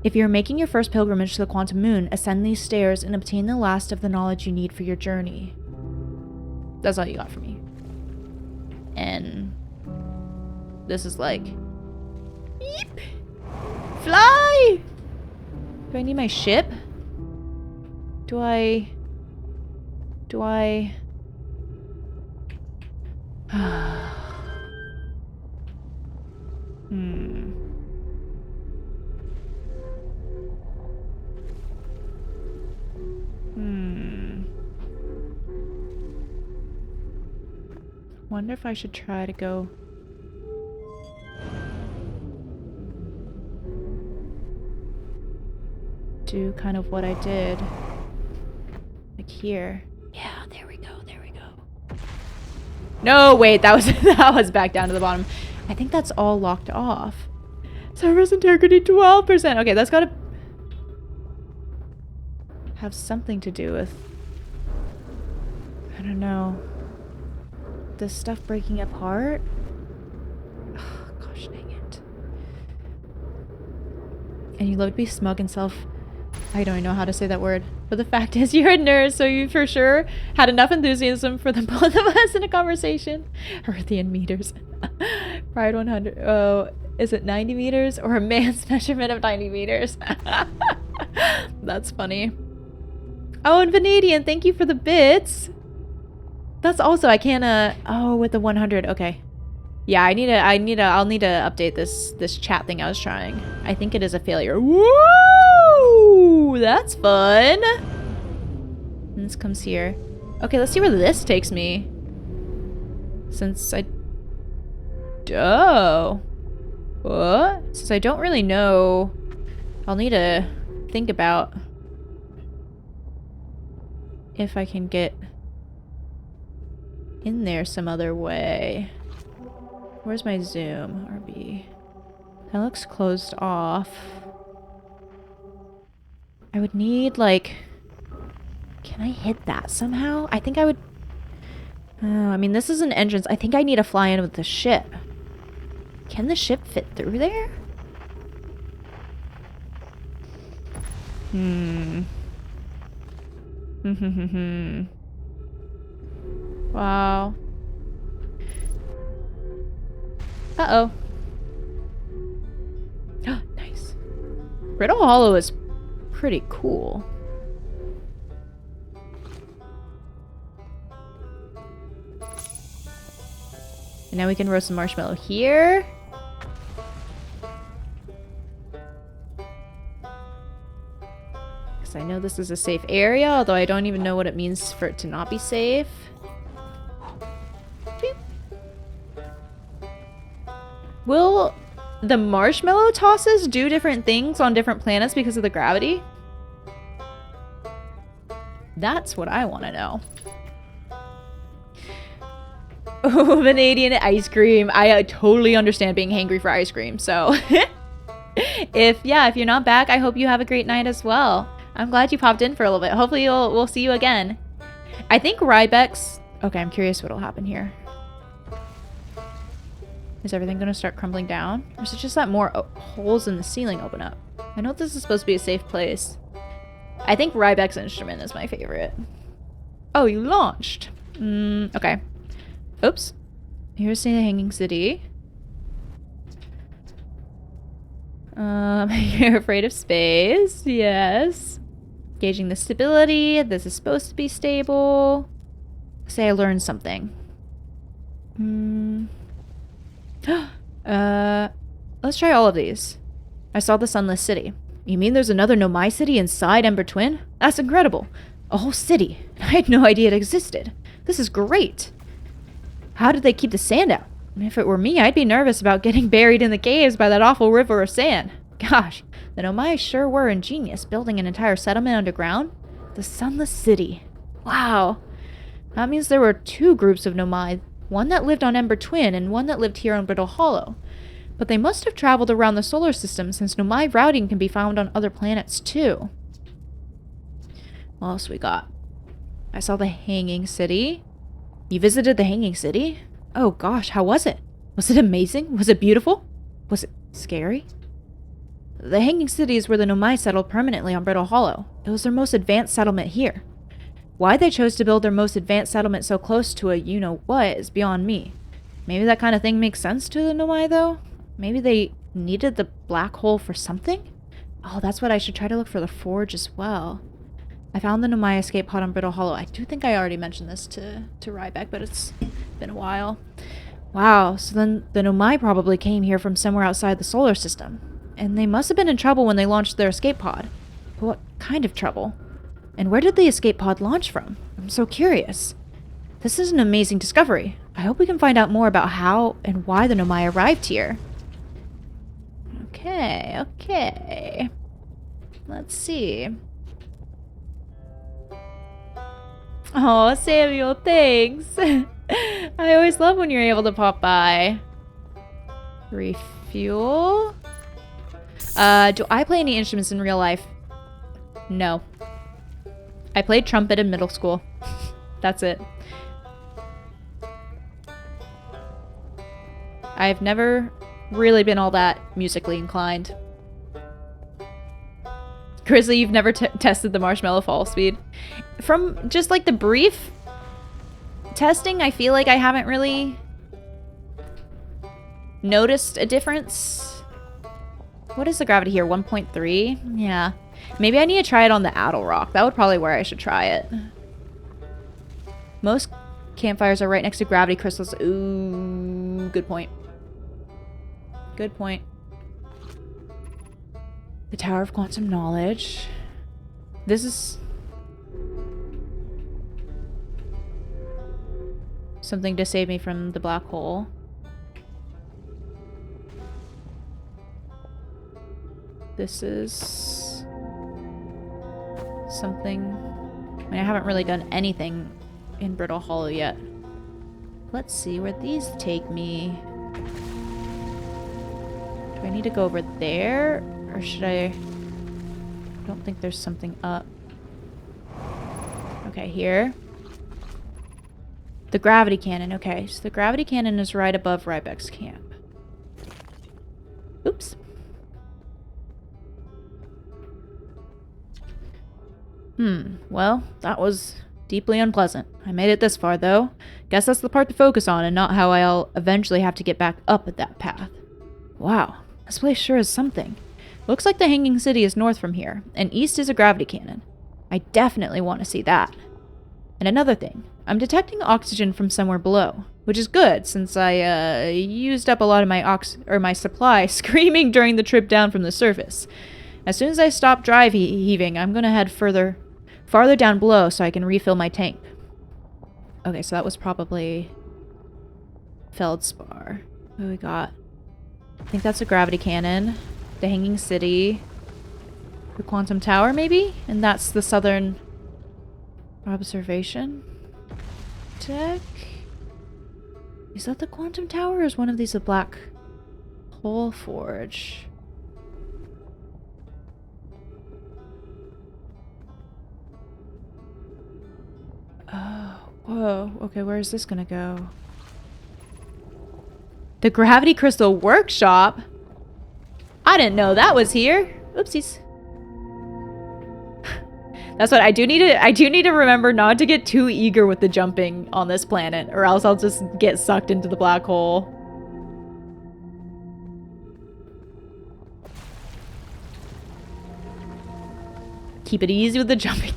If you're making your first pilgrimage to the Quantum Moon, ascend these stairs and obtain the last of the knowledge you need for your journey. That's all you got for me. And... this is like... Beep! Fly! Do I need my ship? Do I... Wonder if I should try to go... do kind of what I did. Like here. Yeah, there we go, there we go. No, wait, that was that was back down to the bottom. I think that's all locked off. Service integrity 12%. Okay, that's gotta have something to do with, I don't know, this stuff breaking apart. Oh, gosh dang it. And you love to be smug and I don't know how to say that word. But the fact is, you're a nerd, so you for sure had enough enthusiasm for the both of us in a conversation. Earthian meters. Pride 100. Oh, is it 90 meters? Or a man's measurement of 90 meters? That's funny. Oh, and Vanadian, thank you for the bits. That's also, I can't, oh, with the 100. Okay. Yeah, I'll need to update this chat thing I was trying. I think it is a failure. Woo! That's fun. And this comes here. Okay, let's see where this takes me. Since I... Oh. What? Since I don't really know, I'll need to think about if I can get in there some other way. Where's my zoom? RB. That looks closed off. I would need, like... Can I hit that somehow? I think I would... I mean, this is an entrance. I think I need to fly in with the ship. Can the ship fit through there? Wow. Uh-oh. Nice. Brittle Hollow is pretty cool. And now we can roast some marshmallow here. Because I know this is a safe area, although I don't even know what it means for it to not be safe. Beep. Will the marshmallow tosses do different things on different planets because of the gravity? That's what I want to know. Oh, Vanadian ice cream. I totally understand being hangry for ice cream, so... if you're not back, I hope you have a great night as well. I'm glad you popped in for a little bit. Hopefully we'll see you again. I think Rybex... Okay, I'm curious what'll happen here. Is everything going to start crumbling down? Or is it just that more holes in the ceiling open up? I know this is supposed to be a safe place. I think Rybex instrument is my favorite. Oh, you launched. Okay. Oops. Here's the Hanging City. You're afraid of space. Yes. Gauging the stability. This is supposed to be stable. Say I learned something. Let's try all of these. I saw the Sunless City. You mean there's another Nomai city inside Ember Twin? That's incredible. A whole city. I had no idea it existed. This is great. How did they keep the sand out? If it were me, I'd be nervous about getting buried in the caves by that awful river of sand. Gosh, the Nomai sure were ingenious, building an entire settlement underground. The Sunless City. Wow. That means there were two groups of Nomai, one that lived on Ember Twin and one that lived here on Brittle Hollow. But they must have traveled around the solar system since Nomai routing can be found on other planets too. What else we got? I saw the Hanging City. You visited the Hanging City? Oh gosh, how was it? Was it amazing? Was it beautiful? Was it scary? The Hanging City is where the Nomai settled permanently on Brittle Hollow. It was their most advanced settlement here. Why they chose to build their most advanced settlement so close to a you-know-what is beyond me. Maybe that kind of thing makes sense to the Nomai, though? Maybe they needed the black hole for something? Oh, that's what I should try to look for the forge as well. I found the Nomai escape pod on Brittle Hollow. I do think I already mentioned this to Ryback, but it's been a while. Wow, so then the Nomai probably came here from somewhere outside the solar system. And they must have been in trouble when they launched their escape pod. But what kind of trouble? And where did the escape pod launch from? I'm so curious. This is an amazing discovery. I hope we can find out more about how and why the Nomai arrived here. Okay. Let's see. Oh, Samuel, thanks. I always love when you're able to pop by. Refuel? Do I play any instruments in real life? No. I played trumpet in middle school. That's it. I've never really been all that musically inclined. Grizzly, you've never tested the marshmallow fall speed? From just like the brief testing, I feel like I haven't really noticed a difference. What is the gravity here? 1.3? Yeah. Maybe I need to try it on the Addle Rock. That would probably where I should try it. Most campfires are right next to gravity crystals. Ooh, good point. Good point. The Tower of Quantum Knowledge. This is something to save me from the black hole. This is something. I mean, I haven't really done anything in Brittle Hollow yet. Let's see where these take me. Do I need to go over there? Or should I don't think there's something up. Okay, here. The gravity cannon. Okay, so the gravity cannon is right above Rybeck's camp. Oops. Well, that was deeply unpleasant. I made it this far, though. Guess that's the part to focus on and not how I'll eventually have to get back up at that path. Wow, this place sure is something. Looks like the Hanging City is north from here, and east is a gravity cannon. I definitely want to see that. And another thing, I'm detecting oxygen from somewhere below, which is good since I used up a lot of my supply screaming during the trip down from the surface. As soon as I stop drive heaving, I'm gonna head farther down below so I can refill my tank. Okay, so that was probably Feldspar. What do we got? I think that's a gravity cannon. The Hanging City. The Quantum Tower, maybe? And that's the Southern Observation Deck? Is that the Quantum Tower or is one of these a black hole forge? Oh, whoa. Okay, where is this gonna go? The Gravity Crystal Workshop? I didn't know that was here. Oopsies. That's what I do need to remember not to get too eager with the jumping on this planet, or else I'll just get sucked into the black hole. Keep it easy with the jumping.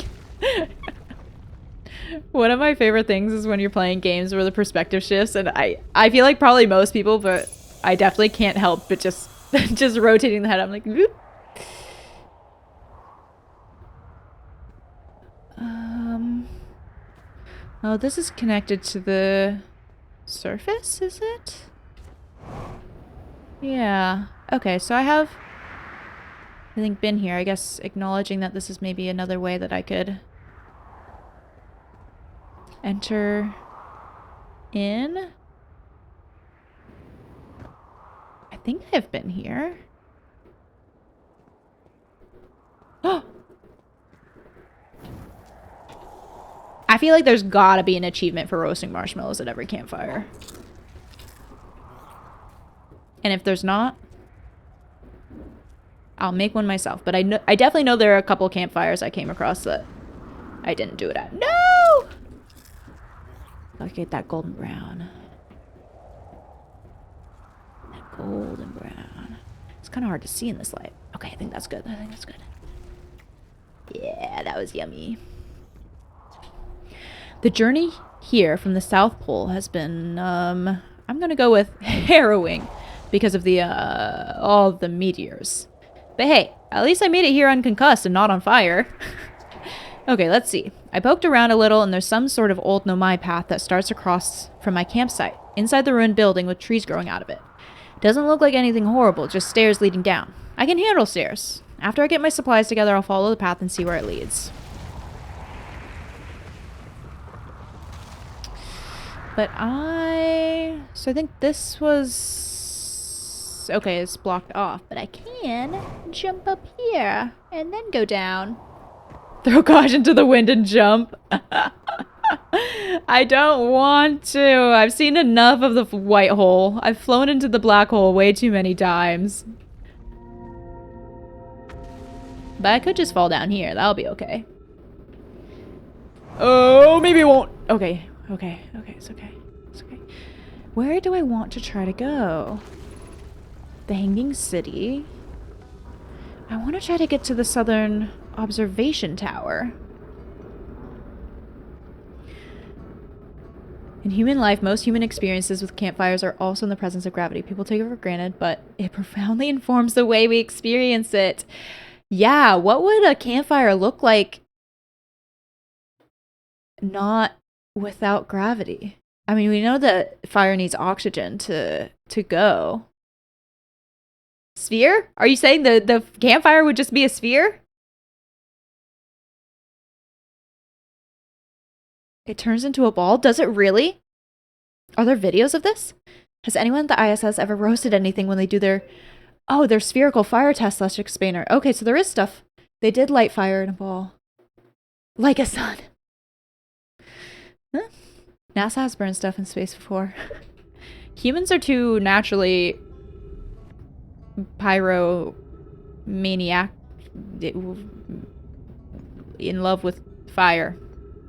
One of my favorite things is when you're playing games where the perspective shifts, and I feel like probably most people, but I definitely can't help but just rotating the head. I'm like, whoop. Oh, this is connected to the surface, is it? Yeah. Okay, so I have think been here. I guess acknowledging that this is maybe another way that I could enter in. I think I've been here. Oh! I feel like there's gotta be an achievement for roasting marshmallows at every campfire. And if there's not, I'll make one myself. But I definitely know there are a couple campfires I came across that I didn't do it at. No! I'll get that golden brown. That golden brown. It's kind of hard to see in this light. Okay, I think that's good. I think that's good. Yeah, that was yummy. The journey here from the South Pole has been, I'm gonna go with harrowing because of the, all the meteors. But hey, at least I made it here unconcussed and not on fire. Okay, let's see. I poked around a little and there's some sort of old Nomai path that starts across from my campsite, inside the ruined building with trees growing out of it. Doesn't look like anything horrible, just stairs leading down. I can handle stairs. After I get my supplies together, I'll follow the path and see where it leads. But so I think this was, okay, it's blocked off, but I can jump up here and then go down. Throw caution to the wind and jump. I don't want to. I've seen enough of the white hole. I've flown into the black hole way too many times. But I could just fall down here. That'll be okay. Oh, maybe it won't. Okay, okay, okay, it's okay. It's okay. Where do I want to try to go? The Hanging City. I want to try to get to the Southern Observation Tower. In human life, most human experiences with campfires are also in the presence of gravity. People take it for granted, but it profoundly informs the way we experience it. Yeah, what would a campfire look like not without gravity? I mean, we know that fire needs oxygen to go. Sphere? Are you saying the campfire would just be a sphere? It turns into a ball? Does it really? Are there videos of this? Has anyone at the ISS ever roasted anything when they do their spherical fire test slash explainer? Okay, so there is stuff. They did light fire in a ball. Like a sun. Huh? NASA has burned stuff in space before. Humans are too naturally pyromaniac in love with fire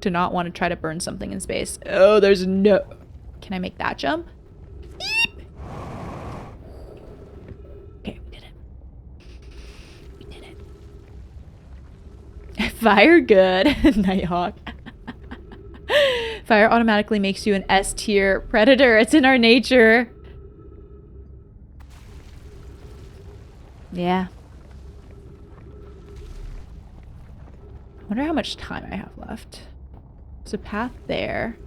to not want to try to burn something in space. Oh, there's no... Can I make that jump? Beep! Okay, we did it. We did it. Fire good. Nighthawk. Fire automatically makes you an S tier predator. It's in our nature. Yeah. I wonder how much time I have left. There's a path there.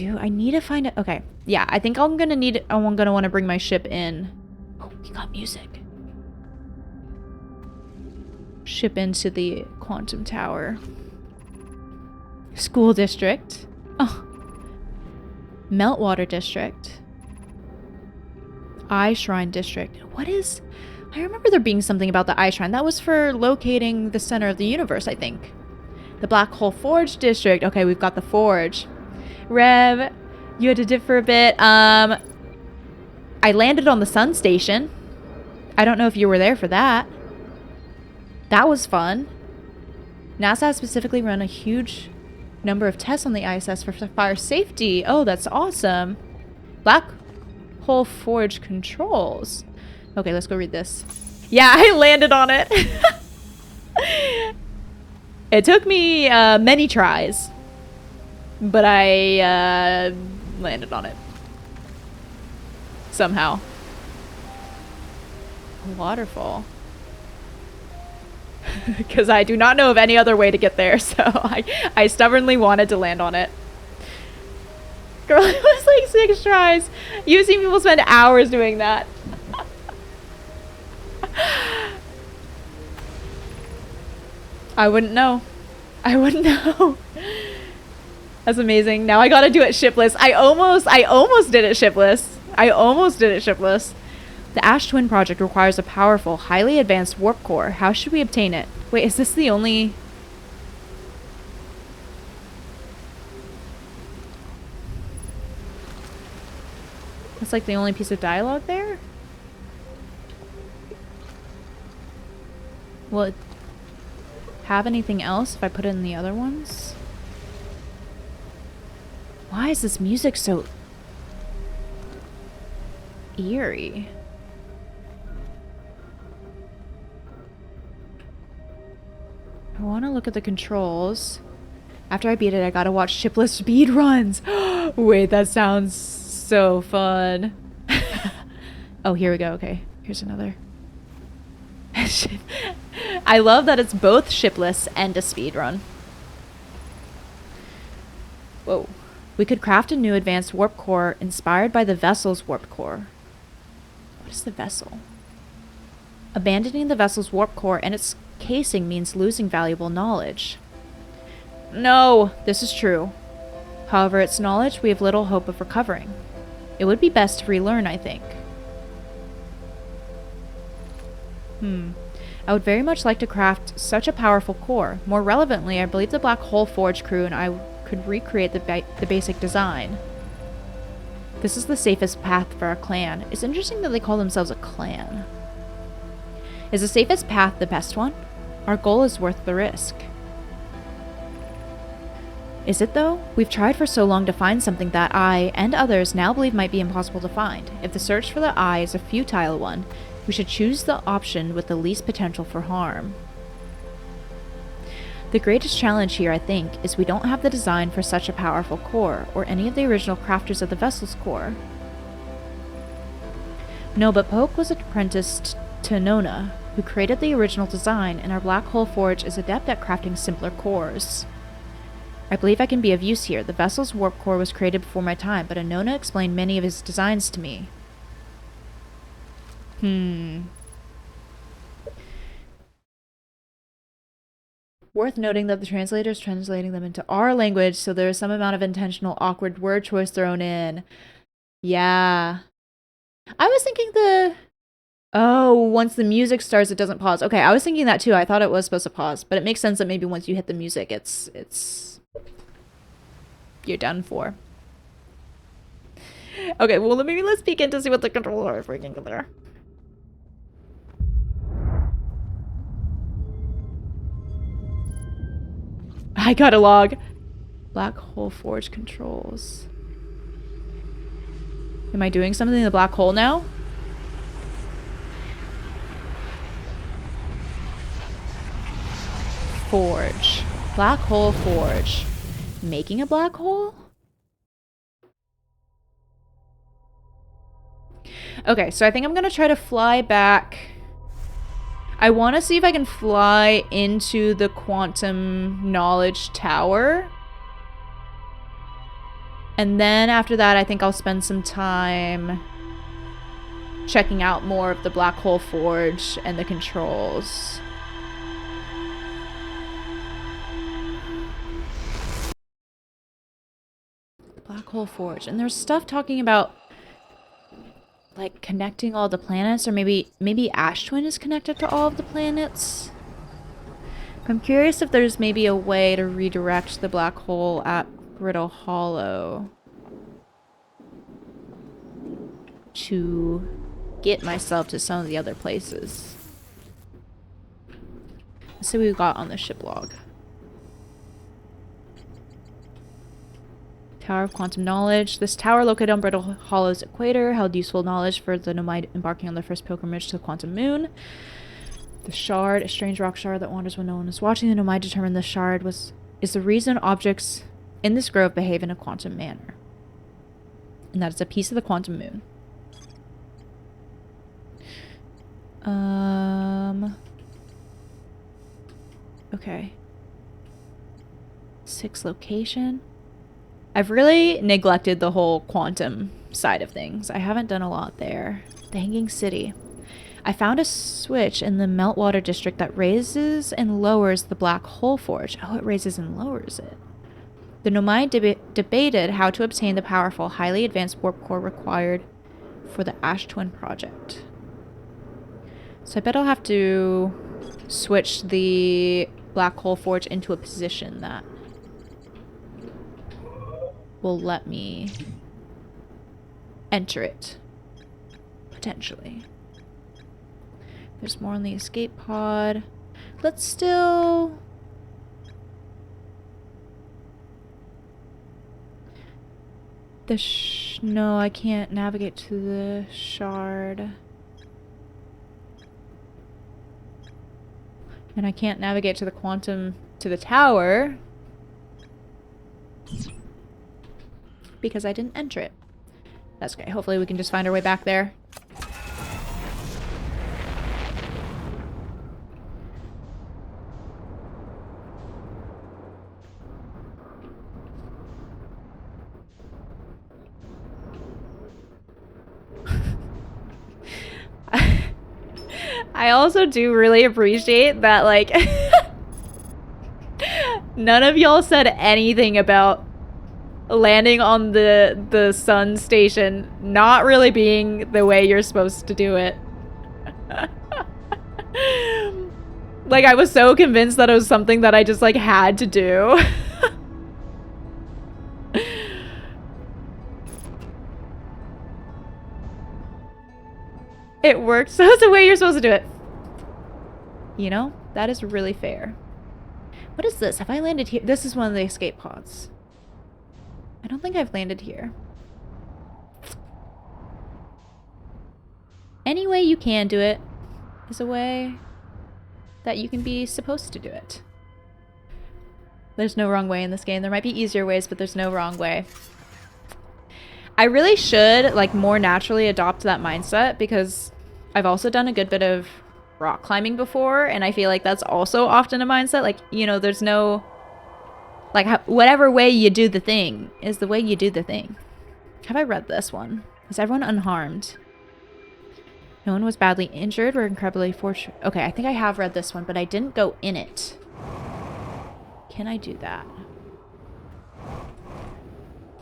I need to find it. Okay. Yeah, I think I'm gonna want to bring my ship in. Oh, we got music. Ship into the quantum tower. School district. Oh. Meltwater district. Eye Shrine district. What is... I remember there being something about the Eye Shrine. That was for locating the center of the universe, I think. The Black Hole Forge district. Okay, we've got the forge. Rev, you had to differ a bit. I landed on the sun station. I don't know if you were there for that. That was fun. NASA has specifically run a huge number of tests on the ISS for fire safety. Oh, that's awesome. Black Hole Forge controls. Okay, let's go read this. Yeah, I landed on it. It took me many tries, but I landed on it somehow. A waterfall. Because I do not know of any other way to get there, so I stubbornly wanted to land on it. Girl, it was like 6 tries. You've seen people spend hours doing that. I wouldn't know. I wouldn't know. That's amazing. Now I gotta do it shipless. I almost did it shipless. I almost did it shipless. The Ash Twin project requires a powerful, highly advanced warp core. How should we obtain it? Wait, is this the only... That's like the only piece of dialogue there? Will it have anything else if I put it in the other ones? Why is this music so eerie? I want to look at the controls. After I beat it, I gotta watch shipless speed runs. Wait, that sounds so fun. Oh, here we go. Okay, here's another. I love that it's both shipless and a speed run. Whoa. We could craft a new advanced warp core inspired by the vessel's warp core. What is the vessel? Abandoning the vessel's warp core and its casing means losing valuable knowledge. No, this is true. However, its knowledge we have little hope of recovering. It would be best to relearn, I think. I would very much like to craft such a powerful core. More relevantly, I believe the Black Hole Forge crew and I could recreate the basic design. This is the safest path for our clan. It's interesting that they call themselves a clan. Is the safest path the best one? Our goal is worth the risk. Is it though? We've tried for so long to find something that I, and others, now believe might be impossible to find. If the search for the eye is a futile one, we should choose the option with the least potential for harm. The greatest challenge here, I think, is we don't have the design for such a powerful core, or any of the original crafters of the vessel's core. No, but Poke was apprenticed to Nona, who created the original design, and our Black Hole Forge is adept at crafting simpler cores. I believe I can be of use here. The vessel's warp core was created before my time, but Anona explained many of his designs to me. Worth noting that the translator is translating them into our language, so there is some amount of intentional awkward word choice thrown in. Yeah. I was thinking once the music starts, it doesn't pause. Okay, I was thinking that too. I thought it was supposed to pause, but it makes sense that maybe once you hit the music, you're done for. Okay, well, maybe let's peek in to see what the controls are freaking there. I got a log. Black Hole Forge controls. Am I doing something in the black hole now? Forge. Black Hole Forge. Making a black hole? Okay, so I think I'm gonna try to fly back. I want to see if I can fly into the quantum knowledge tower. And then after that, I think I'll spend some time checking out more of the Black Hole Forge and the controls. Black Hole Forge. And there's stuff talking about like connecting all the planets, or maybe Ash Twin is connected to all of the planets. I'm curious if there's maybe a way to redirect the black hole at Brittle Hollow to get myself to some of the other places. Let's see what we got on the ship log. Tower of Quantum Knowledge. This tower, located on Brittle Hollow's equator, held useful knowledge for the Nomad embarking on their first pilgrimage to the Quantum Moon. The shard, a strange rock shard that wanders when no one is watching. The Nomad determined the shard is the reason objects in this grove behave in a quantum manner. And that is a piece of the Quantum Moon. Okay. 6 location. I've really neglected the whole quantum side of things. I haven't done a lot there. The Hanging City. I found a switch in the Meltwater district that raises and lowers the black hole forge. Oh, it raises and lowers it. The Nomai debated how to obtain the powerful, highly advanced warp core required for the Ash Twin project. So I bet I'll have to switch the black hole forge into a position that will let me enter it. Potentially. There's more on the escape pod. Let's still... No, I can't navigate to the shard. And I can't navigate to the quantum... to the tower. Because I didn't enter it. That's okay. Hopefully we can just find our way back there. I also do really appreciate that, like, none of y'all said anything about landing on the sun station not really being the way you're supposed to do it. Like, I was so convinced that it was something that I just, like, had to do. It worked, so it's the way you're supposed to do it. You know, that is really fair. What is this? Have I landed here? This is one of the escape pods. I don't think I've landed here. Any way you can do it is a way that you can be supposed to do it. There's no wrong way in this game. There might be easier ways, but there's no wrong way. I really should, like, more naturally adopt that mindset, because I've also done a good bit of rock climbing before, and I feel like that's also often a mindset. Like, you know, there's no... like, whatever way you do the thing is the way you do the thing. Have I read this one? Is everyone unharmed? No one was badly injured. We're incredibly fortunate. Okay, I think I have read this one, but I didn't go in it. Can I do that?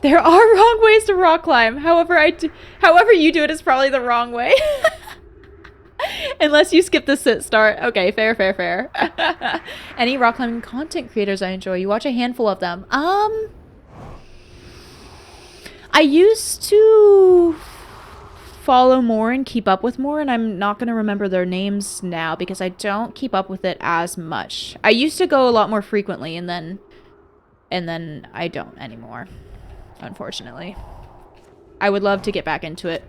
There are wrong ways to rock climb. However you do it is probably the wrong way. Unless you skip the sit start. Okay, fair, fair, fair. Any rock climbing content creators I enjoy? You watch a handful of them. I used to follow more and keep up with more, and I'm not going to remember their names now because I don't keep up with it as much. I used to go a lot more frequently, and then I don't anymore, unfortunately. I would love to get back into it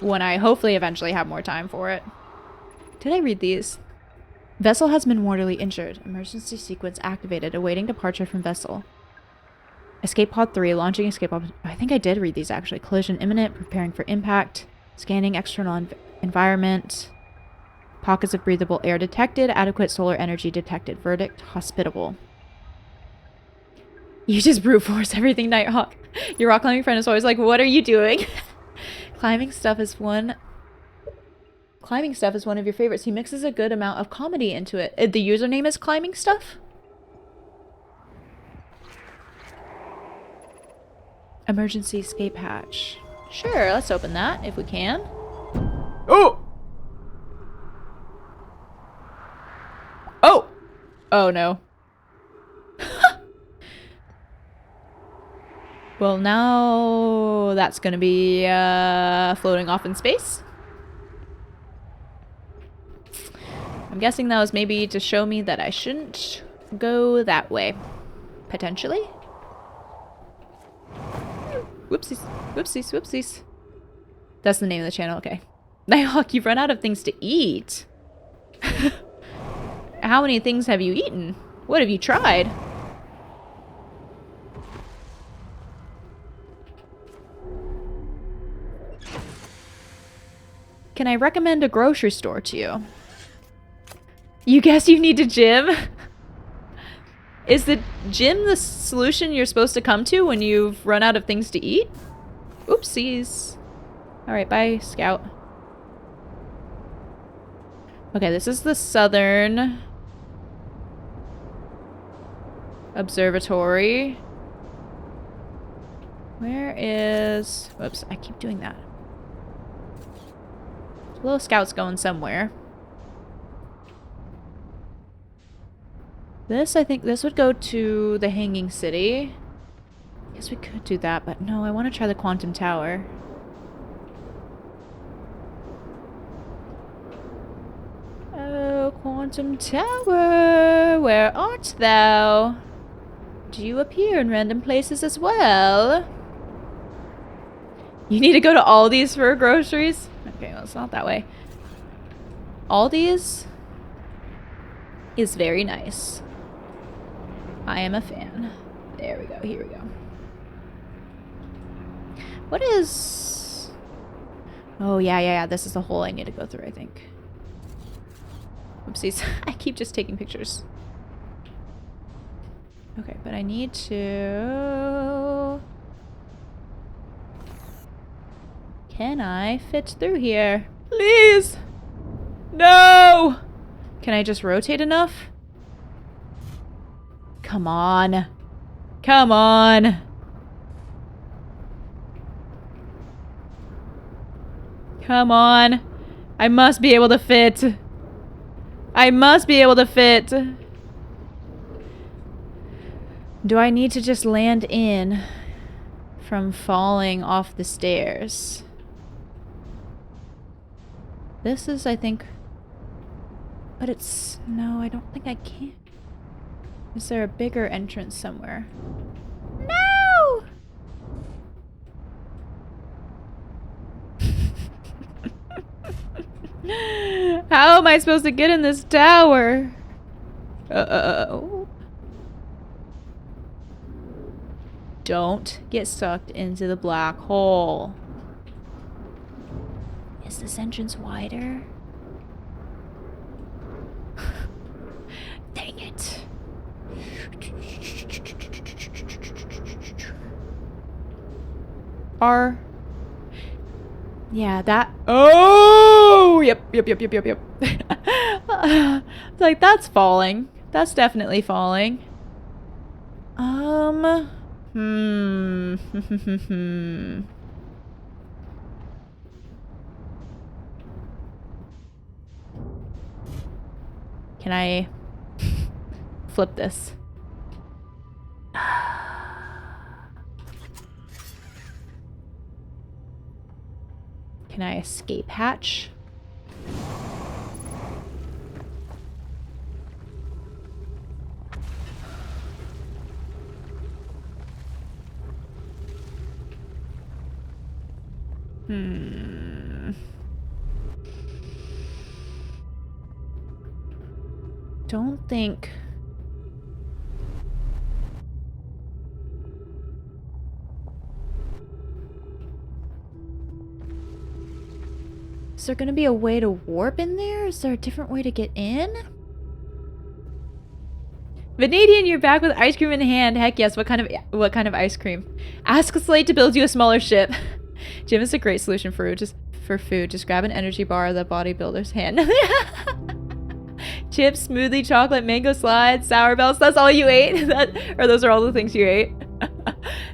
when I hopefully eventually have more time for it. Did I read these? Vessel has been mortally injured. Emergency sequence activated. Awaiting departure from vessel. Escape pod 3. Launching escape pod... I think I did read these, actually. Collision imminent. Preparing for impact. Scanning external environment. Pockets of breathable air detected. Adequate solar energy detected. Verdict. Hospitable. You just brute force everything, Nighthawk. Your rock climbing friend is always like, what are you doing? Climbing stuff is one of your favorites. He mixes a good amount of comedy into it. The username is climbing stuff? Emergency escape hatch. Sure, let's open that if we can. Oh! Oh! Oh no. Well, now that's gonna be floating off in space. I'm guessing that was maybe to show me that I shouldn't go that way. Potentially. Whoopsies. Whoopsies. Whoopsies. That's the name of the channel. Okay. Nighthawk, you've run out of things to eat. How many things have you eaten? What have you tried? Can I recommend a grocery store to you? You guess you need a gym? Is the gym the solution you're supposed to come to when you've run out of things to eat? Oopsies. Alright, bye, Scout. Okay, this is the southern observatory. Where is... Whoops, I keep doing that. Little scout's going somewhere. This, I think, this would go to the Hanging City. Guess we could do that, but no, I want to try the Quantum Tower. Oh, Quantum Tower, where art thou? Do you appear in random places as well? You need to go to Aldi's for groceries? Okay, well, it's not that way. Aldi's is very nice. I am a fan. There we go. Here we go. What is... Oh, yeah. This is the hole I need to go through, I think. Oopsies. I keep just taking pictures. Okay, but I need to... Can I fit through here? Please! No! Can I just rotate enough? Come on. Come on. Come on. I must be able to fit. I must be able to fit. Do I need to just land in from falling off the stairs? This is, I think... But it's... No, I don't think I can. Is there a bigger entrance somewhere? No! How am I supposed to get in this tower? Uh-oh. Don't get sucked into the black hole. Is this entrance wider? Dang it. Yeah, that... Oh! Yep. It's like, that's falling. That's definitely falling. Can I flip this? Can I escape hatch? Don't think... Is there gonna be a way to warp in there? Is there a different way to get in? Vanadian, you're back with ice cream in hand. Heck yes, what kind of ice cream? Ask Slate to build you a smaller ship. Jim is a great solution for food. Just grab an energy bar of the bodybuilder's hand. Chips, smoothie, chocolate, mango slides, sour belts. That's all you ate? Or those are all the things you ate?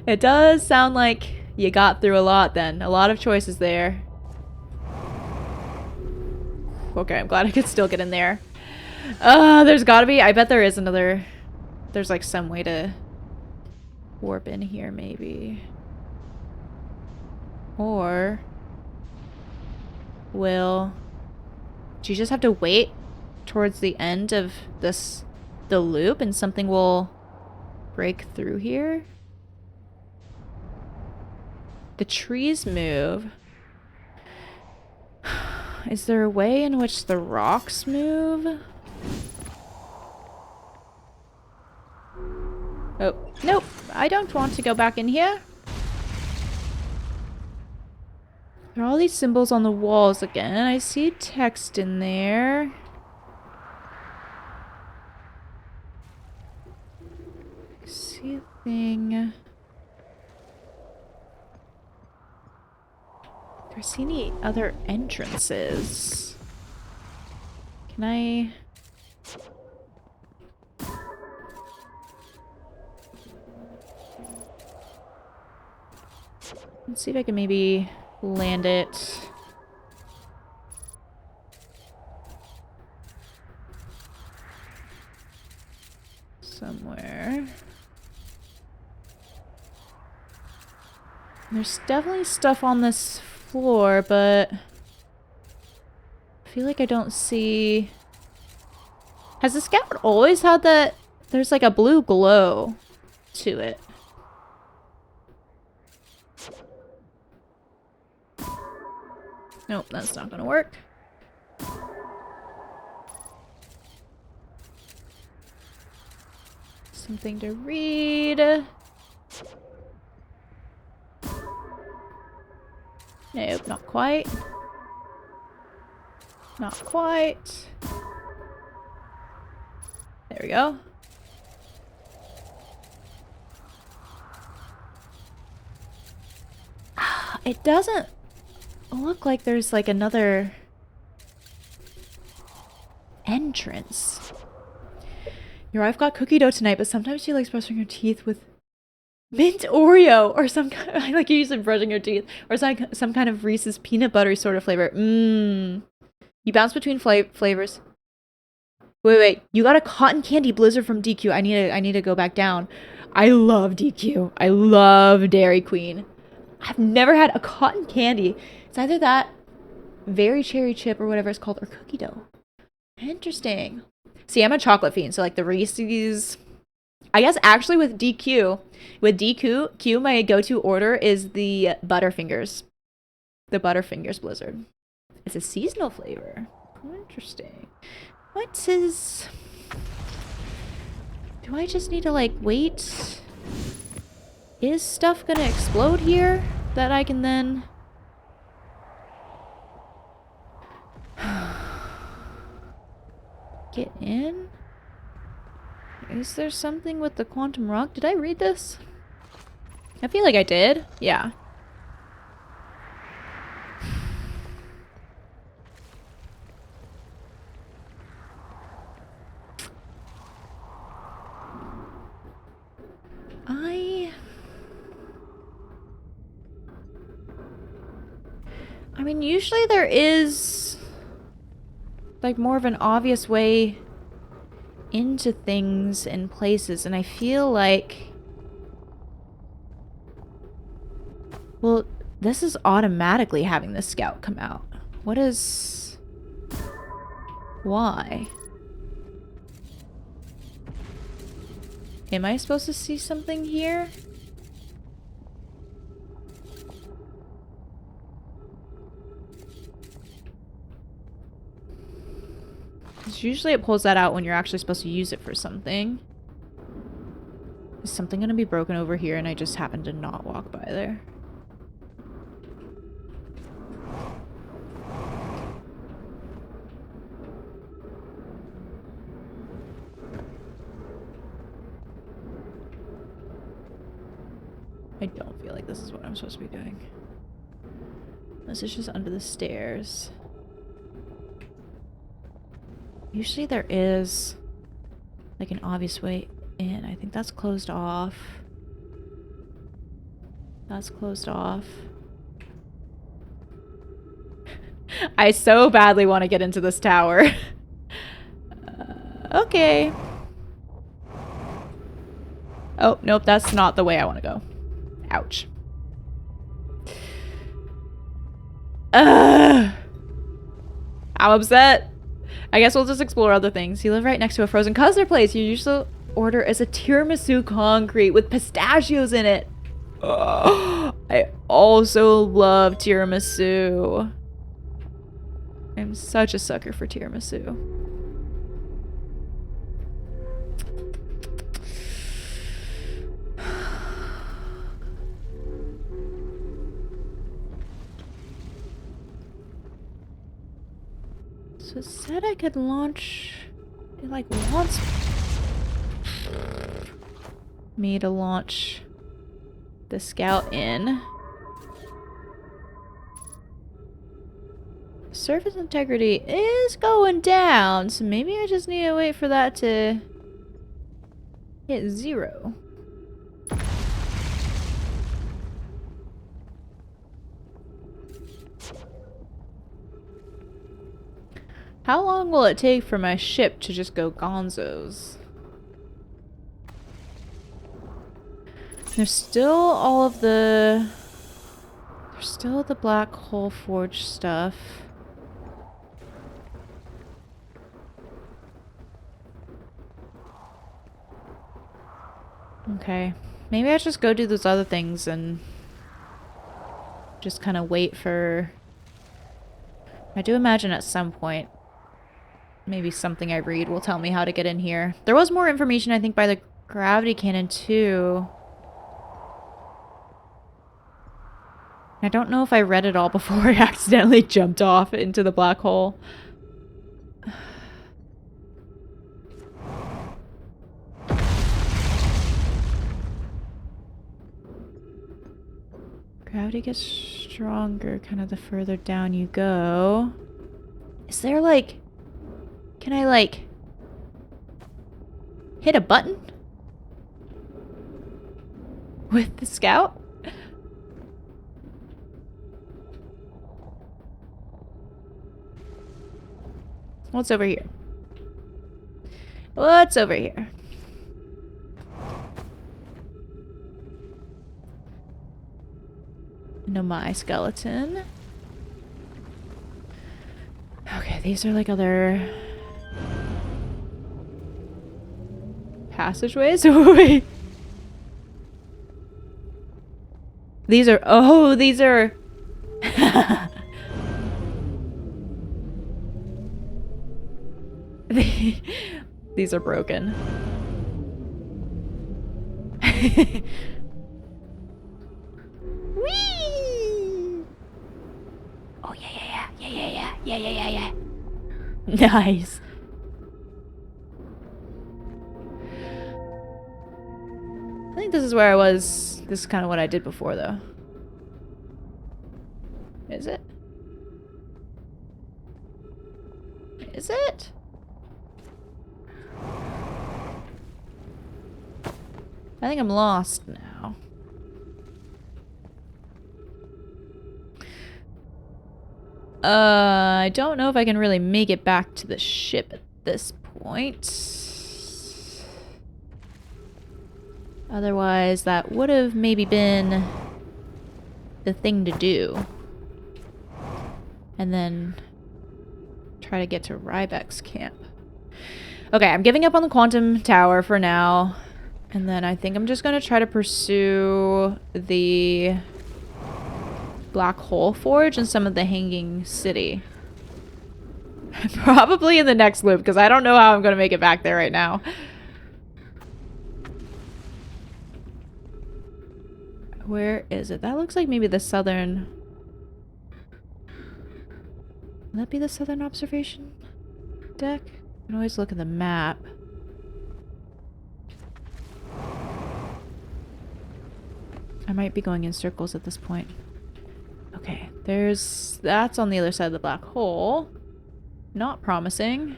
It does sound like you got through a lot then. A lot of choices there. Okay, I'm glad I could still get in there. There's gotta be... I bet there is another... There's like some way to warp in here maybe. Or... Do you just have to wait towards the end of the loop and something will break through here? The trees move. Is there a way in which the rocks move? Oh, nope. I don't want to go back in here. There are all these symbols on the walls again. I see text in there. I see a thing. Do I see any other entrances? Can I... Let's see if I can maybe land it. Somewhere. There's definitely stuff on this floor, but I feel like I don't see... Has the scout always had that? There's like a blue glow to it. Nope, that's not gonna work. Something to read. Nope, not quite. Not quite. There we go. It doesn't look like there's like another entrance. Your wife got cookie dough tonight, but sometimes she likes brushing her teeth with mint Oreo or some kind, like you use it brushing your teeth, or some kind of Reese's peanut buttery sort of flavor. Mmm. You bounce between flavors. Wait. You got a cotton candy blizzard from DQ. I need to go back down. I love DQ. I love Dairy Queen. I've never had a cotton candy. It's either that, very cherry chip or whatever it's called, or cookie dough. Interesting. See, I'm a chocolate fiend, so like the Reese's. I guess actually with DQ, my go-to order is the Butterfingers. The Butterfingers Blizzard. It's a seasonal flavor. Interesting. What is... Do I just need to like wait? Is stuff gonna explode here that I can then... get in? Is there something with the quantum rock? Did I read this? I feel like I did. Yeah. I mean, usually there is like more of an obvious way into things and places, and I feel like, well, this is automatically having the scout come out. What is... Why? Am I supposed to see something here? Because usually it pulls that out when you're actually supposed to use it for something. Is something gonna be broken over here and I just happen to not walk by there? I don't feel like this is what I'm supposed to be doing. This is just under the stairs. Usually there is like an obvious way in. I think that's closed off. That's closed off. I so badly want to get into this tower. Okay. Oh, nope, that's not the way I want to go. Ouch. I'm upset. I guess we'll just explore other things. You live right next to a frozen custard place. Your usual order is a tiramisu concrete with pistachios in it. I also love tiramisu. I'm such a sucker for tiramisu. So it said I could launch... It like wants me to launch the scout in. Surface integrity is going down, so maybe I just need to wait for that to hit 0. How long will it take for my ship to just go gonzos? There's still all of the... There's still the Black Hole Forge stuff. Okay. Maybe I just go do those other things and just kind of wait for... I do imagine at some point maybe something I read will tell me how to get in here. There was more information, I think, by the gravity cannon, too. I don't know if I read it all before I accidentally jumped off into the black hole. Gravity gets stronger kind of the further down you go. Is there like... Can I like... hit a button? With the scout? What's over here? What's over here? No, my skeleton. Okay, these are like other passageways. Wait. These are... Oh, these are... These are broken. Whee! Oh yeah. Nice. I think this is where I was. This is kind of what I did before, though. Is it? Is it? I think I'm lost now. I don't know if I can really make it back to the ship at this point. Otherwise, that would have maybe been the thing to do. And then try to get to Rybeck's camp. Okay, I'm giving up on the quantum tower for now. And then I think I'm just going to try to pursue the Black Hole Forge and some of the Hanging City. Probably in the next loop, because I don't know how I'm going to make it back there right now. Where is it? That looks like maybe the southern... Would that be the southern observation deck? I can always look at the map. I might be going in circles at this point. Okay, that's on the other side of the black hole. Not promising.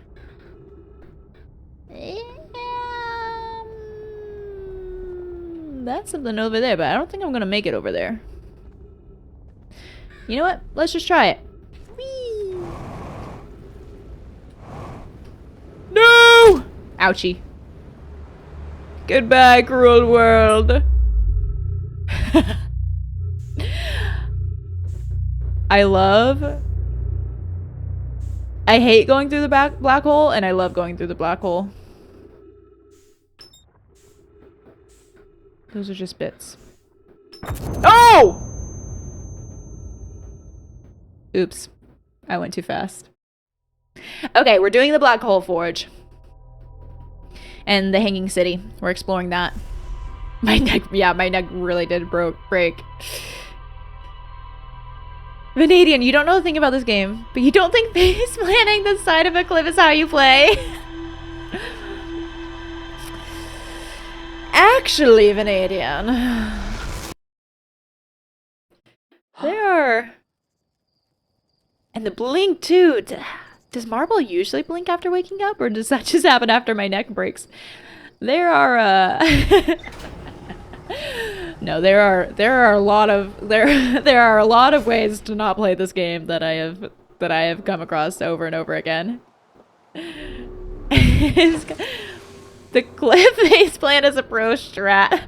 That's something over there, but I don't think I'm gonna make it over there. You know what? Let's just try it. Whee! No! Ouchie. Goodbye, cruel world. I hate going through the black hole, and I love going through the black hole. Those are just bits. Oh! Oops. I went too fast. Okay, we're doing the Black Hole Forge. And the Hanging City. We're exploring that. My neck really did break. Vanadian, you don't know a thing about this game, but you don't think face planting the side of a cliff is how you play? Actually, Vanadian, there are And the blink, too. Does Marble usually blink after waking up, or does that just happen after my neck breaks? There are, No, there are a lot of there are a lot of ways to not play this game that I have come across over and over again. The cliff face plan is a pro strat.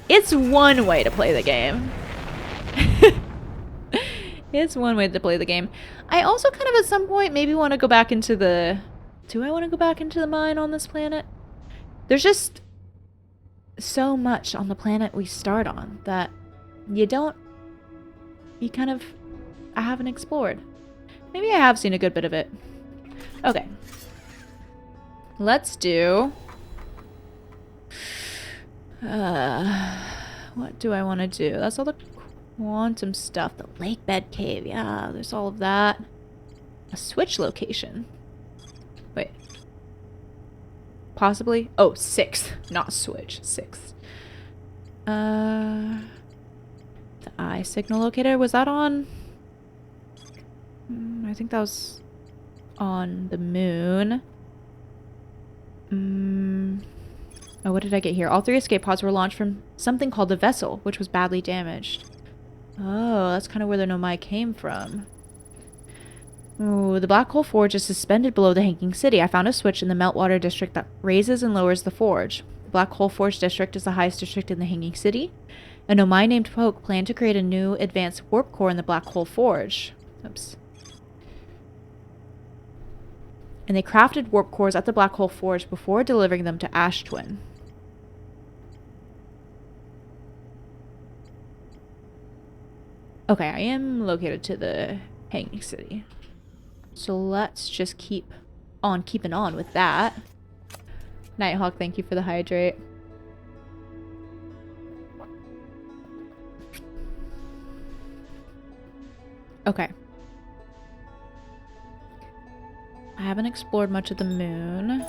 It's one way to play the game. It's one way to play the game. I also kind of at some point maybe want to go back into the... Do I want to go back into the mine on this planet? There's just so much on the planet we start on that you kind of... I haven't explored. Maybe I have seen a good bit of it. Okay. Let's do... what do I want to do? That's all the quantum stuff. The lake bed cave. Yeah, there's all of that. A switch location. Wait. Possibly? Oh, 6. Not switch. 6. The eye signal locator. Was that on... I think that was on the moon. Oh, what did I get here? All 3 escape pods were launched from something called the vessel, which was badly damaged. Oh, that's kind of where the Nomai came from. Oh, the black hole forge is suspended below the hanging city. I found a switch in the meltwater district that raises and lowers the forge. The black hole forge district is the highest district in the hanging city. A Nomai named Poke planned to create a new advanced warp core in the black hole forge. Oops. And they crafted warp cores at the black hole forge before delivering them to Ash Twin. Okay, I am located to the hanging city. So let's just keep on keeping on with that. Nighthawk, thank you for the hydrate. Okay. I haven't explored much of the moon.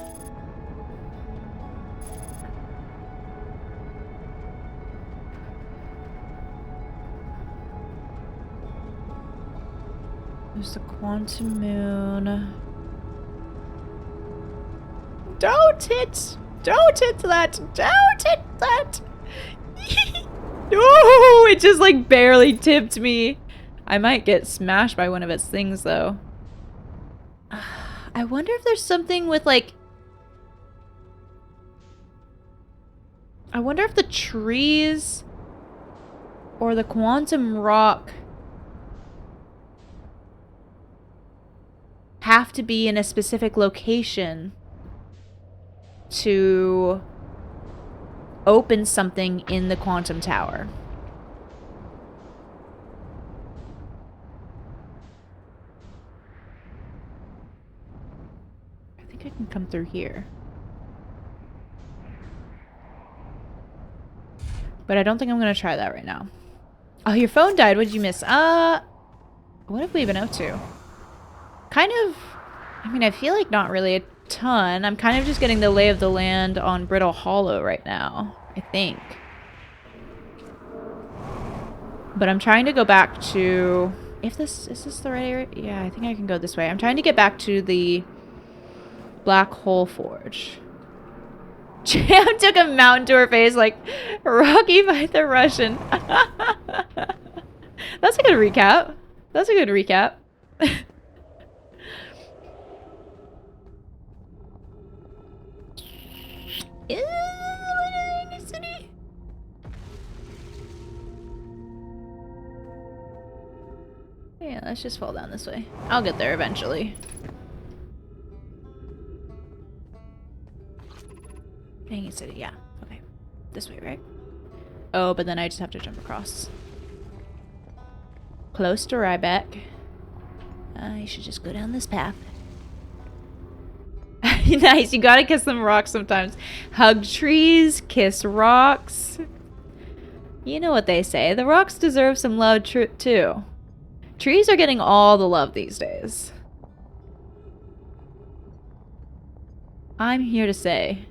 There's the quantum moon. Don't hit that! Don't hit that! No, it just like barely tipped me. I might get smashed by one of its things though. I wonder if there's something with like... I wonder if the trees or the quantum rock have to be in a specific location to open something in the quantum tower. I think I can come through here. But I don't think I'm gonna try that right now. Oh, your phone died. What did you miss? What have we been up to? Kind of, I mean, I feel like not really a ton. I'm kind of just getting the lay of the land on Brittle Hollow right now, I think. But I'm trying to go back to, is this the right area? Yeah, I think I can go this way. I'm trying to get back to the Black Hole Forge. Jam took a mountain to her face like Rocky fight the Russian. That's a good recap. That's a good recap. City. Yeah, let's just fall down this way. I'll get there eventually. Hanging City, yeah. Okay. This way, right? Oh, but then I just have to jump across. Close to Ryback. I should just go down this path. Nice, you gotta kiss some rocks sometimes. Hug trees, kiss rocks. You know what they say, the rocks deserve some love too. Trees are getting all the love these days. I'm here to say,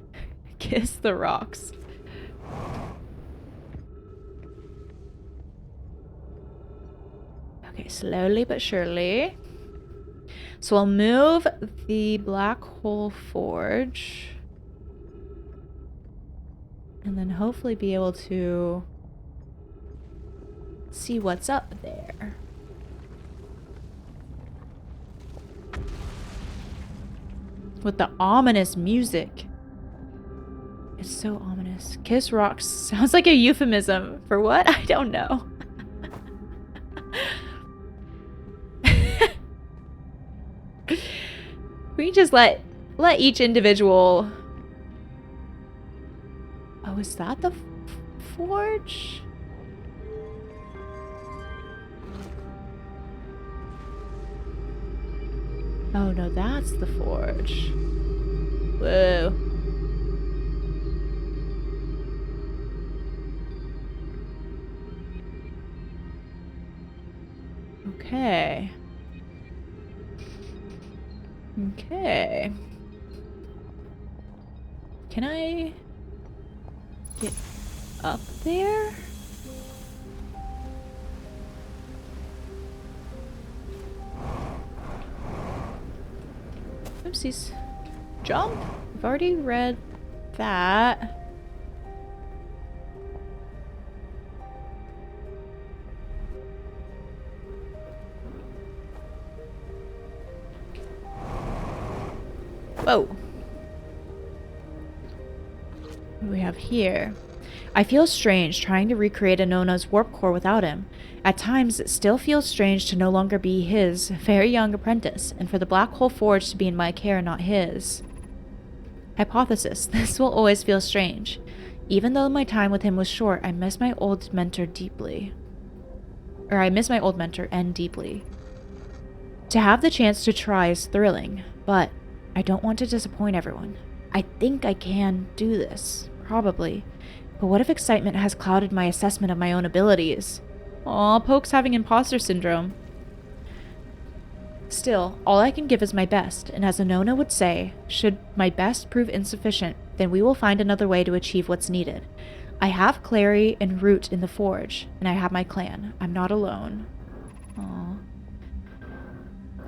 kiss the rocks. Okay, slowly but surely. So I'll move the black hole forge. And then hopefully be able to see what's up there. With the ominous music. It's so ominous. Kiss rocks sounds like a euphemism. For what? I don't know. We just let each individual... Oh, is that the forge? Oh no, that's the forge. Whoa. Okay. Okay. Can I get up there? Oopsies. Jump? I've already read that. Whoa. What do we have here? I feel strange trying to recreate Anona's warp core without him. At times, it still feels strange to no longer be his very young apprentice, and for the black hole forge to be in my care, not his. Hypothesis. This will always feel strange. Even though my time with him was short, I miss my old mentor deeply. Or I miss my old mentor and deeply. To have the chance to try is thrilling, but I don't want to disappoint everyone. I think I can do this. Probably. But what if excitement has clouded my assessment of my own abilities? Aw, Poke's having imposter syndrome. Still, all I can give is my best, and as Anona would say, should my best prove insufficient, then we will find another way to achieve what's needed. I have Clary and Root in the forge, and I have my clan. I'm not alone. Aw.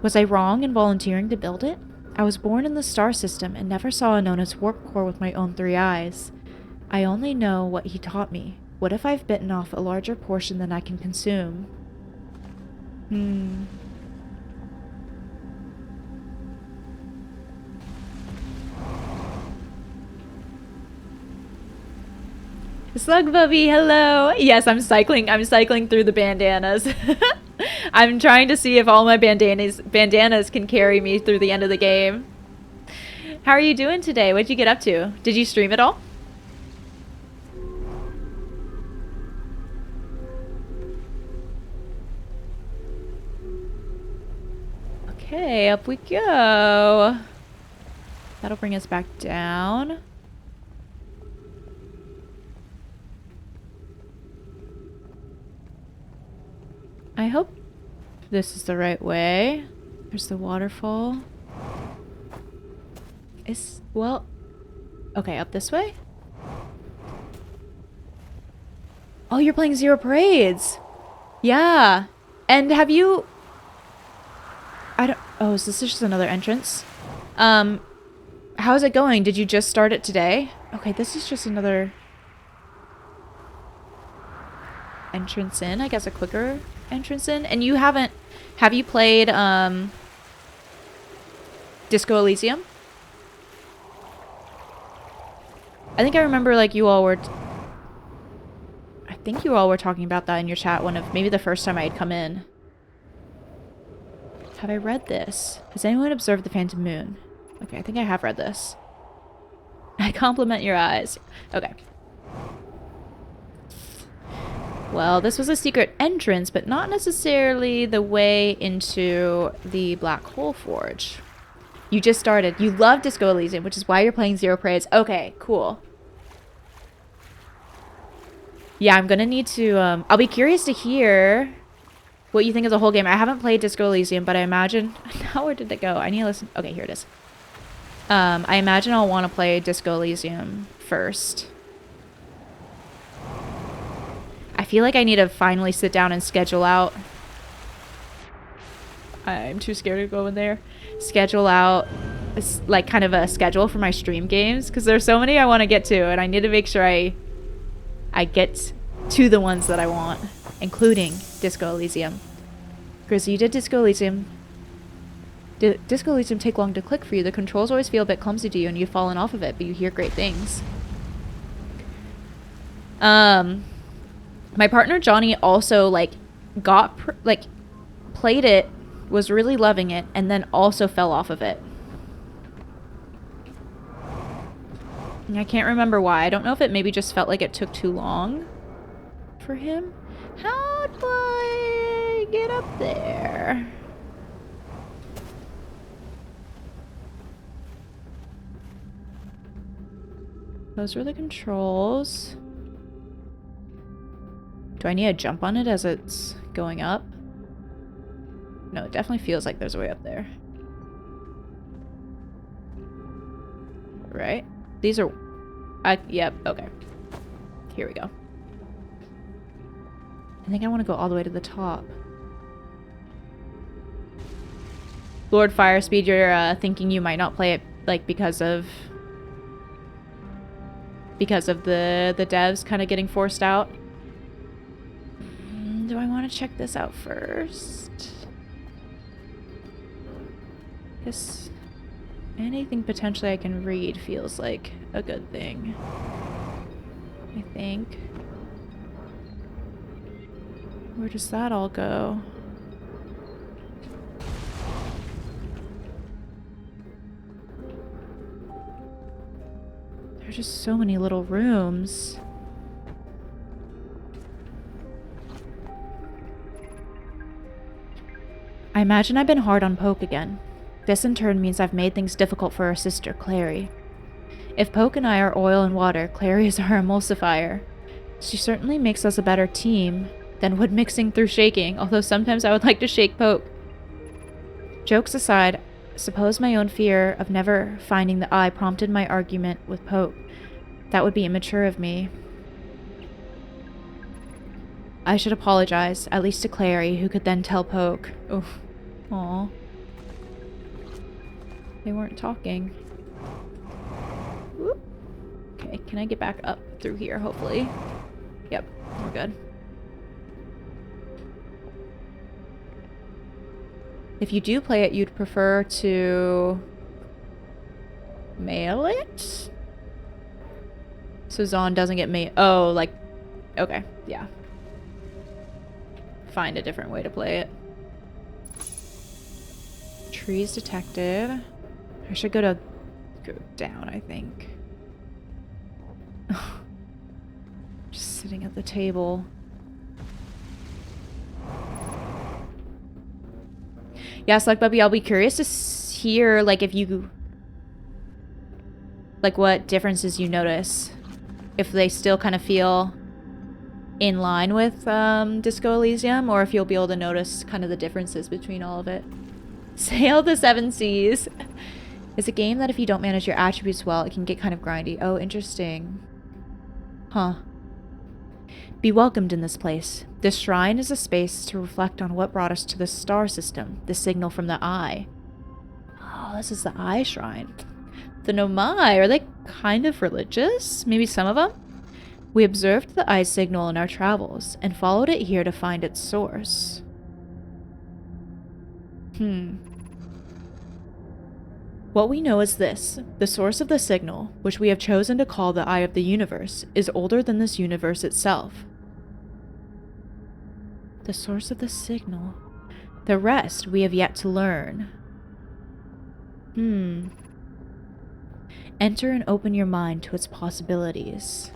Was I wrong in volunteering to build it? I was born in the star system and never saw Anona's warp core with my own 3 eyes. I only know what he taught me. What if I've bitten off a larger portion than I can consume? Slug Bubby, hello! Yes, I'm cycling through the bandanas. I'm trying to see if all my bandanas can carry me through the end of the game. How are you doing today? What'd you get up to? Did you stream at all? Okay, up we go. That'll bring us back down. I hope this is the right way. There's the waterfall. Well, okay, up this way? Oh, you're playing Zero Parades. Yeah. And have you... Oh, is this just another entrance? How's it going? Did you just start it today? Okay, this is just another entrance in. I guess a quicker entrance in. And you haven't... Have you played, Disco Elysium? I think I remember, like, you all were... I think you all were talking about that in your chat maybe the first time I had come in. Have I read this? Has anyone observed the phantom moon? Okay, I think I have read this. I compliment your eyes. Okay. Well, this was a secret entrance, but not necessarily the way into the Black Hole Forge. You just started. You love Disco Elysium, which is why you're playing Zero Parades. Okay, cool. Yeah, I'm gonna need to, I'll be curious to hear what you think of the whole game. I haven't played Disco Elysium, but I imagine... Now where did it go? I need to listen... Okay, here it is. I imagine I'll want to play Disco Elysium first. I feel like I need to finally sit down and schedule out I'm too scared to go in there. Schedule out like kind of a schedule for my stream games because there's so many I want to get to, and I need to make sure I get to the ones that I want, including Disco Elysium. Grizzly, you did Disco Elysium. Did Disco Elysium take long to click for you? The controls always feel a bit clumsy to you, and you've fallen off of it, but you hear great things. My partner Johnny also like played it, was really loving it, and then also fell off of it. And I can't remember why. I don't know if it maybe just felt like it took too long for him. How do I get up there? Those were the controls. Do I need to jump on it as it's going up? No, it definitely feels like there's a way up there. Right? These are... yep, okay. Here we go. I think I want to go all the way to the top. Lord Firespeed, you're thinking you might not play it like because of the devs kind of getting forced out. Do I want to check this out first? Guess anything potentially I can read feels like a good thing. I think. Where does that all go? There's just so many little rooms. I imagine I've been hard on Poke again. This in turn means I've made things difficult for our sister, Clary. If Poke and I are oil and water, Clary is our emulsifier. She certainly makes us a better team than would mixing through shaking, although sometimes I would like to shake Poke. Jokes aside, suppose my own fear of never finding the eye prompted my argument with Poke. That would be immature of me. I should apologize, at least to Clary, who could then tell Poke. Oof. Aw. They weren't talking. Whoop. Okay, can I get back up through here, hopefully? Yep, we're good. If you do play it, you'd prefer to mail it? So Zon doesn't get mail. Oh, like, okay, yeah. Find a different way to play it. Trees detected. I should go down, I think. Just sitting at the table. Yeah, Slug Bubby, I'll be curious to hear, like, if you... like, what differences you notice. If they still kind of feel in line with Disco Elysium, or if you'll be able to notice kind of the differences between all of it. Sail the Seven Seas. It's a game that if you don't manage your attributes well, it can get kind of grindy. Oh, interesting. Huh. Be welcomed in this place. This shrine is a space to reflect on what brought us to the star system, the signal from the eye. Oh, this is the eye shrine. The Nomai, are they kind of religious? Maybe some of them? We observed the eye signal in our travels and followed it here to find its source. What we know is this. The source of the signal, which we have chosen to call the Eye of the Universe, is older than this universe itself. The source of the signal. The rest we have yet to learn. Enter and open your mind to its possibilities.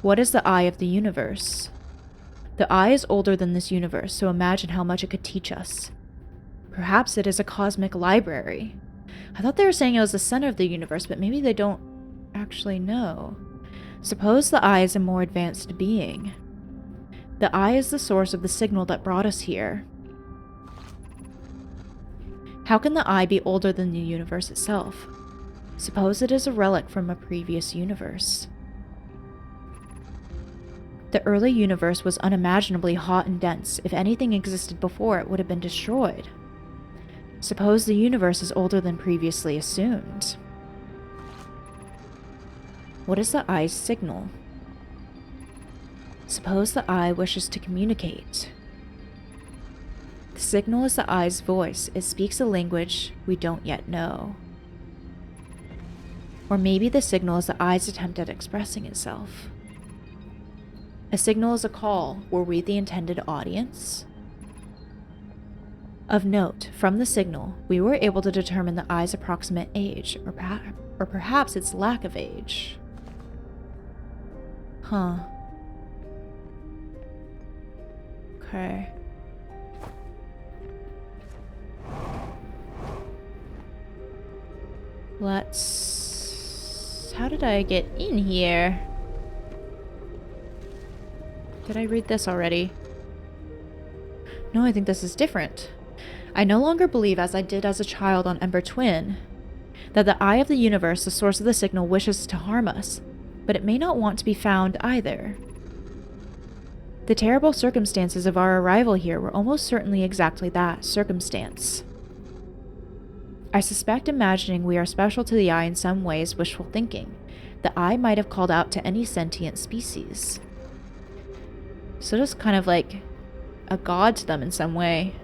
What is the Eye of the Universe? The Eye is older than this universe, so imagine how much it could teach us. Perhaps it is a cosmic library. I thought they were saying it was the center of the universe, but maybe they don't actually know. Suppose the Eye is a more advanced being. The Eye is the source of the signal that brought us here. How can the Eye be older than the universe itself? Suppose it is a relic from a previous universe. The early universe was unimaginably hot and dense. If anything existed before, it would have been destroyed. Suppose the universe is older than previously assumed. What is the eye's signal? Suppose the eye wishes to communicate. The signal is the eye's voice. It speaks a language we don't yet know. Or maybe the signal is the eye's attempt at expressing itself. A signal is a call. Were we the intended audience? Of note, from the signal, we were able to determine the eye's approximate age, or perhaps its lack of age. Huh. Okay. Let's... How did I get in here? Did I read this already? No, I think this is different. I no longer believe, as I did as a child on Ember Twin, that the eye of the universe, the source of the signal, wishes to harm us, but it may not want to be found either. The terrible circumstances of our arrival here were almost certainly exactly that, circumstance. I suspect imagining we are special to the eye in some way is wishful thinking. The eye might have called out to any sentient species. So just kind of like a god to them in some way.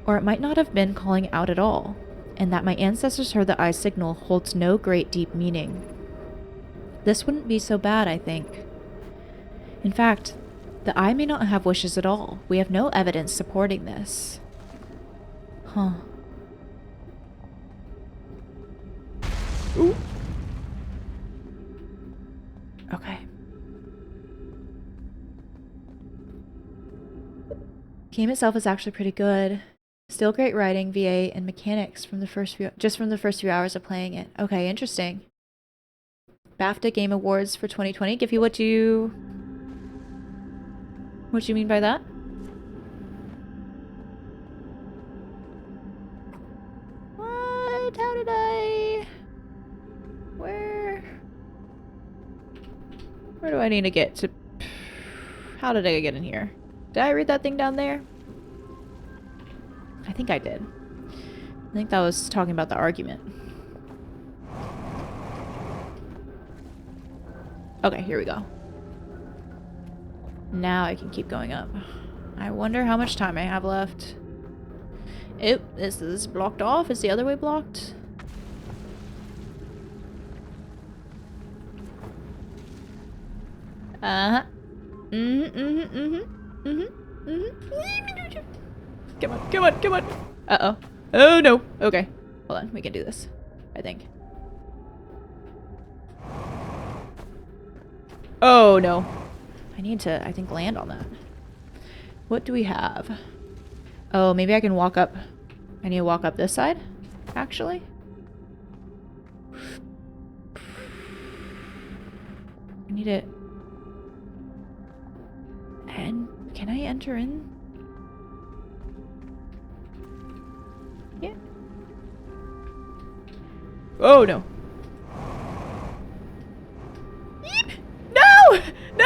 Or it might not have been calling out at all, and that my ancestors heard the eye's signal holds no great deep meaning. This wouldn't be so bad, I think. In fact, the eye may not have wishes at all. We have no evidence supporting this. Huh. Ooh. Okay. Game itself is actually pretty good. Still great writing, VA, and mechanics from the first few hours of playing it. Okay, interesting. BAFTA Game Awards for 2020. Give you what you mean by that? What? How did I? Where do I need to get to? How did I get in here? Did I read that thing down there? I think I did. I think that was talking about the argument. Okay, here we go. Now I can keep going up. I wonder how much time I have left. Is this blocked off? Is the other way blocked? Uh-huh. Come on, come on, come on. Uh-oh. Oh, no. Okay. Hold on. We can do this. I think. Oh, no. I need to, I think, land on that. What do we have? Oh, maybe I can walk up. I need to walk up this side, actually. I need it. And can I enter in? Yeah. Oh, no. No! No!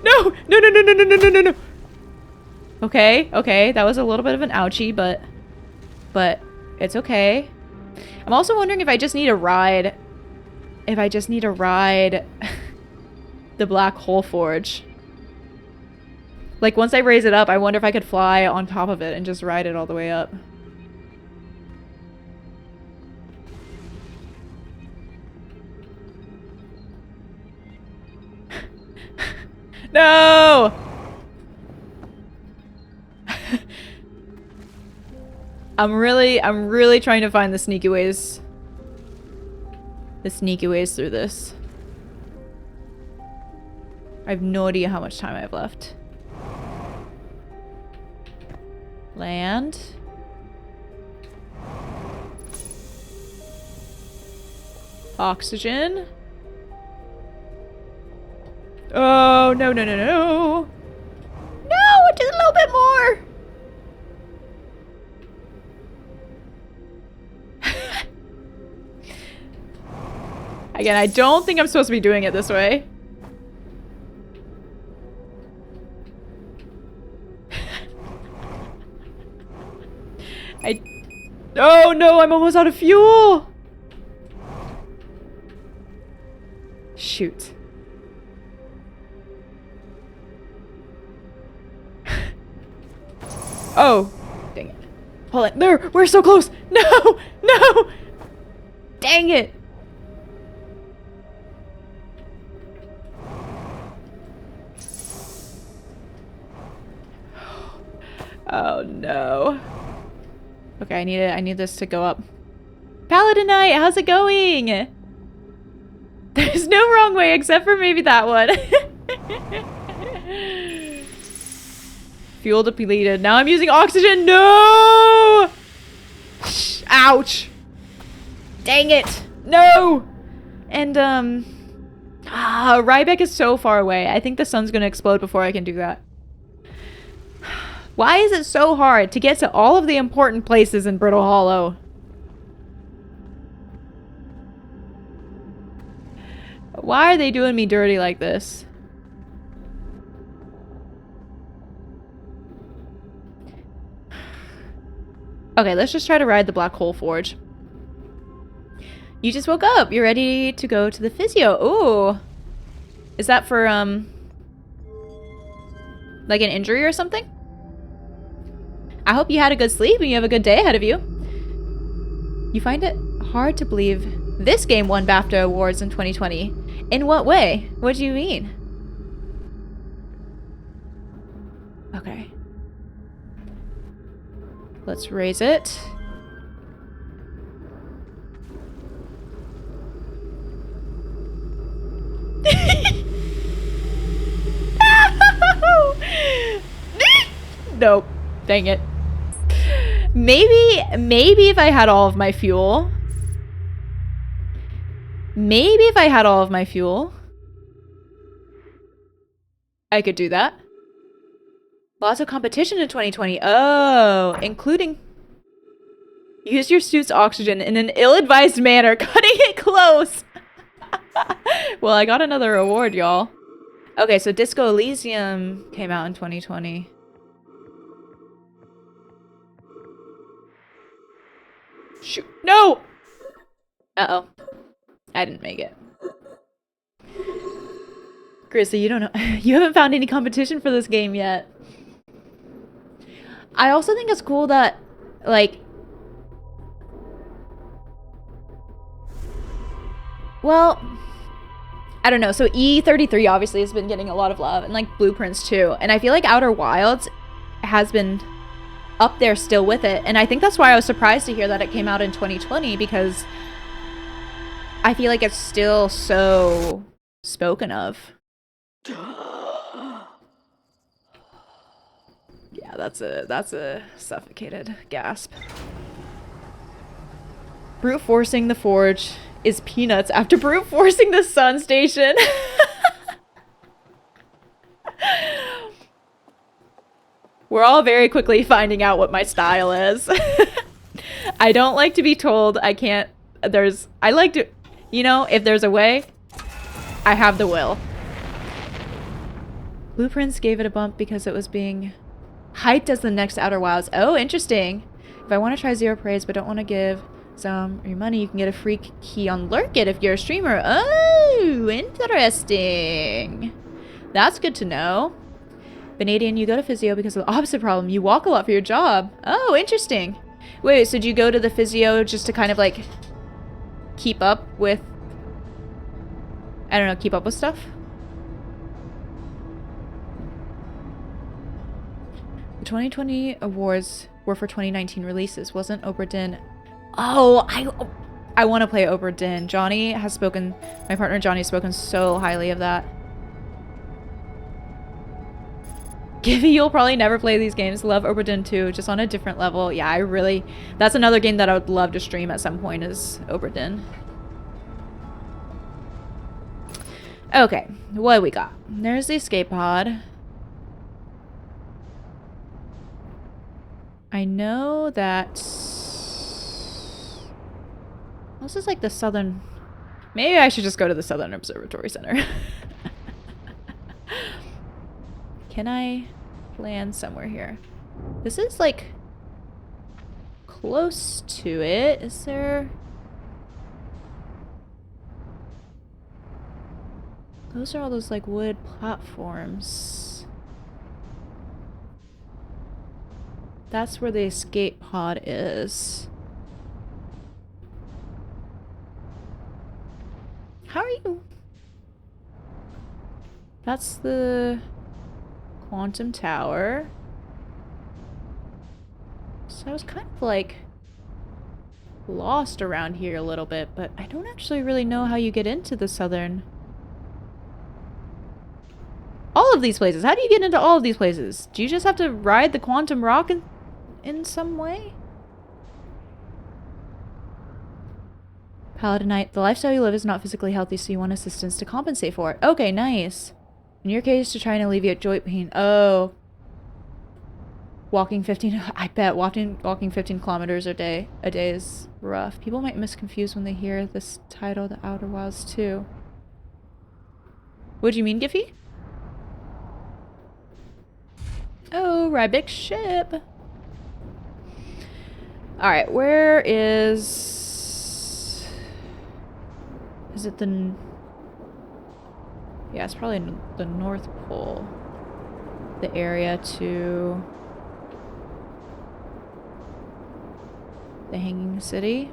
No! No, no, no, no, no, no, no, no, no. Okay, okay. That was a little bit of an ouchie, but it's okay. I'm also wondering if I just need to ride... the Black Hole Forge. Like, once I raise it up, I wonder if I could fly on top of it and just ride it all the way up. No! I'm really trying to find the sneaky ways. The sneaky ways through this. I have no idea how much time I have left. Land. Oxygen. Oh, no, no, no, no. No, just a little bit more. Again, I don't think I'm supposed to be doing it this way. Oh no, I'm almost out of fuel! Shoot. Oh, dang it. Hold on. There, we're so close. No, no. Dang it. Oh no. Okay, I need this to go up. Paladinite, how's it going? There's no wrong way except for maybe that one. Fuel depleted. Now I'm using oxygen. No! Ouch. Dang it. No! And, Rybeck is so far away. I think the sun's gonna explode before I can do that. Why is it so hard to get to all of the important places in Brittle Hollow? Why are they doing me dirty like this? Okay, let's just try to ride the Black Hole Forge. You just woke up. You're ready to go to the physio. Ooh. Is that for, like an injury or something? I hope you had a good sleep and you have a good day ahead of you. You find it hard to believe this game won BAFTA awards in 2020. In what way? What do you mean? Okay. Let's raise it. Nope. Dang it. Maybe if I had all of my fuel. Maybe if I had all of my fuel, I could do that. Lots of competition in 2020. Oh, including use your suit's oxygen in an ill-advised manner, cutting it close. Well, I got another award, y'all. Okay, so Disco Elysium came out in 2020. Shoot. No! Uh-oh. I didn't make it. Grizzly, you don't know. You haven't found any competition for this game yet. I also think it's cool that, like... Well... I don't know. So E33 obviously has been getting a lot of love. And, like, Blueprints, too. And I feel like Outer Wilds has been up there still with it. And I think that's why I was surprised to hear that it came out in 2020. Because... I feel like it's still so spoken of. Yeah, that's a suffocated gasp. Brute forcing the forge is peanuts after brute forcing the sun station. We're all very quickly finding out what my style is. I don't like to be told I can't. I like to. You know, if there's a way, I have the will. Blueprints gave it a bump because it was being hyped as the next Outer Wilds. Oh, interesting. If I want to try Zero Praise but don't want to give some your money, you can get a free key on Lurk It if you're a streamer. Oh, interesting. That's good to know. Vanadian, you go to physio because of the opposite problem. You walk a lot for your job. Oh, interesting. Wait, so did you go to the physio just to kind of like... keep up with, I don't know, keep up with stuff? The 2020 awards were for 2019 releases. Wasn't Obra Dinn? Oh, I want to play Obra Dinn. Johnny has spoken, my partner Johnny has spoken so highly of that. Givy, you'll probably never play these games. Love Obra Dinn 2, just on a different level. Yeah, that's another game that I would love to stream at some point is Obra Dinn. Okay, what do we got? There's the escape pod. I know that... This is like the southern... Maybe I should just go to the Southern Observatory Center. Can I land somewhere here? This is like close to it. Is there... Those are all those, like, wood platforms. That's where the escape pod is. How are you? That's the quantum tower. So I was kind of, like, lost around here a little bit, but I don't actually really know how you get into the southern... All of these places. How do you get into all of these places? Do you just have to ride the quantum rock in some way? Paladinite, the lifestyle you live is not physically healthy, so you want assistance to compensate for it. Okay, nice. In your case, to try and alleviate joint pain. Oh. Walking 15... I bet walking 15 kilometers a day is rough. People might misconfuse when they hear this title, The Outer Wilds 2. What do you mean, Giffy? Oh, ride big ship. Alright, where is... Is it the... Yeah, it's probably the North Pole. The area to... The Hanging City.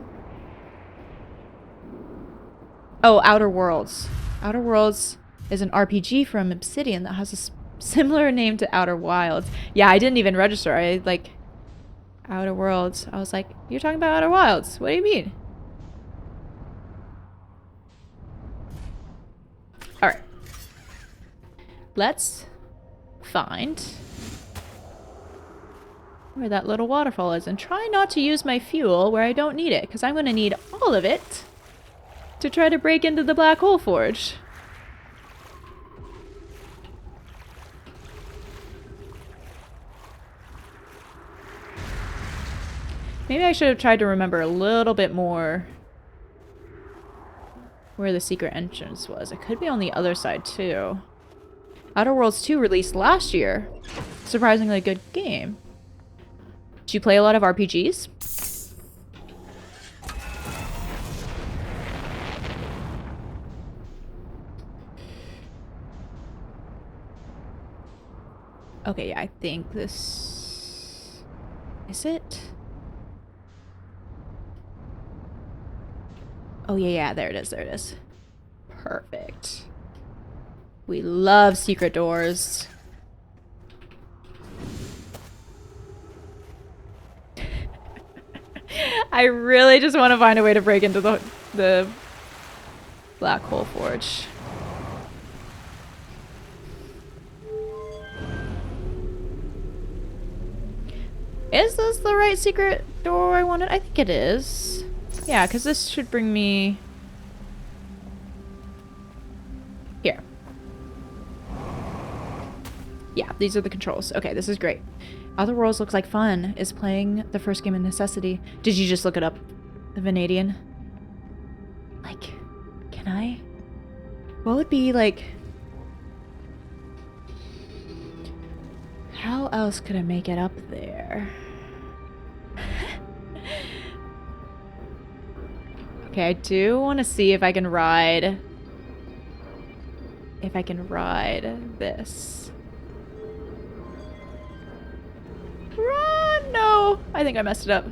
Oh, Outer Worlds. Outer Worlds is an RPG from Obsidian that has a similar name to Outer Wilds. Yeah, I didn't even register. I, like... Outer Worlds. I was like, you're talking about Outer Wilds. What do you mean? Alright. Let's find where that little waterfall is and try not to use my fuel where I don't need it, because I'm going to need all of it to try to break into the Black Hole Forge. Maybe I should have tried to remember a little bit more where the secret entrance was. It could be on the other side too. Outer Worlds 2 released last year. Surprisingly good game. Do you play a lot of RPGs? Okay, yeah, I think this... Is it? Oh, yeah, there it is. Perfect. We love secret doors. I really just want to find a way to break into the Black Hole Forge. Is this the right secret door I wanted? I think it is. Yeah, because this should bring me... Here. Yeah, these are the controls. Okay, this is great. Other Worlds looks like fun. Is playing the first game a necessity? Did you just look it up? The Vanadian? Like, can I? What would be, like... How else could I make it up there? Okay, I do want to see if I can ride... If I can ride this. Run! No! I think I messed it up.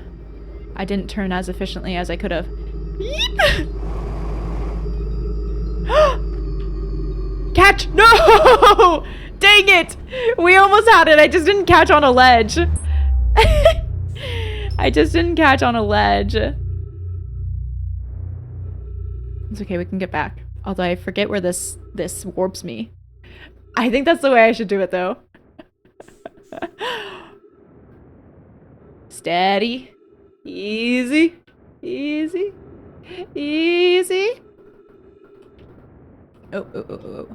I didn't turn as efficiently as I could have. Yeep! Catch! No! Dang it! We almost had it. I just didn't catch on a ledge. I just didn't catch on a ledge. It's okay, we can get back. Although I forget where this warps me. I think that's the way I should do it, though. Steady. Easy. Easy. Easy. Oh.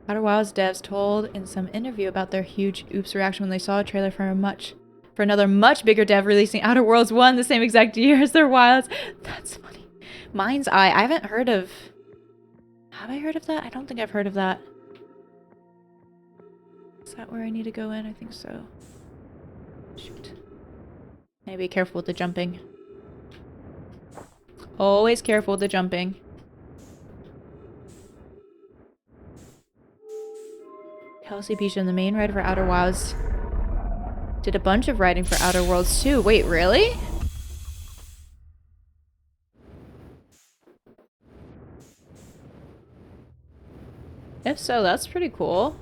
Outer Wilds devs told in some interview about their huge oops reaction when they saw a trailer for another much bigger dev releasing Outer Worlds 1 the same exact year as their Wilds. That's funny. Mind's Eye. I haven't heard of... Have I heard of that? I don't think I've heard of that. Is that where I need to go in? I think so. Shoot. Be careful with the jumping. Always careful with the jumping. Kelsey Beach and the main writer for Outer Wilds did a bunch of writing for Outer Worlds too. Wait, really? If so, that's pretty cool.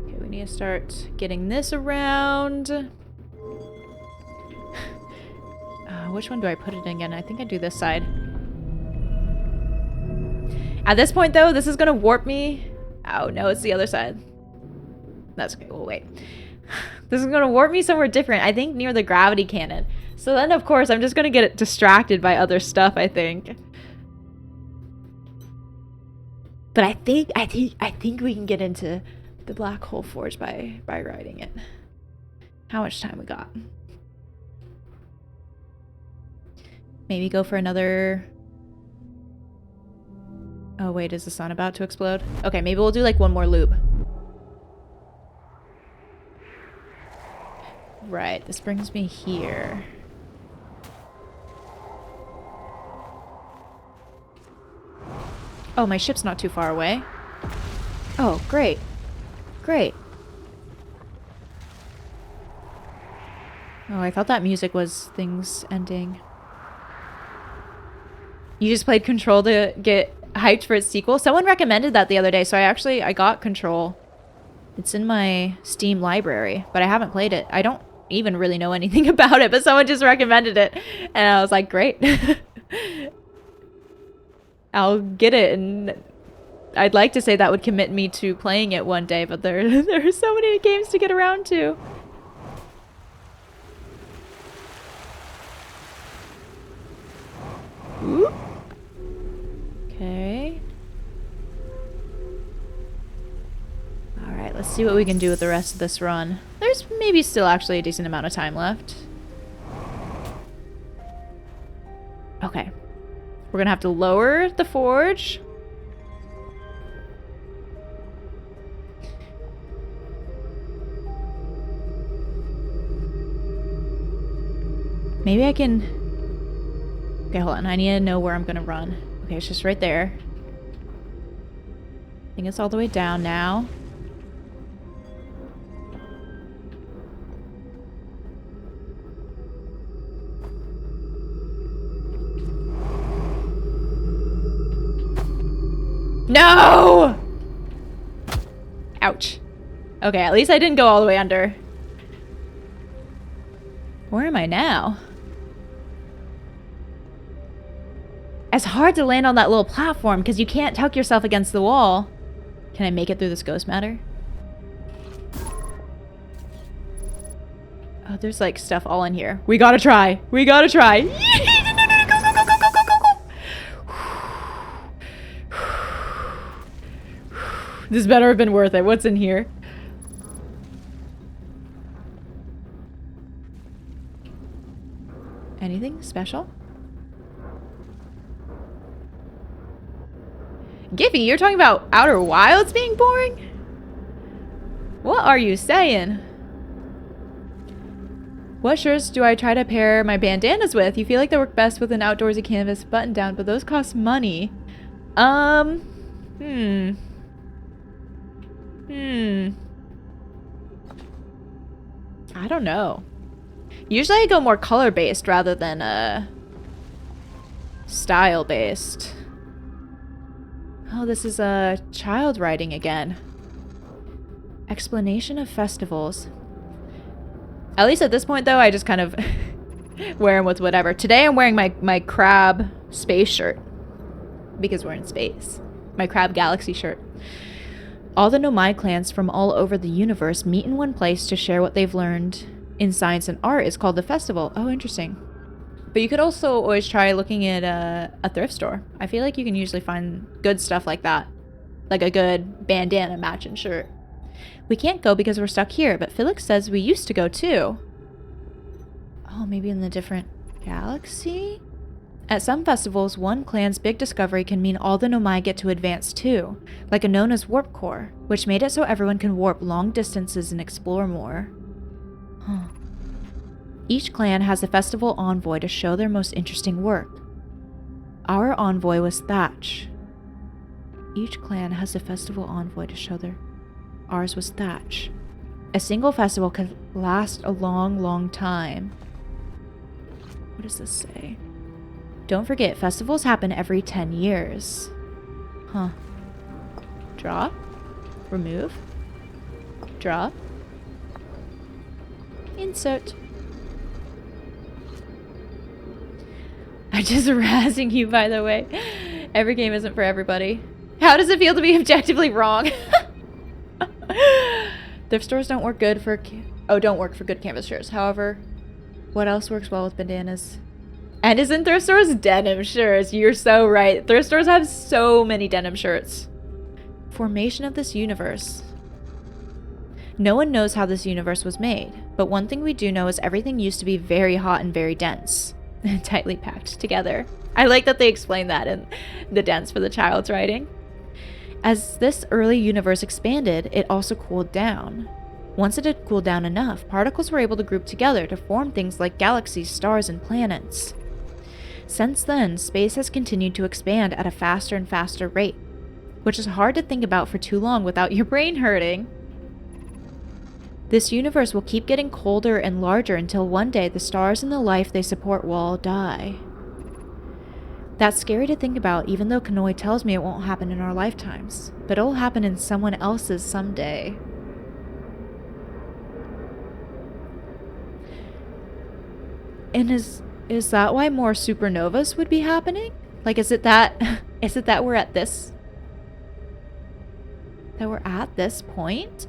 Okay, we need to start getting this around. Which one do I put it in again? I think I do this side. At this point, though, this is gonna warp me. Oh, no, it's the other side. That's okay. We'll wait. This is gonna warp me somewhere different. I think near the gravity cannon. So then, of course, I'm just gonna get distracted by other stuff, I think. But I think we can get into the Black Hole Forge by riding it. How much time we got? Maybe go for another... Oh wait, is the sun about to explode? Okay, maybe we'll do like one more loop. Right, this brings me here. Oh, my ship's not too far away. Oh, great. Great. Oh, I thought that music was things ending. You just played Control to get hyped for its sequel? Someone recommended that the other day, so I got Control. It's in my Steam library, but I haven't played it. I don't even really know anything about it, but someone just recommended it. And I was like, great. I'll get it, and I'd like to say that would commit me to playing it one day, but there are so many games to get around to. Ooh. Okay. Alright, let's see what we can do with the rest of this run. There's maybe still actually a decent amount of time left. Okay. We're gonna have to lower the forge. Maybe I can... Okay, hold on. I need to know where I'm gonna run. Okay, it's just right there. I think it's all the way down now. No! Ouch. Okay, at least I didn't go all the way under. Where am I now? It's hard to land on that little platform because you can't tuck yourself against the wall. Can I make it through this ghost matter? Oh, there's like stuff all in here. We gotta try. We gotta try. This better have been worth it. What's in here? Anything special? Giphy, you're talking about Outer Wilds being boring? What are you saying? What shirts do I try to pair my bandanas with? You feel like they work best with an outdoorsy canvas button down, but those cost money. I don't know. Usually I go more color-based rather than style-based. Oh, this is a child writing again. Explanation of festivals. At least at this point, though, I just kind of wear them with whatever. Today I'm wearing my crab space shirt. Because we're in space. My crab galaxy shirt. All the Nomai clans from all over the universe meet in one place to share what they've learned in science and art. It's called the festival. Oh, interesting. But you could also always try looking at a thrift store. I feel like you can usually find good stuff like that. Like a good bandana matching shirt. We can't go because we're stuck here, but Felix says we used to go too. Oh, maybe in the different galaxy? At some festivals, one clan's big discovery can mean all the Nomai get to advance too, like a known as warp core, which made it so everyone can warp long distances and explore more. Huh. Each clan has a festival envoy to show their most interesting work. Our envoy was Thatch. Each clan has a festival envoy to show their... Ours was Thatch. A single festival could last a long, long time. What does this say? Don't forget, festivals happen every 10 years. Huh. Draw. Remove. Draw. Insert. I'm just razzing you, by the way. Every game isn't for everybody. How does it feel to be objectively wrong? Thrift stores don't work good for... don't work for good canvas shirts. However, what else works well with bandanas? And isn't thrift stores denim shirts? You're so right. Thrift stores have so many denim shirts. Formation of this universe. No one knows how this universe was made, but one thing we do know is everything used to be very hot and very dense. Tightly packed together. I like that they explain that in the dense for the child's writing. As this early universe expanded, it also cooled down. Once it had cooled down enough, particles were able to group together to form things like galaxies, stars, and planets. Since then, space has continued to expand at a faster and faster rate, which is hard to think about for too long without your brain hurting. This universe will keep getting colder and larger until one day the stars and the life they support will all die. That's scary to think about, even though Kanoi tells me it won't happen in our lifetimes, but it'll happen in someone else's someday. And is that why more supernovas would be happening? Like, is it that we're at this point?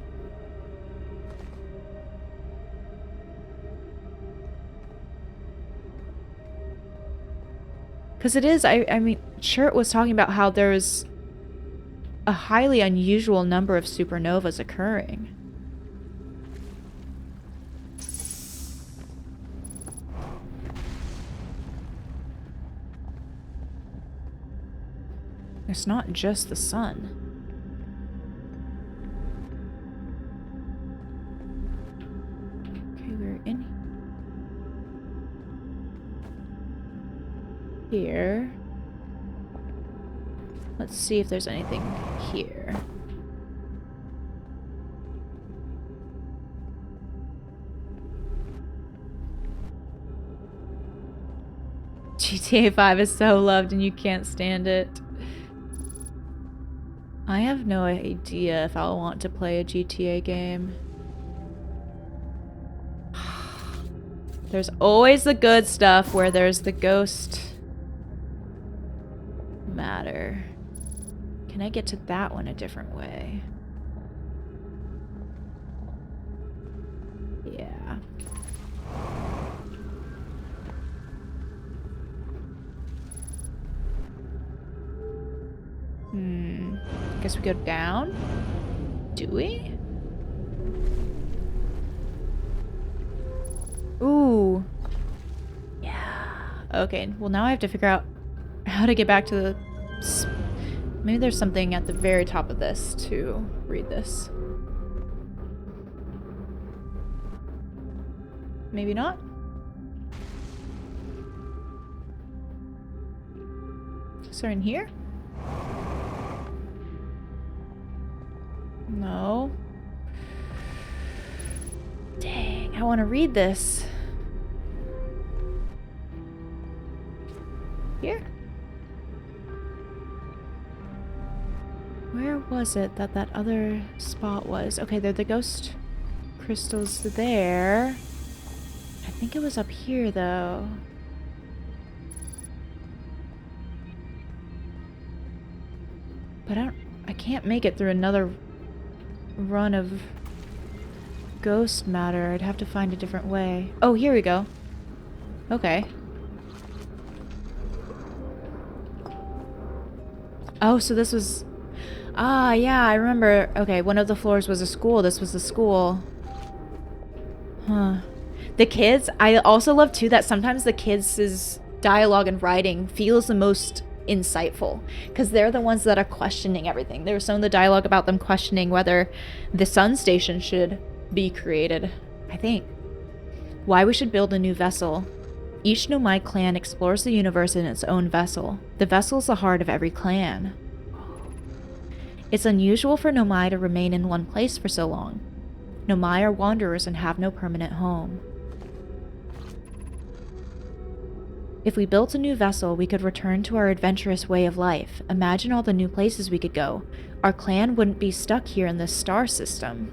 Because it is, I mean, Shirt was talking about how there's a highly unusual number of supernovas occurring. It's not just the sun. Okay, we're in here. Let's see if there's anything here. GTA 5 is so loved and you can't stand it. I have no idea if I'll want to play a GTA game. There's always the good stuff where there's the ghost matter. Can I get to that one a different way? Yeah. Guess we go down? Do we? Ooh. Yeah. Okay, well now I have to figure out how to get back to the... Maybe there's something at the very top of this to read this. Maybe not? Is there in here? No. Dang, I want to read this. Here? Where was it that other spot was? Okay, they're the ghost crystals there. I think it was up here, though. But I can't make it through another run of ghost matter. I'd have to find a different way. Oh, here we go. Okay. Oh, so this was... Ah, yeah, I remember. Okay, one of the floors was a school. This was the school. Huh. The kids, I also love, too, that sometimes the kids' dialogue and writing feels the most insightful. Because they're the ones that are questioning everything. There was some of the dialogue about them questioning whether the sun station should be created, I think. Why we should build a new vessel. Each Nomai clan explores the universe in its own vessel. The vessel is the heart of every clan. It's unusual for Nomai to remain in one place for so long. Nomai are wanderers and have no permanent home. If we built a new vessel, we could return to our adventurous way of life. Imagine all the new places we could go. Our clan wouldn't be stuck here in this star system.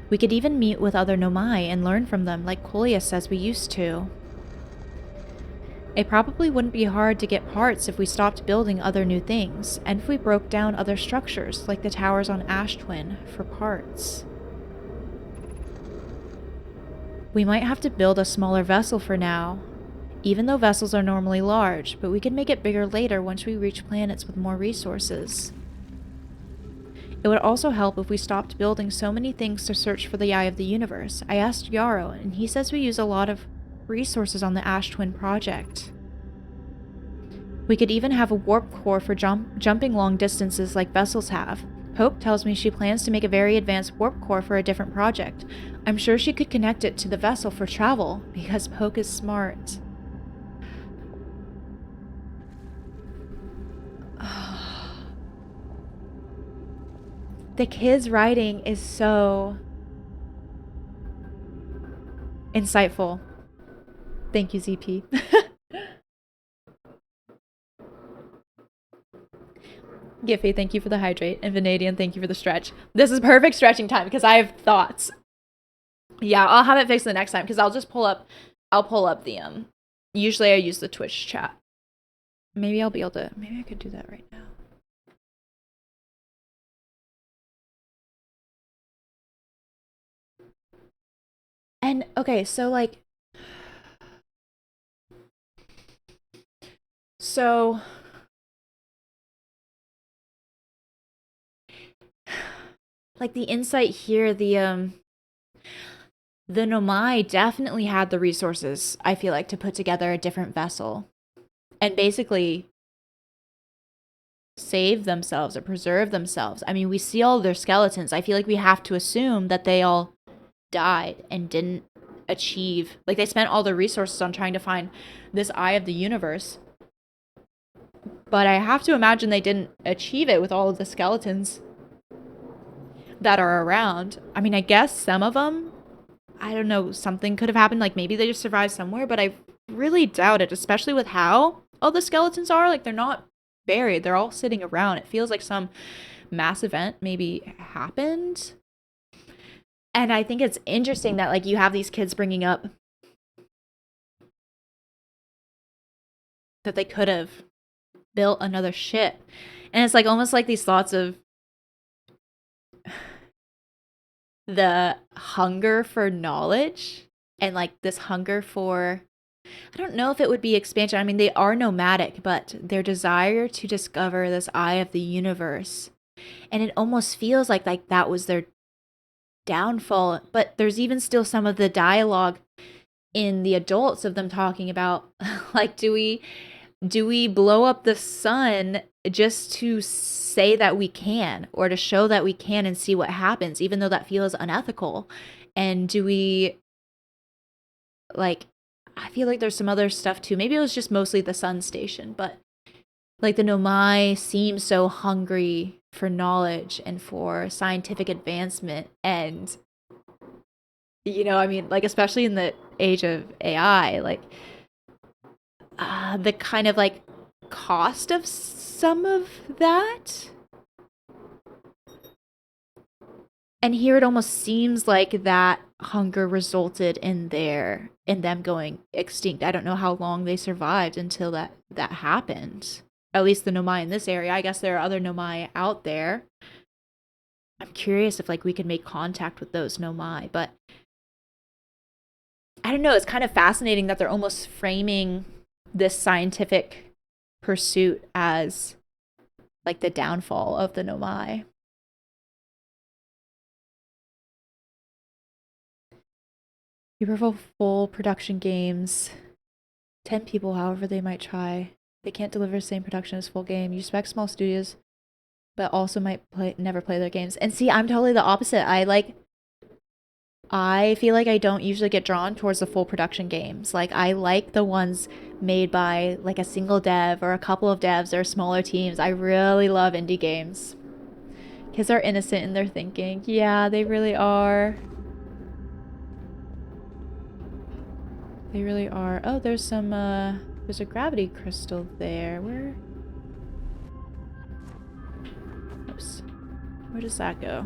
We could even meet with other Nomai and learn from them like Kolia says we used to. It probably wouldn't be hard to get parts if we stopped building other new things, and if we broke down other structures like the towers on Ash Twin for parts. We might have to build a smaller vessel for now, even though vessels are normally large, but we can make it bigger later once we reach planets with more resources. It would also help if we stopped building so many things to search for the Eye of the Universe. I asked Yarrow, and he says we use a lot of resources on the Ash Twin project. We could even have a warp core for jumping long distances like vessels have. Poke tells me she plans to make a very advanced warp core for a different project. I'm sure she could connect it to the vessel for travel, because Poke is smart. The kids' writing is so insightful. Thank you, ZP. Giffy, thank you for the hydrate. And Vanadian, thank you for the stretch. This is perfect stretching time because I have thoughts. Yeah, I'll have it fixed the next time because I'll pull up the, usually I use the Twitch chat. Maybe I could do that right now. And, okay, so, like, like, the insight here, the Nomai definitely had the resources, I feel like, to put together a different vessel. And basically save themselves or preserve themselves. I mean, we see all their skeletons. I feel like we have to assume that they all died and didn't achieve, like, they spent all their resources on trying to find this Eye of the Universe. But I have to imagine they didn't achieve it with all of the skeletons that are around. I mean, I guess some of them, I don't know, something could have happened. Like, maybe they just survived somewhere, but I really doubt it, especially with how all the skeletons are. Like, they're not buried. They're all sitting around. It feels like some mass event maybe happened. And I think it's interesting that, like, you have these kids bringing up that they could have built another ship. And it's, like, almost like these thoughts of the hunger for knowledge and, like, this hunger for, I don't know if it would be expansion. I mean, they are nomadic, but their desire to discover this Eye of the Universe. And it almost feels like that was their downfall. But there's even still some of the dialogue in the adults of them talking about, like, do we blow up the sun just to say that we can, or to show that we can and see what happens, even though that feels unethical? And do we, like, I feel like there's some other stuff too. Maybe it was just mostly the sun station, but, like, the Nomai seem so hungry for knowledge and for scientific advancement. And, you know, I mean, like, especially in the age of AI, like, the kind of, like, cost of some of that. And here it almost seems like that hunger resulted in them going extinct. I don't know how long they survived until that happened. At least the Nomai in this area. I guess there are other Nomai out there. I'm curious if, like, we could make contact with those Nomai, but I don't know. It's kind of fascinating that they're almost framing this scientific pursuit as, like, the downfall of the Nomai. You prefer full production games. 10 people, however they might try. They can't deliver the same production as full game. You respect small studios, but also might never play their games. And see, I'm totally the opposite. I like I feel like I don't usually get drawn towards the full production games. Like, I like the ones made by like a single dev or a couple of devs or smaller teams. I really love indie games. Kids are innocent in their thinking. Yeah, they really are. They really are. Oh, there's some, there's a gravity crystal there. Where? Oops. Where does that go?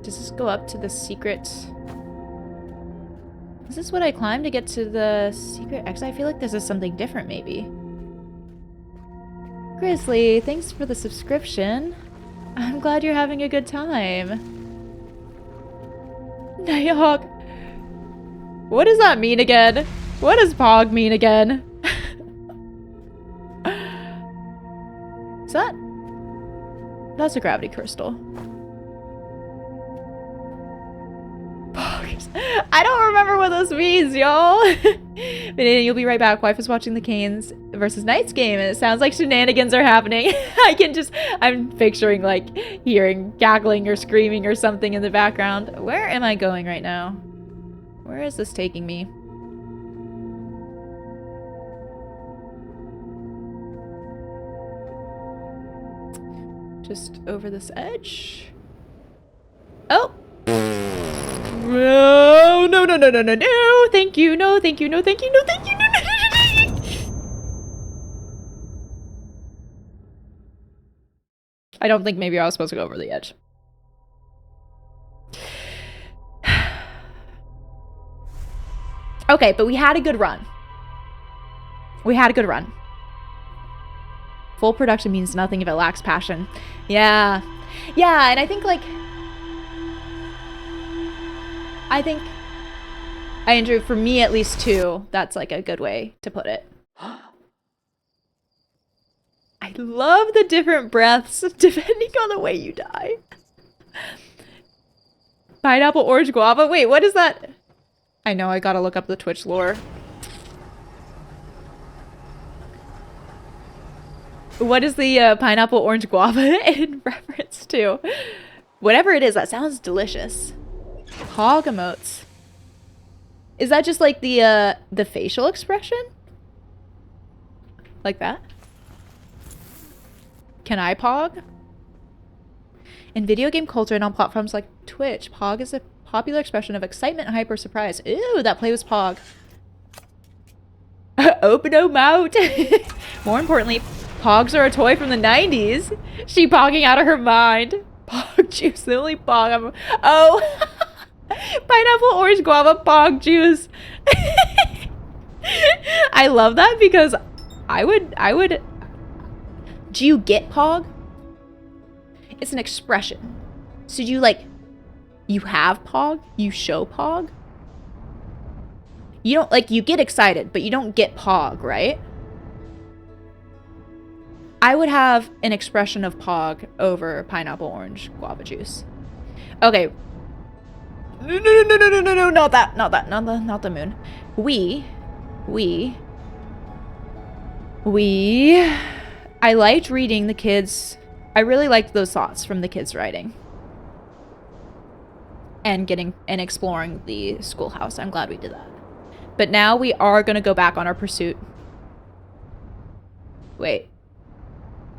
Does this go up to the secret? Is this what I climbed to get to the secret exit? I feel like this is something different, maybe. Grizzly, thanks for the subscription. I'm glad you're having a good time. Nighthawk. What does that mean again? What does Pog mean again? Is that? That's a gravity crystal. I don't remember what this means, y'all. But you'll be right back. Wife is watching the Canes versus Knights game, and it sounds like shenanigans are happening. I'm picturing like hearing cackling or screaming or something in the background. Where am I going right now? Where is this taking me? Just over this edge. Oh! No, no, no, no, no, no, no. Thank you. No, thank you. No, thank you. No, thank you. No, no, no, no, no. I don't think maybe I was supposed to go over the edge. Okay, but we had a good run. We had a good run. Full production means nothing if it lacks passion. Yeah. Yeah, and I think like... I enjoy, for me at least too, that's like a good way to put it. I love the different breaths depending on the way you die. Pineapple, orange, guava. Wait, what is that? I know, I gotta look up the Twitch lore. What is the pineapple, orange, guava in reference to? Whatever it is, that sounds delicious. Hog emotes. Is that just like the facial expression? Like that? Can I pog? In video game culture and on platforms like Twitch, pog is a popular expression of excitement, hype, or surprise. Ooh, that play was pog. Open o mouth. More importantly, pogs are a toy from the 90s. She pogging out of her mind. Pog juice, the only pog I'm... Oh! Pineapple, orange, guava, pog juice. I love that because I would... Do you get pog? It's an expression. So do you like... You have pog? You show pog? You don't, like, you get excited, but you don't get pog, right? I would have an expression of pog over pineapple, orange, guava juice. Okay. No, not that, not the moon. I liked reading the kids. I really liked those thoughts from the kids writing. And exploring the schoolhouse. I'm glad we did that. But now we are going to go back on our pursuit. Wait.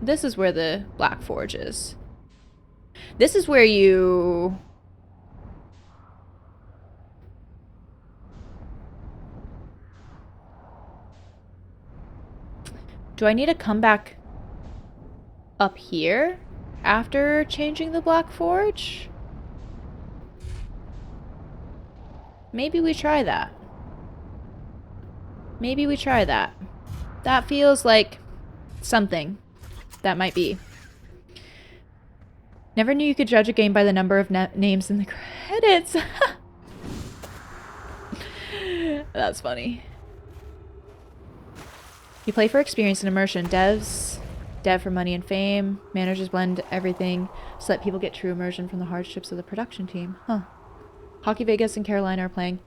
This is where the Black Forge is. This is where you... Do I need to come back up here after changing the Black Forge? Maybe we try that. Maybe we try that. That feels like something that might be. Never knew you could judge a game by the number of names in the credits. That's funny. You play for experience and immersion. Dev for money and fame. Managers blend everything so that people get true immersion from the hardships of the production team. Huh. Hockey Vegas and Carolina are playing.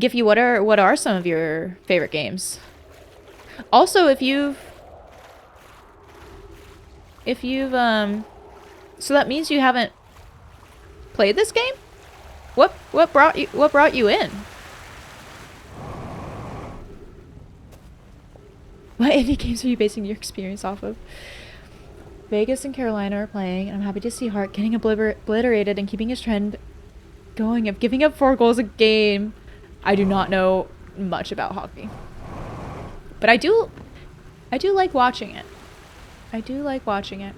Giffy, what are some of your favorite games? Also, if you've so that means you haven't played this game? What brought you in? What indie games are you basing your experience off of? Vegas and Carolina are playing, and I'm happy to see Hart getting obliterated and keeping his trend going of giving up 4 goals a game. I do not know much about hockey, but I do like watching it. I do like watching it.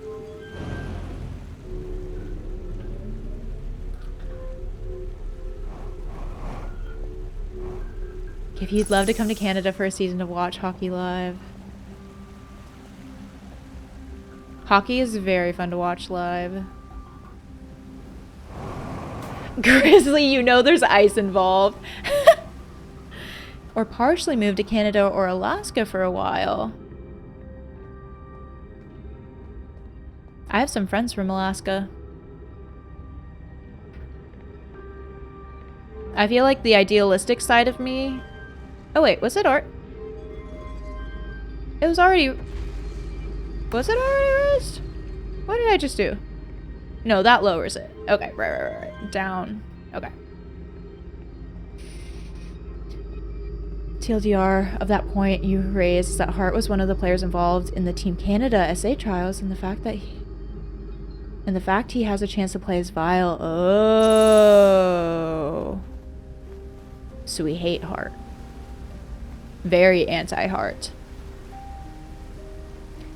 If you'd love to come to Canada for a season to watch hockey live. Hockey is very fun to watch live. Grizzly, you know there's ice involved. Or partially moved to Canada or Alaska for a while. I have some friends from Alaska. I feel like the idealistic side of me... Oh wait, was it art? It was already... Was it already raised? What did I just do? No, that lowers it. Okay, right. Down. Okay. TLDR of that point you raised is that Hart was one of the players involved in the Team Canada SA trials, and the fact he has a chance to play is vile. Oh. So we hate Hart. Very anti-Hart.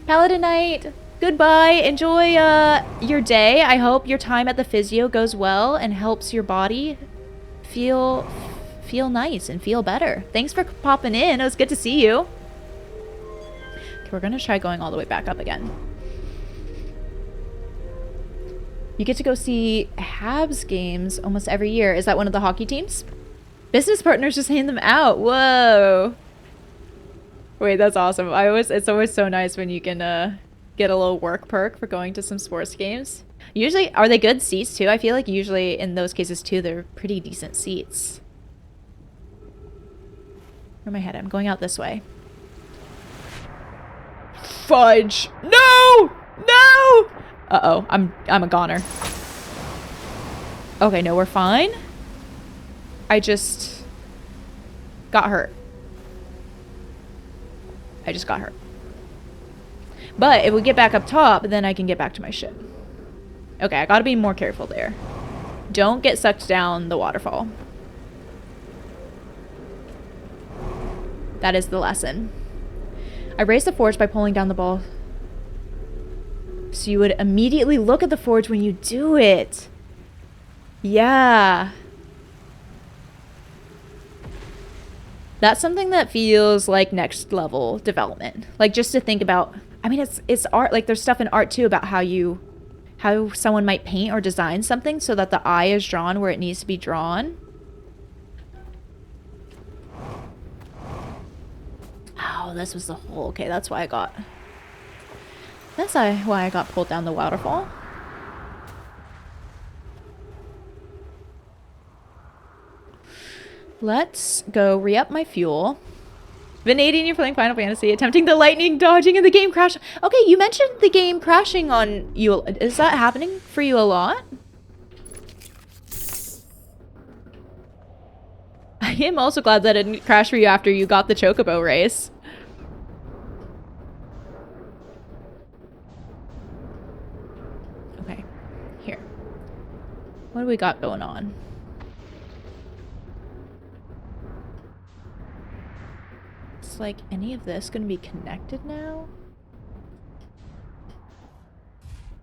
Paladinite, goodbye. Enjoy your day. I hope your time at the physio goes well and helps your body feel nice and feel better. Thanks for popping in. It was good to see you. Okay, we're gonna try going all the way back up again. You get to go see Habs games almost every year. Is that one of the hockey teams? Business partners just hand them out. Whoa. Wait, that's awesome. It's always so nice when you can get a little work perk for going to some sports games. Usually, are they good seats too? I feel like usually in those cases too, they're pretty decent seats. Where am I headed? I'm going out this way. Fudge! No! No! Uh-oh, I'm a goner. Okay, no, we're fine. I just got hurt. I just got hurt. But if we get back up top, then I can get back to my ship. Okay, I gotta be more careful there. Don't get sucked down the waterfall. That is the lesson. I raised the forge by pulling down the ball. So you would immediately look at the forge when you do it. Yeah. That's something that feels like next level development. Like just to think about, I mean, it's art. Like there's stuff in art too about how someone might paint or design something so that the eye is drawn where it needs to be drawn. Oh, this was the hole. Okay, that's why I got pulled down the waterfall. Let's go re-up my fuel. Vanadian, you're playing Final Fantasy, attempting the lightning, dodging, and the game crash. Okay, you mentioned the game crashing on you. Is that happening for you a lot? I am also glad that it didn't crash for you after you got the Chocobo race. Okay, here. What do we got going on? Like any of this gonna be connected now?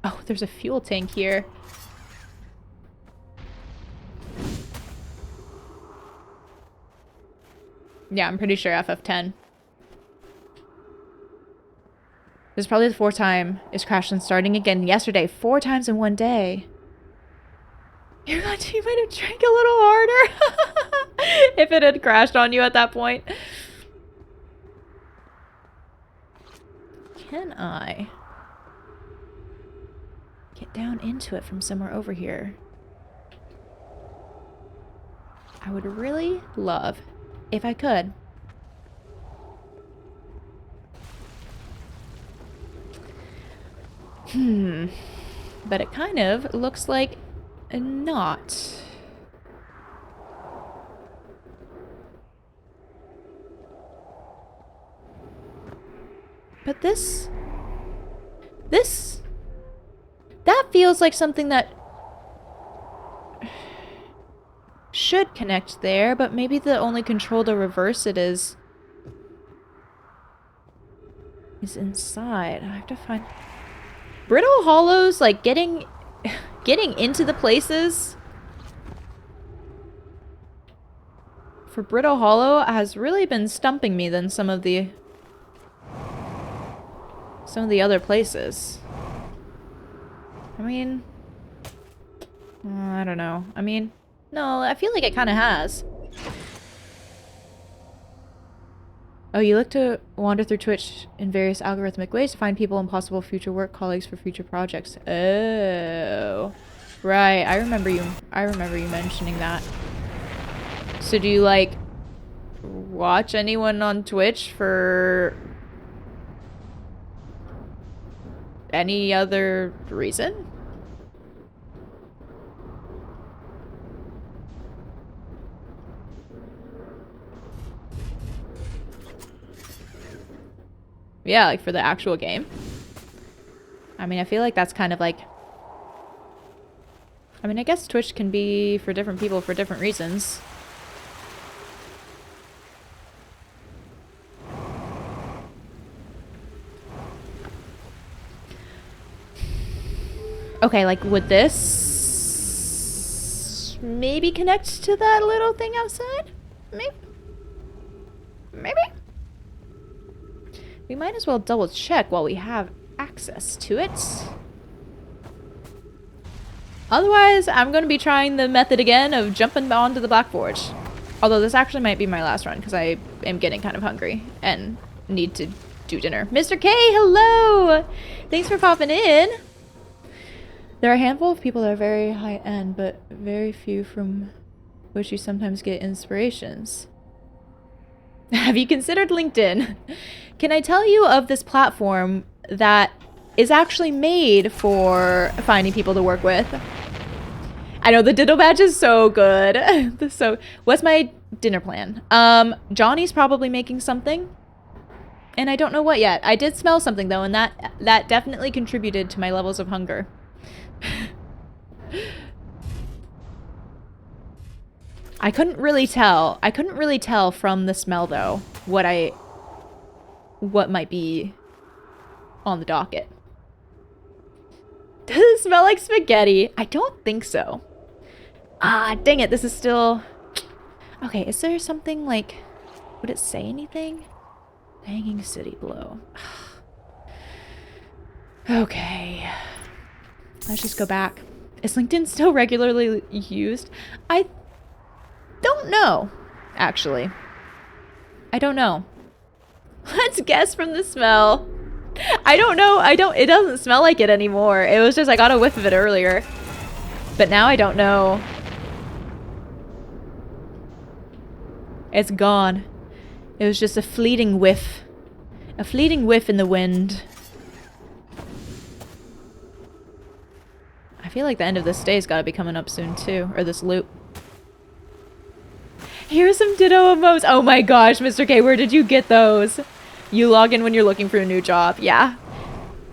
Oh, there's a fuel tank here. Yeah, I'm pretty sure FF10. This is probably the 4th time it's crashed and starting again yesterday. 4 times in one day. You might have drank a little harder if it had crashed on you at that point. Can I get down into it from somewhere over here? I would really love if I could. But it kind of looks like not. But this... That feels like something that should connect there, but maybe the only control to reverse it is inside. I have to find... Brittle hollows, like, getting into the places for Brittle Hollow has really been stumping me than some of the other places. I mean, I don't know. I mean, no, I feel like it kind of has. Oh, you look to wander through Twitch in various algorithmic ways to find people and possible future work colleagues for future projects. Oh, right. I remember you mentioning that. So do you, like, watch anyone on Twitch for any other reason? Yeah, like for the actual game. I mean, I feel like that's kind of like... I mean, I guess Twitch can be for different people for different reasons. Okay, like, would this maybe connect to that little thing outside? Maybe? Maybe? We might as well double check while we have access to it. Otherwise, I'm going to be trying the method again of jumping onto the Black Forge. Although this actually might be my last run because I am getting kind of hungry and need to do dinner. Mr. K, hello! Thanks for popping in. There are a handful of people that are very high end, but very few from which you sometimes get inspirations. Have you considered LinkedIn? Can I tell you of this platform that is actually made for finding people to work with? I know the Ditto badge is so good. So, what's my dinner plan? Johnny's probably making something. And I don't know what yet. I did smell something though, and that definitely contributed to my levels of hunger. I couldn't really tell. I couldn't really tell from the smell though what might be on the docket. Does it smell like spaghetti? I don't think so. Ah, dang it. This is still... Okay, is there something like... Would it say anything? Hanging city below. Okay. Let's just go back. Is LinkedIn still regularly used? I don't know, actually. I don't know. Let's guess from the smell. I don't know. It doesn't smell like it anymore. It was just I got a whiff of it earlier. But now I don't know. It's gone. It was just a fleeting whiff. A fleeting whiff in the wind. I feel like the end of this day's gotta be coming up soon too. Or this loop. Here's some ditto emojis. Oh my gosh, Mr. K, where did you get those? You log in when you're looking for a new job. Yeah.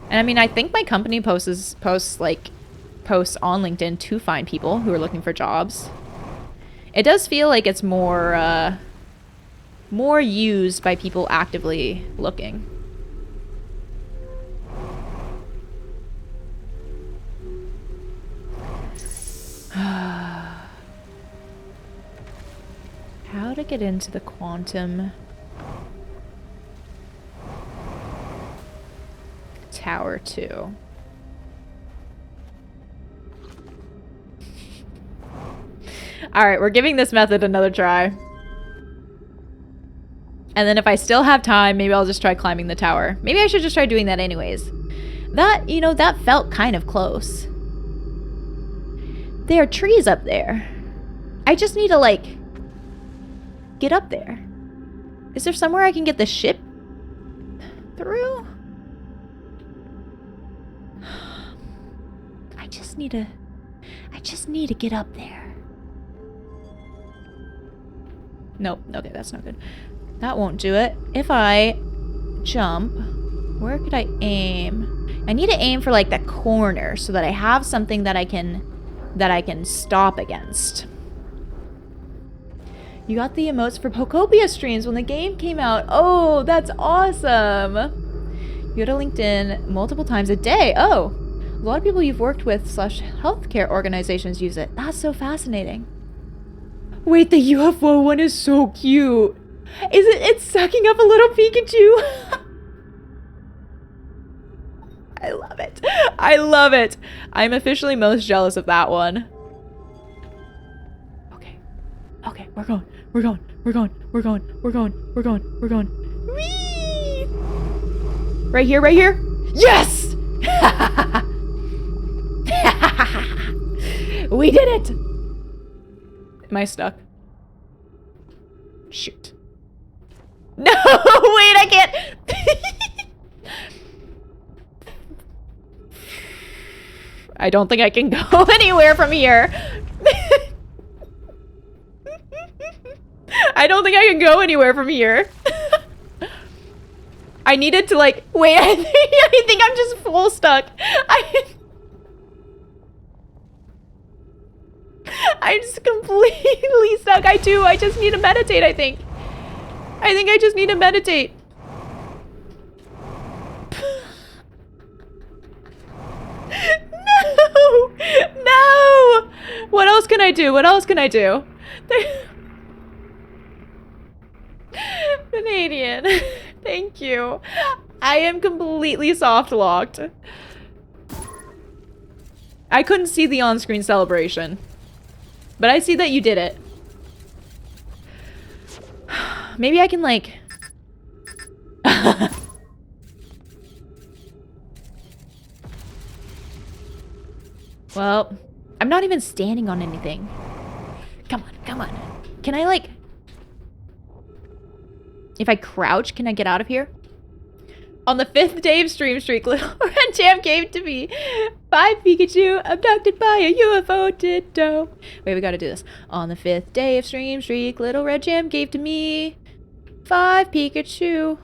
And I mean, I think my company posts on LinkedIn to find people who are looking for jobs. It does feel like it's more used by people actively looking. How to get into the quantum tower 2. Alright, we're giving this method another try. And then if I still have time, maybe I'll just try climbing the tower. Maybe I should just try doing that anyways. That, you know, that felt kind of close. There are trees up there. I just need to, like, get up there. Is there somewhere I can get the ship through? I just need to get up there. Nope. Okay, that's not good. That won't do it. If I jump, where could I aim? I need to aim for like the corner so that I have something that I can stop against. You got the emotes for Pokopia streams when the game came out. Oh, that's awesome. You go to LinkedIn multiple times a day. Oh, a lot of people you've worked with / healthcare organizations use it. That's so fascinating. Wait, the UFO one is so cute. It's sucking up a little Pikachu. I love it. I love it. I'm officially most jealous of that one. Okay, we're going. Whee! Right here. Yes! We did it! Am I stuck? Shoot. No, wait, I can't. I don't think I can go anywhere from here. I don't think I can go anywhere from here. I needed to like, wait, I think I'm just full stuck. I'm just completely stuck. I just need to meditate, I think. I think I just need to meditate. No! What else can I do? Canadian, thank you. I am completely soft locked. I couldn't see the on-screen celebration, but I see that you did it. Maybe I can like... Well, I'm not even standing on anything. Come on. Can I like... If I crouch, can I get out of here? On the 5th day of stream streak, LittleRedJam gave to me 5 Pikachu abducted by a UFO ditto. Wait, we gotta do this. On the 5th day of stream streak, LittleRedJam gave to me 5 Pikachu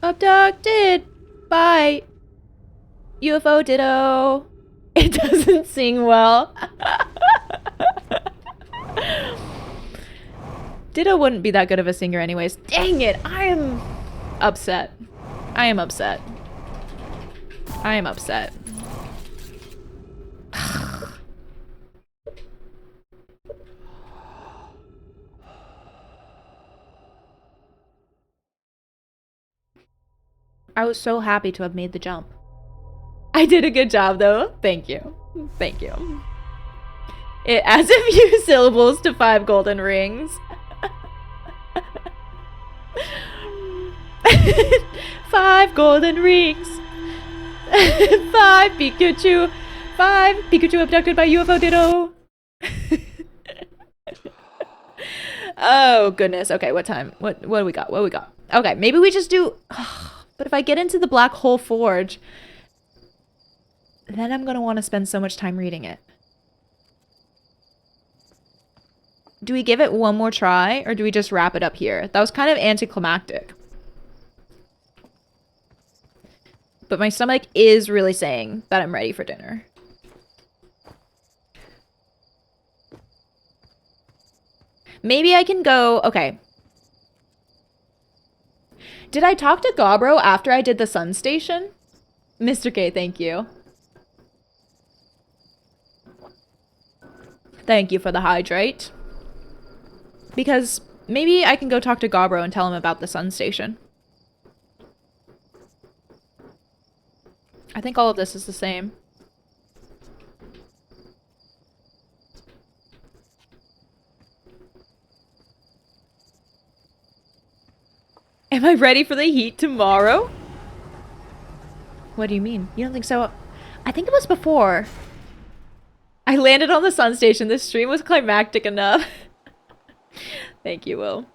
abducted by UFO ditto. It doesn't sing well. Ditto wouldn't be that good of a singer anyways. Dang it, I am upset. I am upset. I was so happy to have made the jump. I did a good job though. Thank you. It adds a few syllables to 5 golden rings. 5 golden rings. 5 Pikachu. 5 Pikachu abducted by UFO ditto. Oh goodness. Okay, what time? What do we got? Okay, maybe we just do... But if I get into the Black Hole Forge, then I'm gonna want to spend so much time reading it. Do we give it one more try, or do we just wrap it up here? That was kind of anticlimactic. But my stomach is really saying that I'm ready for dinner. Maybe I can go... Okay. Did I talk to Gobro after I did the Sun Station? Mr. K, thank you. Thank you for the hydrate. Because maybe I can go talk to Gobro and tell him about the Sun Station. I think all of this is the same. Am I ready for the heat tomorrow? What do you mean? You don't think so? I think it was before. I landed on the Sun Station. This stream was climactic enough. Thank you, Will.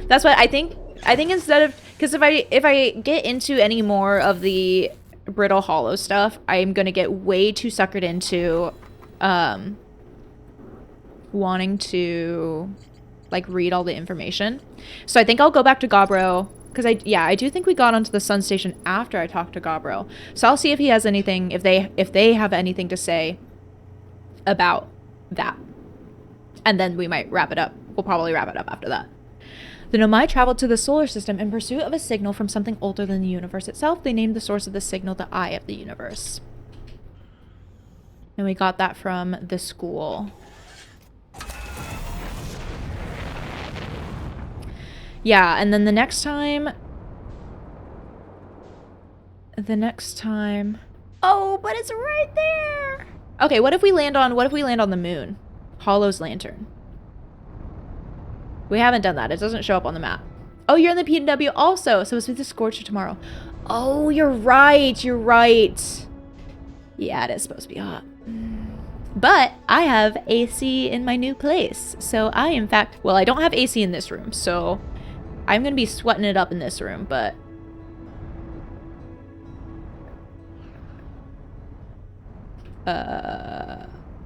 That's what I think. I think instead of... Because if I get into any more of the Brittle Hollow stuff, I'm going to get way too suckered into wanting to like read all the information. So I think I'll go back to Gobro because I do think we got onto the Sun Station after I talked to Gobro. So I'll see if he has anything, if they have anything to say about that. And then we might wrap it up. We'll probably wrap it up after that. The Nomai traveled to the solar system in pursuit of a signal from something older than the universe itself. They named the source of the signal the Eye of the Universe. And we got that from the school. Yeah, and then the next time... Oh, but it's right there! Okay, what if we land on the moon? Hollow's lantern. We haven't done that. It doesn't show up on the map. Oh, you're in the PW also. So it's with the Scorcher tomorrow. Oh, you're right. You're right. Yeah, it is supposed to be hot. But I have AC in my new place. So I, in fact... Well, I don't have AC in this room. So I'm going to be sweating it up in this room. But...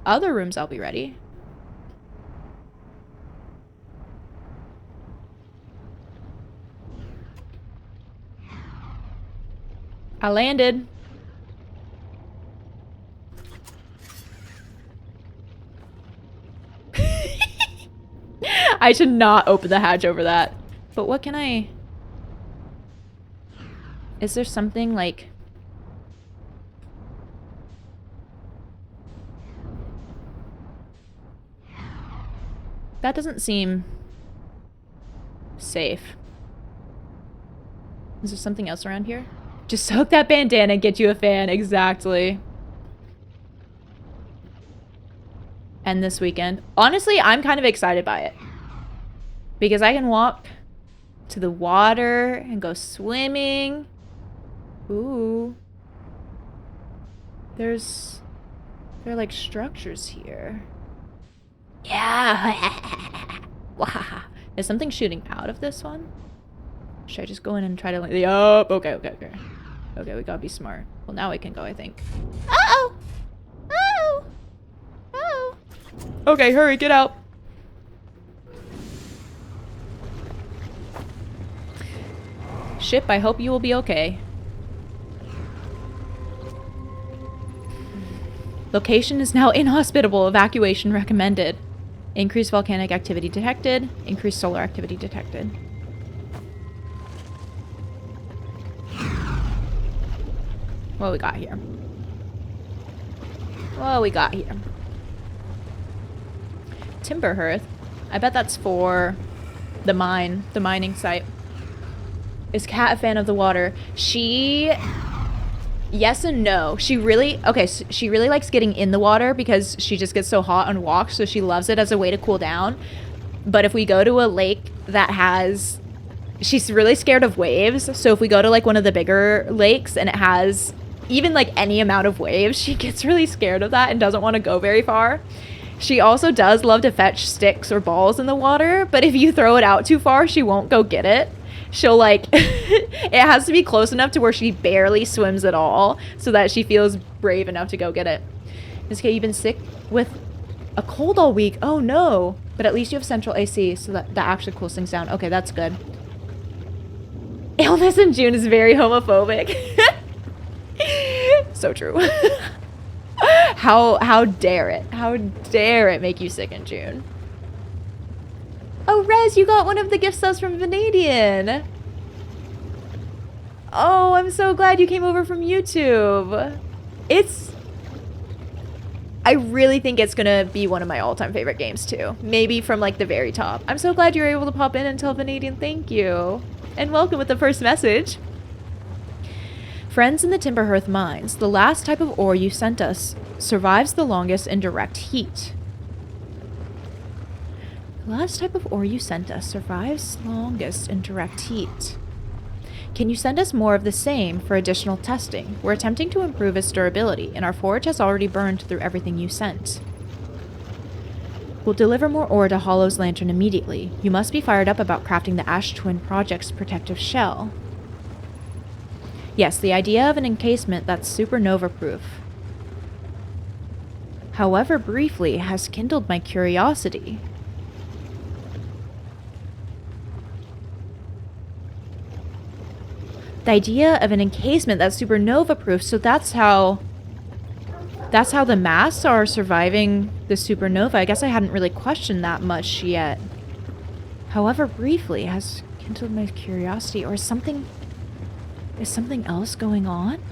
other rooms I'll be ready. I landed. I should not open the hatch over that. But what can I... Is there something like... That doesn't seem safe. Is there something else around here? Just soak that bandana and get you a fan. Exactly. And this weekend. Honestly, I'm kind of excited by it. Because I can walk to the water and go swimming. Ooh. There are like structures here. Yeah. Is something shooting out of this one? Should I just go in and try to like... Yup. Okay. Okay, we gotta be smart. Well, now we can go, I think. Uh-oh! Uh-oh! Uh-oh! Okay, hurry, get out. Ship, I hope you will be okay. Location is now inhospitable. Evacuation recommended. Increased volcanic activity detected. Increased solar activity detected. What we got here? What we got here? Timber hearth. I bet that's for the mining site. Is Kat a fan of the water? She... Yes and no. She really... Okay, so she really likes getting in the water because she just gets so hot on walks, so she loves it as a way to cool down. But if we go to a lake that has... She's really scared of waves, so if we go to like one of the bigger lakes and it has even like any amount of waves, she gets really scared of that and doesn't want to go very far. She also does love to fetch sticks or balls in the water, but if you throw it out too far, she won't go get it. She'll like, it has to be close enough to where she barely swims at all so that she feels brave enough to go get it. Ms. K, you've been sick with a cold all week. Oh no. But at least you have central AC, so that actually cools things down. Okay, that's good. Illness in June is very homophobic. So true. How dare it? How dare it make you sick in June? Oh, Rez, you got one of the gift subs from Vanadian. Oh, I'm so glad you came over from YouTube. I really think it's gonna be one of my all-time favorite games too. Maybe from like the very top. I'm so glad you were able to pop in and tell Vanadian thank you. And welcome with the first message. Friends in the Timberhearth mines, the last type of ore you sent us survives the longest in direct heat. The last type of ore you sent us survives longest in direct heat. Can you send us more of the same for additional testing? We're attempting to improve its durability, and our forge has already burned through everything you sent. We'll deliver more ore to Hollow's lantern immediately. You must be fired up about crafting the Ash Twin Project's protective shell. Yes, the idea of an encasement that's supernova-proof. however briefly, has kindled my curiosity. The idea of an encasement that's supernova-proof, so that's how the masts are surviving the supernova. I guess I hadn't really questioned that much yet. However briefly, has kindled my curiosity, or is something else going on?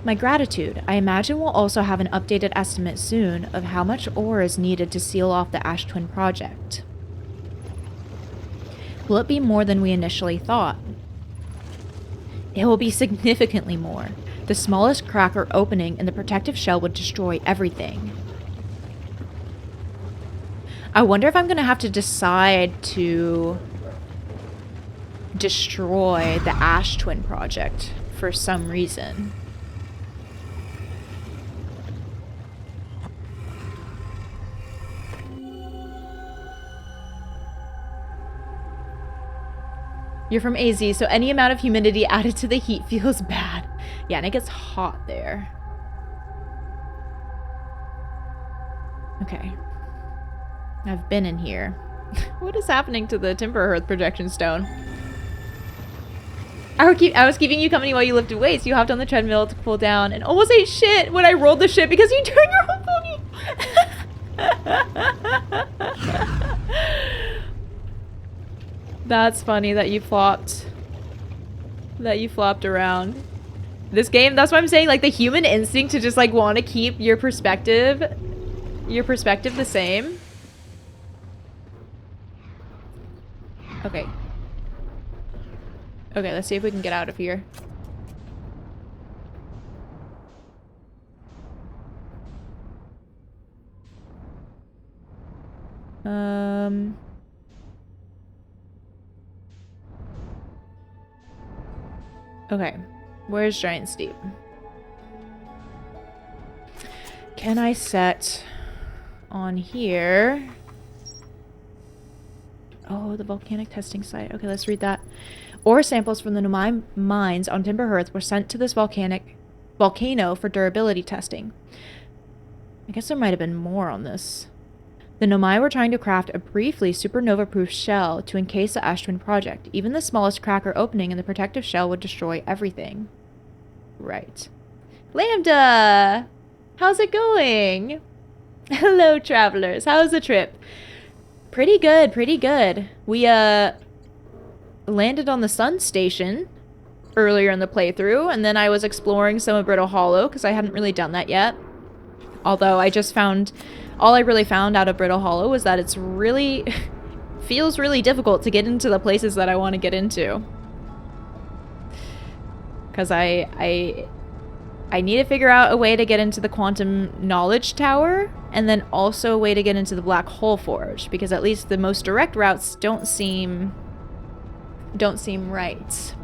My gratitude. I imagine we'll also have an updated estimate soon of how much ore is needed to seal off the Ash Twin project. Will it be more than we initially thought? It will be significantly more. The smallest crack or opening in the protective shell would destroy everything. I wonder if I'm going to have to decide to destroy the Ash Twin project for some reason. You're from AZ, so any amount of humidity added to the heat feels bad. Yeah, and it gets hot there. Okay. I've been in here. What is happening to the Timber Hearth projection stone? I was keeping you company while you lifted weights. You hopped on the treadmill to cool down and almost ate shit when I rolled the shit because you turned your whole pony. That's funny that you flopped around. This game, that's what I'm saying, like the human instinct to just like want to keep your perspective the same. Okay. Okay, let's see if we can get out of here. Okay, where's Giant Steep? Can I set on here? Oh, the volcanic testing site. Okay, let's read that. Ore samples from the Nomai mines on Timber Hearth were sent to this volcano for durability testing. I guess there might have been more on this. The Nomai were trying to craft a briefly supernova-proof shell to encase the Ash Twin project. Even the smallest crack or opening in the protective shell would destroy everything. Right. Lambda! How's it going? Hello, travelers. How's the trip? Pretty good, pretty good. We, landed on the Sun Station earlier in the playthrough, and then I was exploring some of Brittle Hollow, because I hadn't really done that yet. Although I just found... all I really found out of Brittle Hollow was that it's really... feels really difficult to get into the places that I want to get into. Because I need to figure out a way to get into the Quantum Knowledge Tower, and then also a way to get into the Black Hole Forge, because at least the most direct routes don't seem right.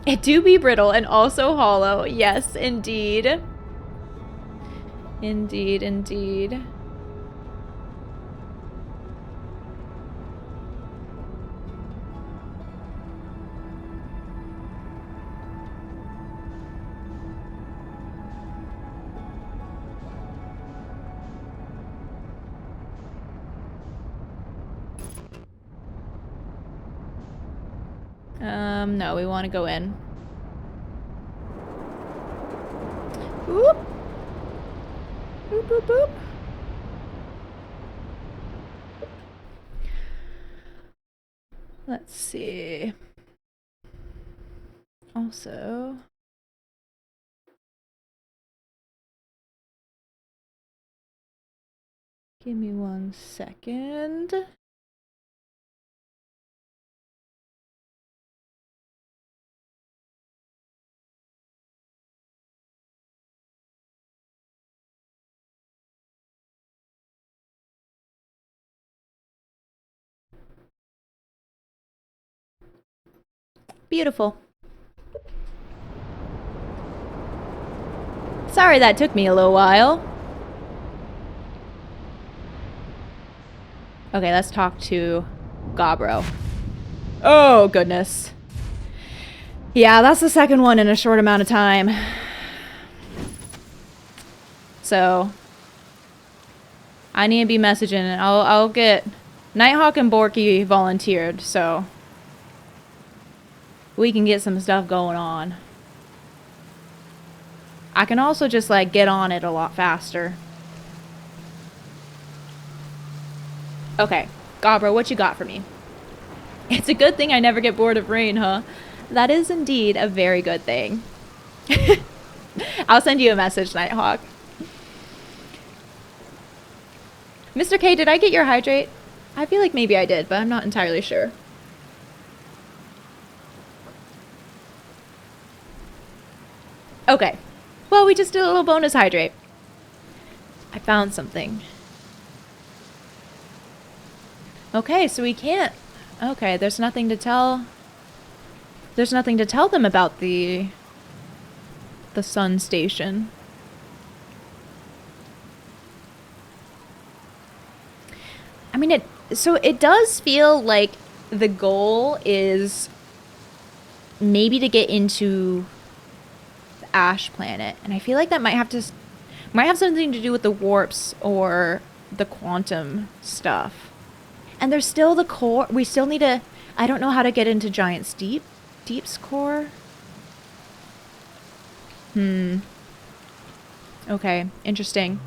It do be brittle and also hollow. Yes, indeed. Indeed, indeed. No, we want to go in. Boop. Boop, boop, boop. Let's see. Also... give me 1 second. Beautiful. Sorry that took me a little while. Okay, let's talk to Gabro. Oh, goodness. Yeah, that's the second one in a short amount of time. so I need to be messaging. I'll get Nighthawk and Borky volunteered, so we can get some stuff going on. I can also just like get on it a lot faster. Okay, Gabro, what you got for me? It's a good thing I never get bored of rain, huh? That is indeed a very good thing. I'll send you a message, Nighthawk. Mr. K, did I get your hydrate? I feel like maybe I did, but I'm not entirely sure. Okay. Well, we just did a little bonus hydrate. I found something. Okay, so we can't... Okay, there's nothing to tell... There's nothing to tell them about the sun station. I mean, so it does feel like the goal is maybe to get into the Ash planet, and I feel like that might have something to do with the warps or the quantum stuff. And there's still the core. We still need to... I don't know how to get into Giant's Deep's core. Okay, interesting.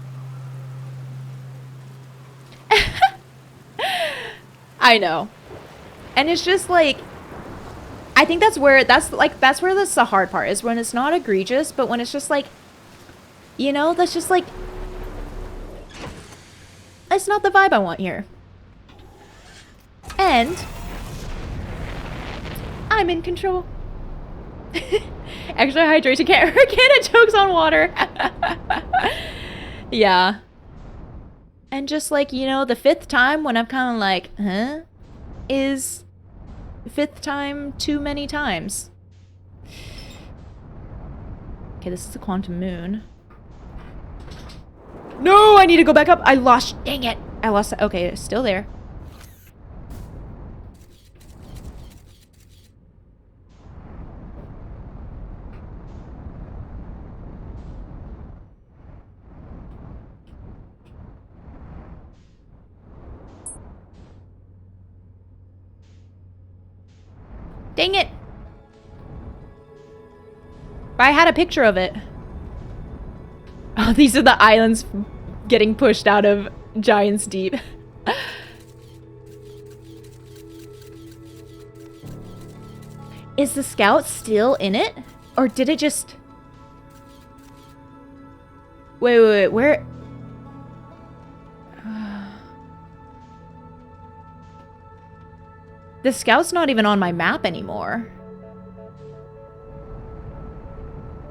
I know. And it's just like, I think that's where that's the hard part, is when it's not egregious, but when it's just like, you know, that's just like, it's not the vibe I want here. And I'm in control. Extra hydration can't of jokes on water. Yeah. And just like, you know, the 5th time when I'm kind of like, huh? Is 5th time too many times? Okay, this is the quantum moon. No, I need to go back up. I lost, dang it. I lost it. Okay, it's still there. Dang it! But I had a picture of it. Oh, these are the islands getting pushed out of Giant's Deep. Is the scout still in it? Or did it just... Wait, where... The scout's not even on my map anymore.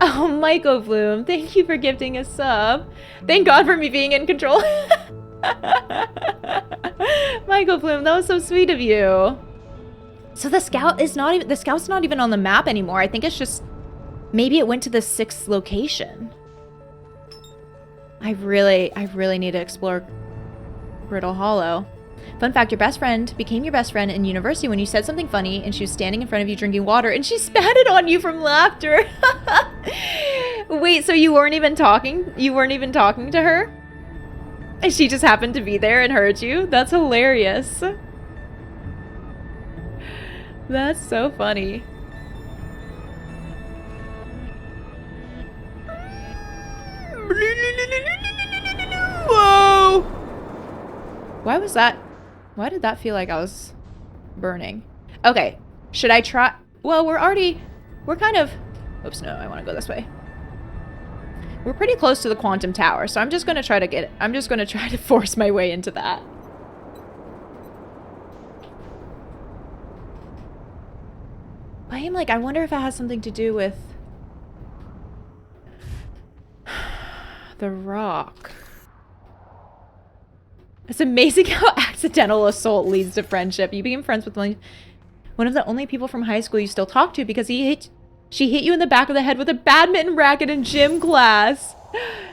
Oh, Michael Bloom, thank you for gifting a sub. Thank God for me being in control. Michael Bloom, that was so sweet of you. So the scout's not even on the map anymore. I think it's just, maybe it went to the 6th location. I really need to explore Brittle Hollow. Fun fact, your best friend became your best friend in university when you said something funny and she was standing in front of you drinking water and she spat it on you from laughter. Wait, so you weren't even talking? You weren't even talking to her? And she just happened to be there and heard you? That's hilarious. That's so funny. Whoa! Why was that? Why did that feel like I was burning? Okay, should I try? Well, we're kind of, oops, no, I want to go this way. We're pretty close to the quantum tower, so I'm just going to try to force my way into that. But I'm like, I wonder if it has something to do with the rock. It's amazing how accidental assault leads to friendship. You became friends with one of the only people from high school you still talk to because she hit you in the back of the head with a badminton racket in gym class.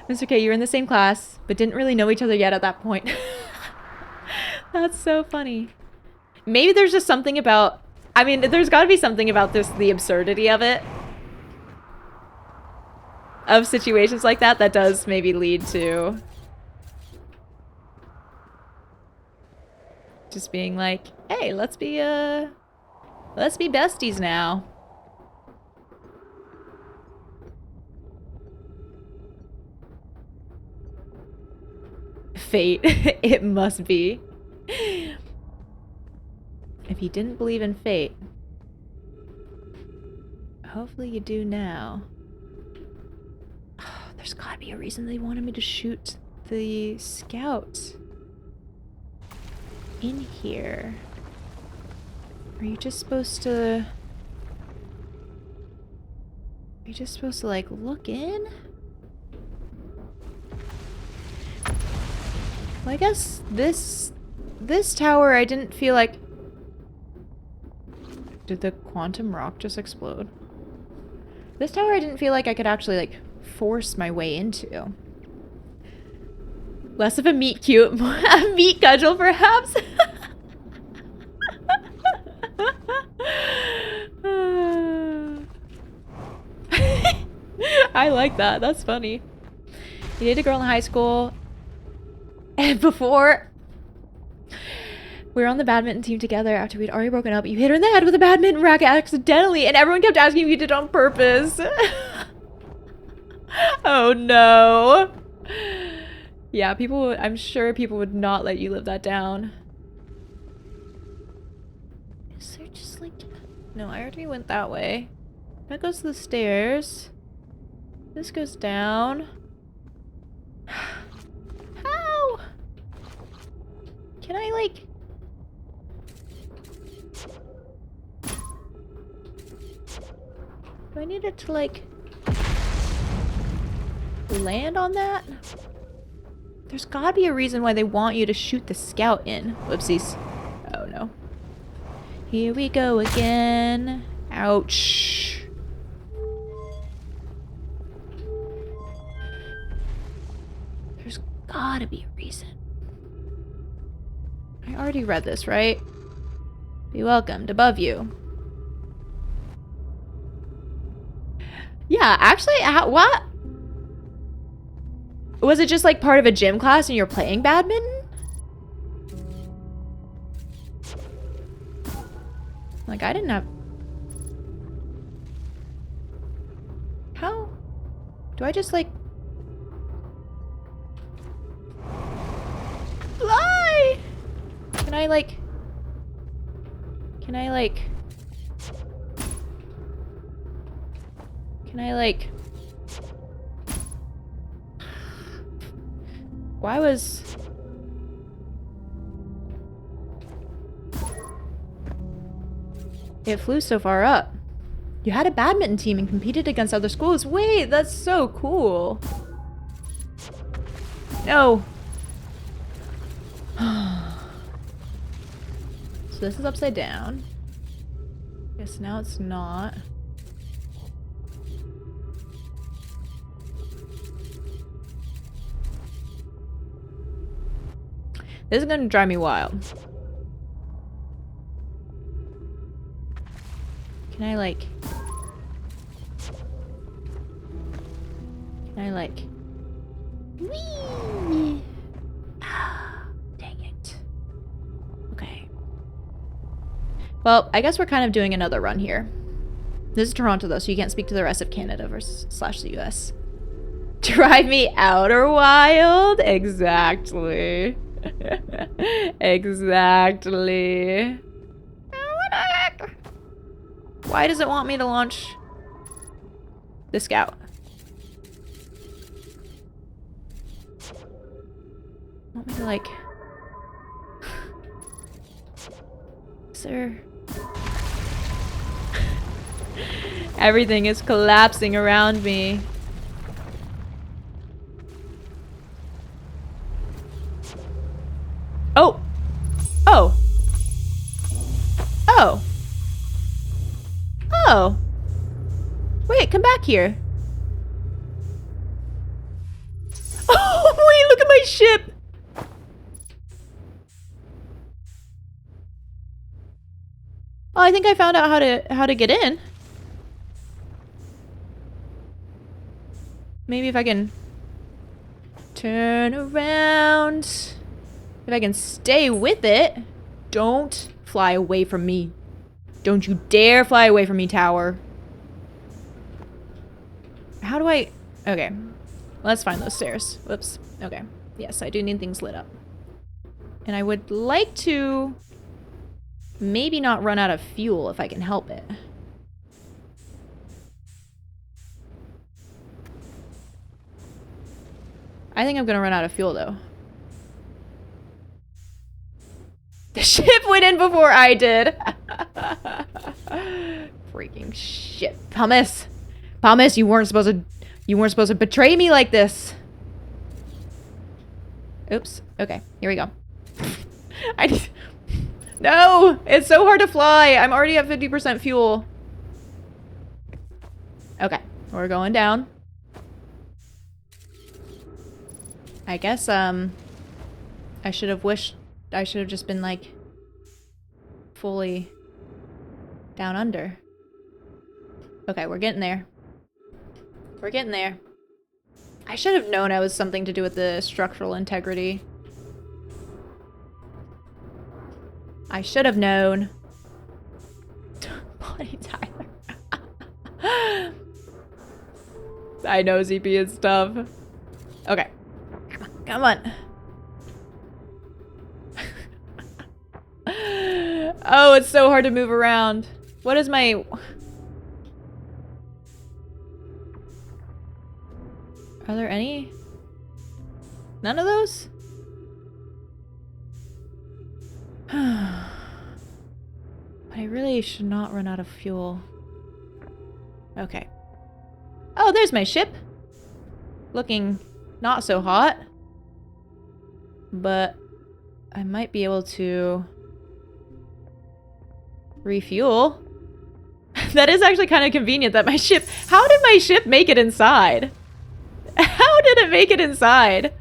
Mr. K, you were in the same class, but didn't really know each other yet at that point. That's so funny. Maybe there's just something about... I mean, there's got to be something about this, the absurdity of it. of situations like that, that does maybe lead to just being like, hey, let's be besties now. Fate. It must be. If you didn't believe in fate, hopefully you do now. Oh, there's gotta be a reason they wanted me to shoot the scout in here. Are you just supposed to... Are you just supposed to, like, look in? Well, I guess this tower, I didn't feel like... Did the quantum rock just explode? This tower, I didn't feel like I could actually, like, force my way into. Less of a meat cute, a meat cudgel, perhaps? I like that. That's funny. You dated a girl in high school, and before we were on the badminton team together after we'd already broken up, you hit her in the head with a badminton racket accidentally, and everyone kept asking if you did it on purpose. Oh no. Yeah, I'm sure people would not let you live that down. Is there just like... No, I already went that way. That goes to the stairs. This goes down. How? Can I like... Do I need it to like... land on that? There's gotta be a reason why they want you to shoot the scout in. Whoopsies. Oh no. Here we go again. Ouch. There's gotta be a reason. I already read this, right? Be welcomed above you. Yeah, actually, what? Was it just like part of a gym class and you're playing badminton? Like, I didn't have... How? Do I just like... Fly? Can I like... Can I like... Can I like... Why was... It flew so far up. You had a badminton team and competed against other schools. Wait, that's so cool. No. So this is upside down. Guess now it's not. This is gonna drive me wild. Can I like... Can I like... Whee! Ah, dang it. Okay. Well, I guess we're kind of doing another run here. This is Toronto though, so you can't speak to the rest of Canada slash the US. Drive me outer wild? Exactly. Exactly. What the heck? Why does it want me to launch the scout? Want me to like... Is there... Everything is collapsing around me. Oh! Oh! Oh! Oh! Wait, come back here. Oh, wait, look at my ship! Oh, I think I found out how to get in. Maybe if I can turn around. If I can stay with it. Don't fly away from me. Don't you dare fly away from me, tower. How do I... Okay. Let's find those stairs. Whoops. Okay. Yes, I do need things lit up. And I would like to maybe not run out of fuel if I can help it. I think I'm gonna run out of fuel, though. The ship went in before I did. Freaking shit. Pumice. Pumice, you weren't supposed to betray me like this. Oops. Okay, here we go. No! It's so hard to fly. I'm already at 50% fuel. Okay, we're going down. I guess, I should have just been, like, fully down under. Okay, we're getting there. We're getting there. I should have known I was something to do with the structural integrity. I should have known. Bonnie Tyler. I know ZP is tough. Okay. Come on. Oh, it's so hard to move around. What is my... Are there any? None of those? But I really should not run out of fuel. Okay. Oh, there's my ship. Looking not so hot. But I might be able to refuel. That is actually kind of convenient that my ship... How did my ship make it inside? How did it make it inside?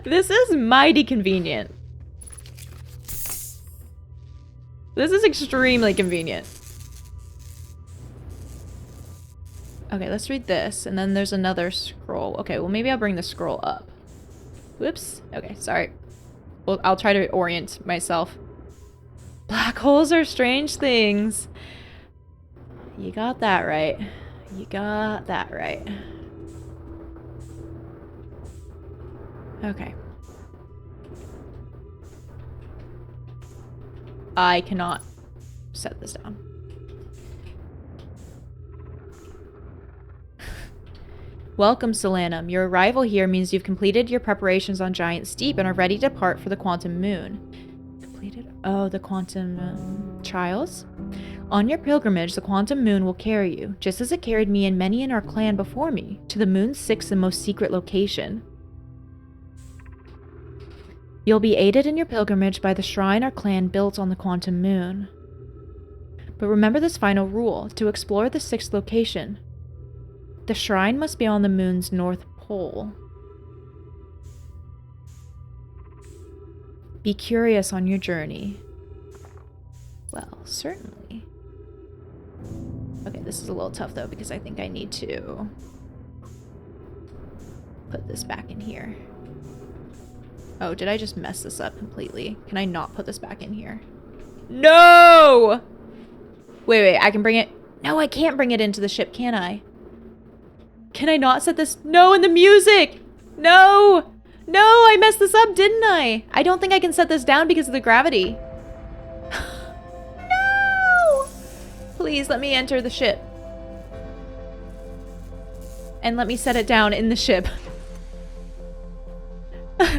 This is mighty convenient. This is extremely convenient. Okay, let's read this. And then there's another scroll. Okay, well maybe I'll bring the scroll up. Whoops. Okay, sorry. Well, I'll try to orient myself. Black holes are strange things. You got that right. You got that right. Okay. I cannot set this down. Welcome, Solanum. Your arrival here means you've completed your preparations on Giant Steep and are ready to depart for the Quantum Moon. Completed? Oh, the Quantum Trials? On your pilgrimage, the Quantum Moon will carry you, just as it carried me and many in our clan before me, to the moon's sixth and most secret location. You'll be aided in your pilgrimage by the shrine our clan built on the Quantum Moon. But remember this final rule: to explore the sixth location, the shrine must be on the moon's north pole. Be curious on your journey. Well, certainly. Okay, this is a little tough though, because I think I need to put this back in here. Oh, did I just mess this up completely? Can I not put this back in here? No! Wait, I can bring it... No, I can't bring it into the ship, can I? Can I not set this... No, in the music! No! No, I messed this up, didn't I? I don't think I can set this down because of the gravity. No! Please, let me enter the ship. And let me set it down in the ship.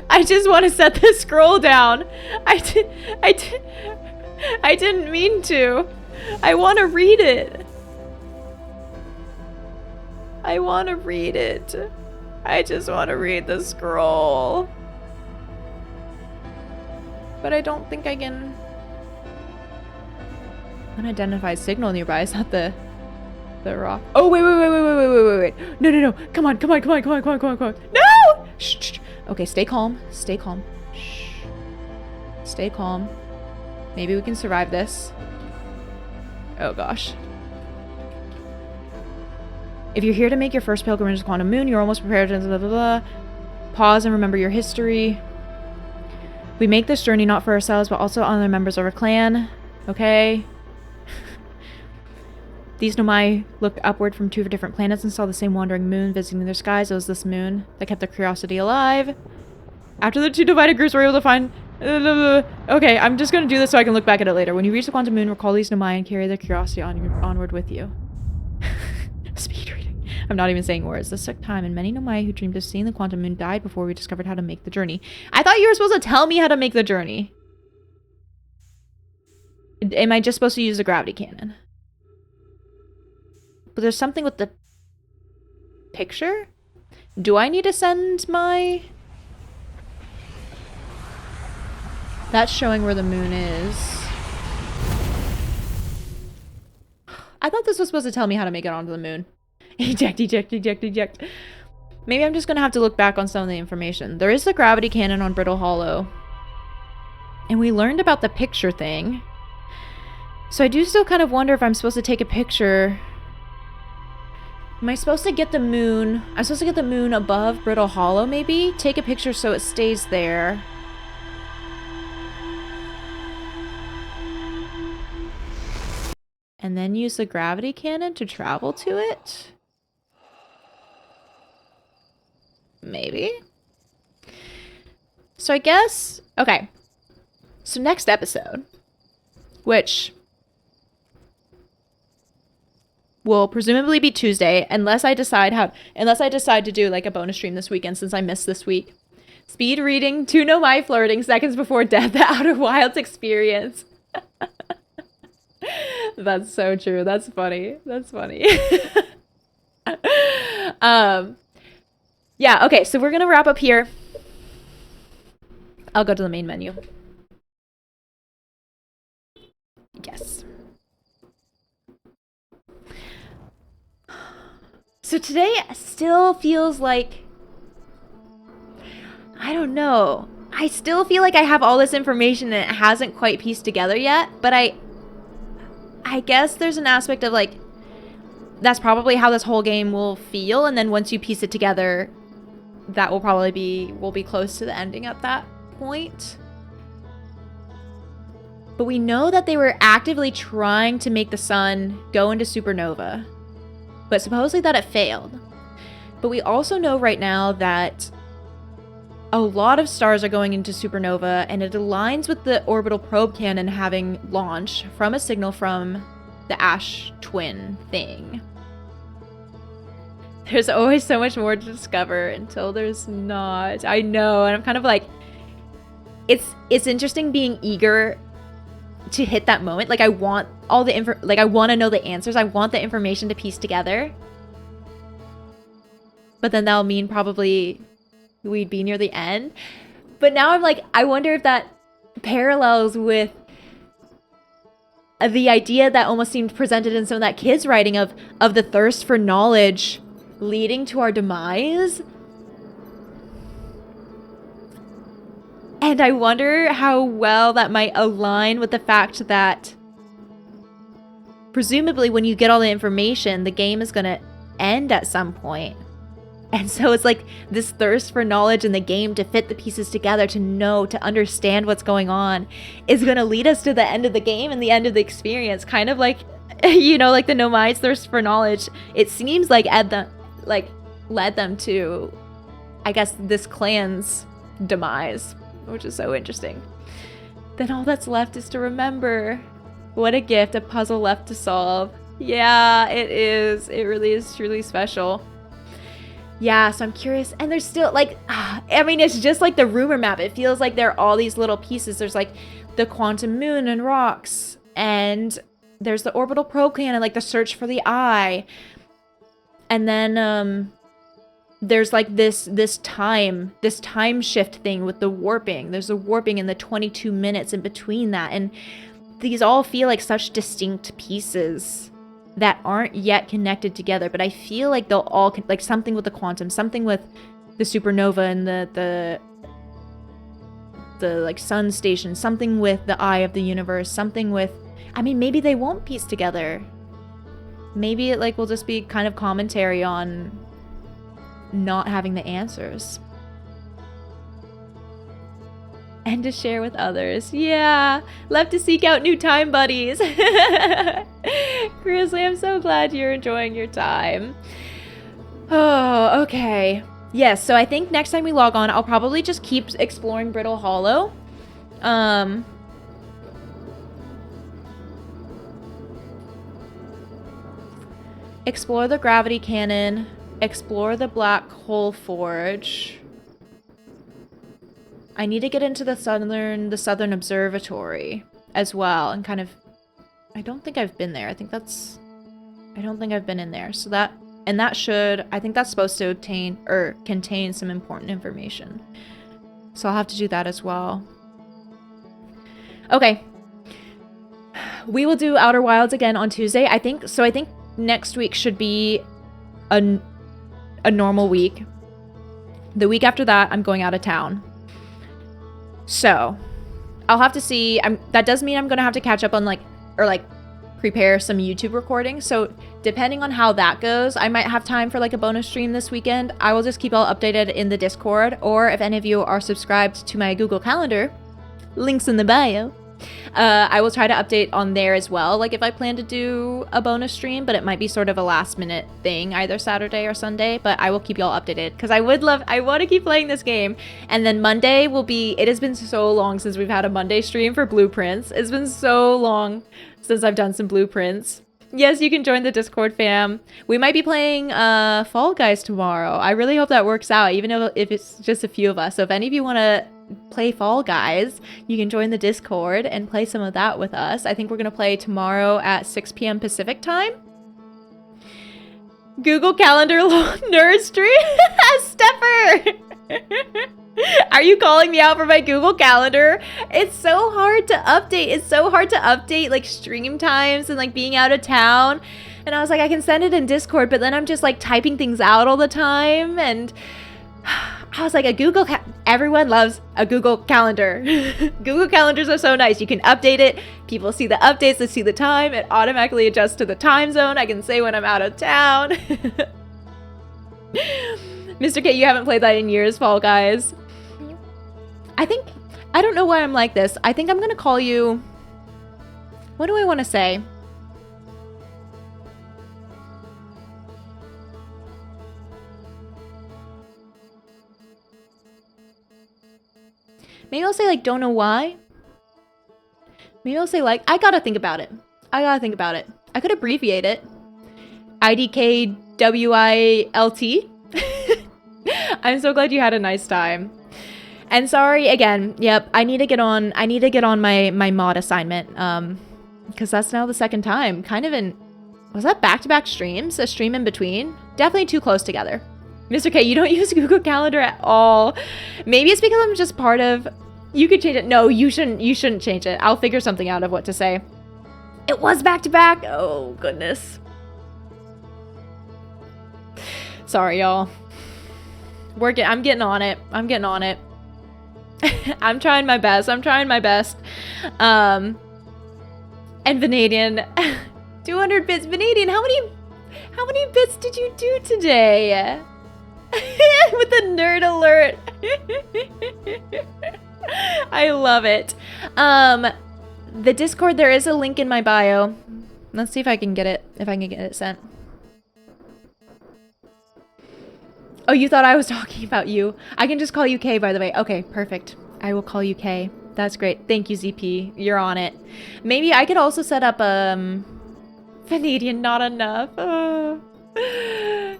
I just want to set this scroll down. I didn't mean to. I want to read it. I want to read it. I just want to read the scroll. But I don't think I can... Unidentified signal nearby. Is that the rock? Oh, wait. No. Come on. No! Shh. Okay, stay calm. Shh. Stay calm. Maybe we can survive this. Oh, gosh. If you're here to make your first pilgrimage to the Quantum Moon, you're almost prepared to blah, blah, blah. Pause and remember your history. We make this journey not for ourselves, but also on the members of our clan. Okay. These Nomai looked upward from 2 different planets and saw the same wandering moon visiting their skies. It was this moon that kept their curiosity alive. After the 2 divided groups were able to find... Okay, I'm just going to do this so I can look back at it later. When you reach the Quantum Moon, recall these Nomai and carry their curiosity onward with you. Speed reading. I'm not even saying words. This took time, and many Nomai who dreamed of seeing the Quantum Moon died before we discovered how to make the journey. I thought you were supposed to tell me how to make the journey. Am I just supposed to use the gravity cannon? But there's something with the picture? Do I need to send my... That's showing where the moon is. I thought this was supposed to tell me how to make it onto the moon. Eject, eject, eject, eject. Maybe I'm just going to have to look back on some of the information. There is the gravity cannon on Brittle Hollow. And we learned about the picture thing. So I do still kind of wonder if I'm supposed to take a picture... Am I supposed to get the moon? I'm supposed to get the moon above Brittle Hollow, maybe? Take a picture so it stays there. And then use the gravity cannon to travel to it? Maybe? So I guess... Okay. So next episode, which... will presumably be Tuesday, unless I decide to do like a bonus stream this weekend since I missed this week. Speed reading 2 Nomai flirting seconds before death, the Outer Wilds experience. That's so true. That's funny. That's funny. Yeah, okay, so we're gonna wrap up here. I'll go to the main menu. Yes. So today still feels like, I don't know. I still feel like I have all this information and it hasn't quite pieced together yet, but I guess there's an aspect of like, that's probably how this whole game will feel, and then once you piece it together, that will probably be, we'll be close to the ending at that point. But we know that they were actively trying to make the sun go into supernova. But supposedly that it failed. But we also know right now that a lot of stars are going into supernova, and it aligns with the orbital probe cannon having launched from a signal from the ash twin thing. There's always so much more to discover until there's not. I know, and I'm kind of like, it's interesting being eager to hit that moment. Like I want all the I want to know the answers. I want the information to piece together. But then that'll mean probably we'd be near the end. But now I'm like, I wonder if that parallels with the idea that almost seemed presented in some of that kid's writing of the thirst for knowledge leading to our demise. And I wonder how well that might align with the fact that presumably when you get all the information, the game is going to end at some point. And so it's like this thirst for knowledge in the game to fit the pieces together, to know, to understand what's going on, is going to lead us to the end of the game and the end of the experience. Kind of like, you know, like the Nomai's thirst for knowledge. It seems like led them to, I guess, this clan's demise, which is so interesting. Then all that's left is to remember. What a gift, a puzzle left to solve. Yeah, it is. It really is truly special. Yeah, so I'm curious. And there's still, like, I mean, it's just like the rumor map. It feels like there are all these little pieces. There's, like, the quantum moon and rocks. And there's the orbital probe cannon, like the search for the eye. And then, there's, like, this time shift thing with the warping. There's a warping in the 22 minutes in between that. And these all feel like such distinct pieces that aren't yet connected together, but I feel like they'll all, like something with the quantum, something with the supernova and the like sun station, something with the eye of the universe, something with, I mean, maybe they won't piece together. maybe it like will just be kind of commentary on not having the answers. And to share with others. Yeah, love to seek out new time buddies. Grizzly, I'm so glad you're enjoying your time. Oh, okay. Yes, so I think next time we log on, I'll probably just keep exploring Brittle Hollow. Explore the gravity cannon. Explore the black hole forge. I need to get into the southern observatory as well, and kind of. I don't think I've been there. I don't think I've been in there. So that, and that should. I think that's supposed to contain some important information. So I'll have to do that as well. Okay. We will do Outer Wilds again on Tuesday. I think next week should be a normal week. The week after that, I'm going out of town. So, I'll have to see. That does mean I'm going to have to catch up on prepare some YouTube recordings. So, depending on how that goes, I might have time for like a bonus stream this weekend. I will just keep all updated in the Discord, or if any of you are subscribed to my Google Calendar, links in the bio, I will try to update on there as well, like if I plan to do a bonus stream, but it might be sort of a last minute thing, either Saturday or Sunday, but I will keep y'all updated, because I want to keep playing this game. And then Monday will be, it has been so long since we've had a Monday stream for Blueprints. It's been so long since I've done some Blueprints. Yes, you can join the Discord fam. We might be playing Fall Guys tomorrow. I really hope that works out, even if it's just a few of us. So if any of you want to play Fall Guys, you can join the Discord and play some of that with us. I think we're going to play tomorrow at 6 p.m. Pacific time. Google Calendar nerd stream. Stepper! Are you calling me out for my Google Calendar? It's so hard to update. It's so hard to update like stream times and like being out of town. And I was like, I can send it in Discord, but then I'm just like typing things out all the time. And I was like, everyone loves a Google Calendar. Google Calendars are so nice. You can update it. People see the updates. They see the time. It automatically adjusts to the time zone. I can say when I'm out of town. Mr. K, you haven't played that in years, Fall Guys. I don't know why I'm like this. I think I'm going to call you... What do I want to say? Maybe I'll say, like, don't know why. Maybe I'll say, like, I gotta think about it. I could abbreviate it. IDKWILT. I'm so glad you had a nice time. And sorry again. Yep, I need to get on my mod assignment. Because that's now the second time. Kind of in... Was that back-to-back streams? A stream in between? Definitely too close together. Mr. K, you don't use Google Calendar at all. Maybe it's because I'm just part of... You could change it. No, you shouldn't change it. I'll figure something out of what to say. It was back-to-back. Oh, goodness. Sorry, y'all. I'm getting on it. I'm trying my best. And Vanadian. 200 bits. Vanadian, how many bits did you do today? With the nerd alert. I love it. The Discord, there is a link in my bio. Let's see if I can get it sent. Oh, you thought I was talking about you. I can just call you K, by the way. Okay, perfect. I will call you K. That's great. Thank you, ZP. You're on it. Maybe I could also set up Vanadian, not enough. Oh.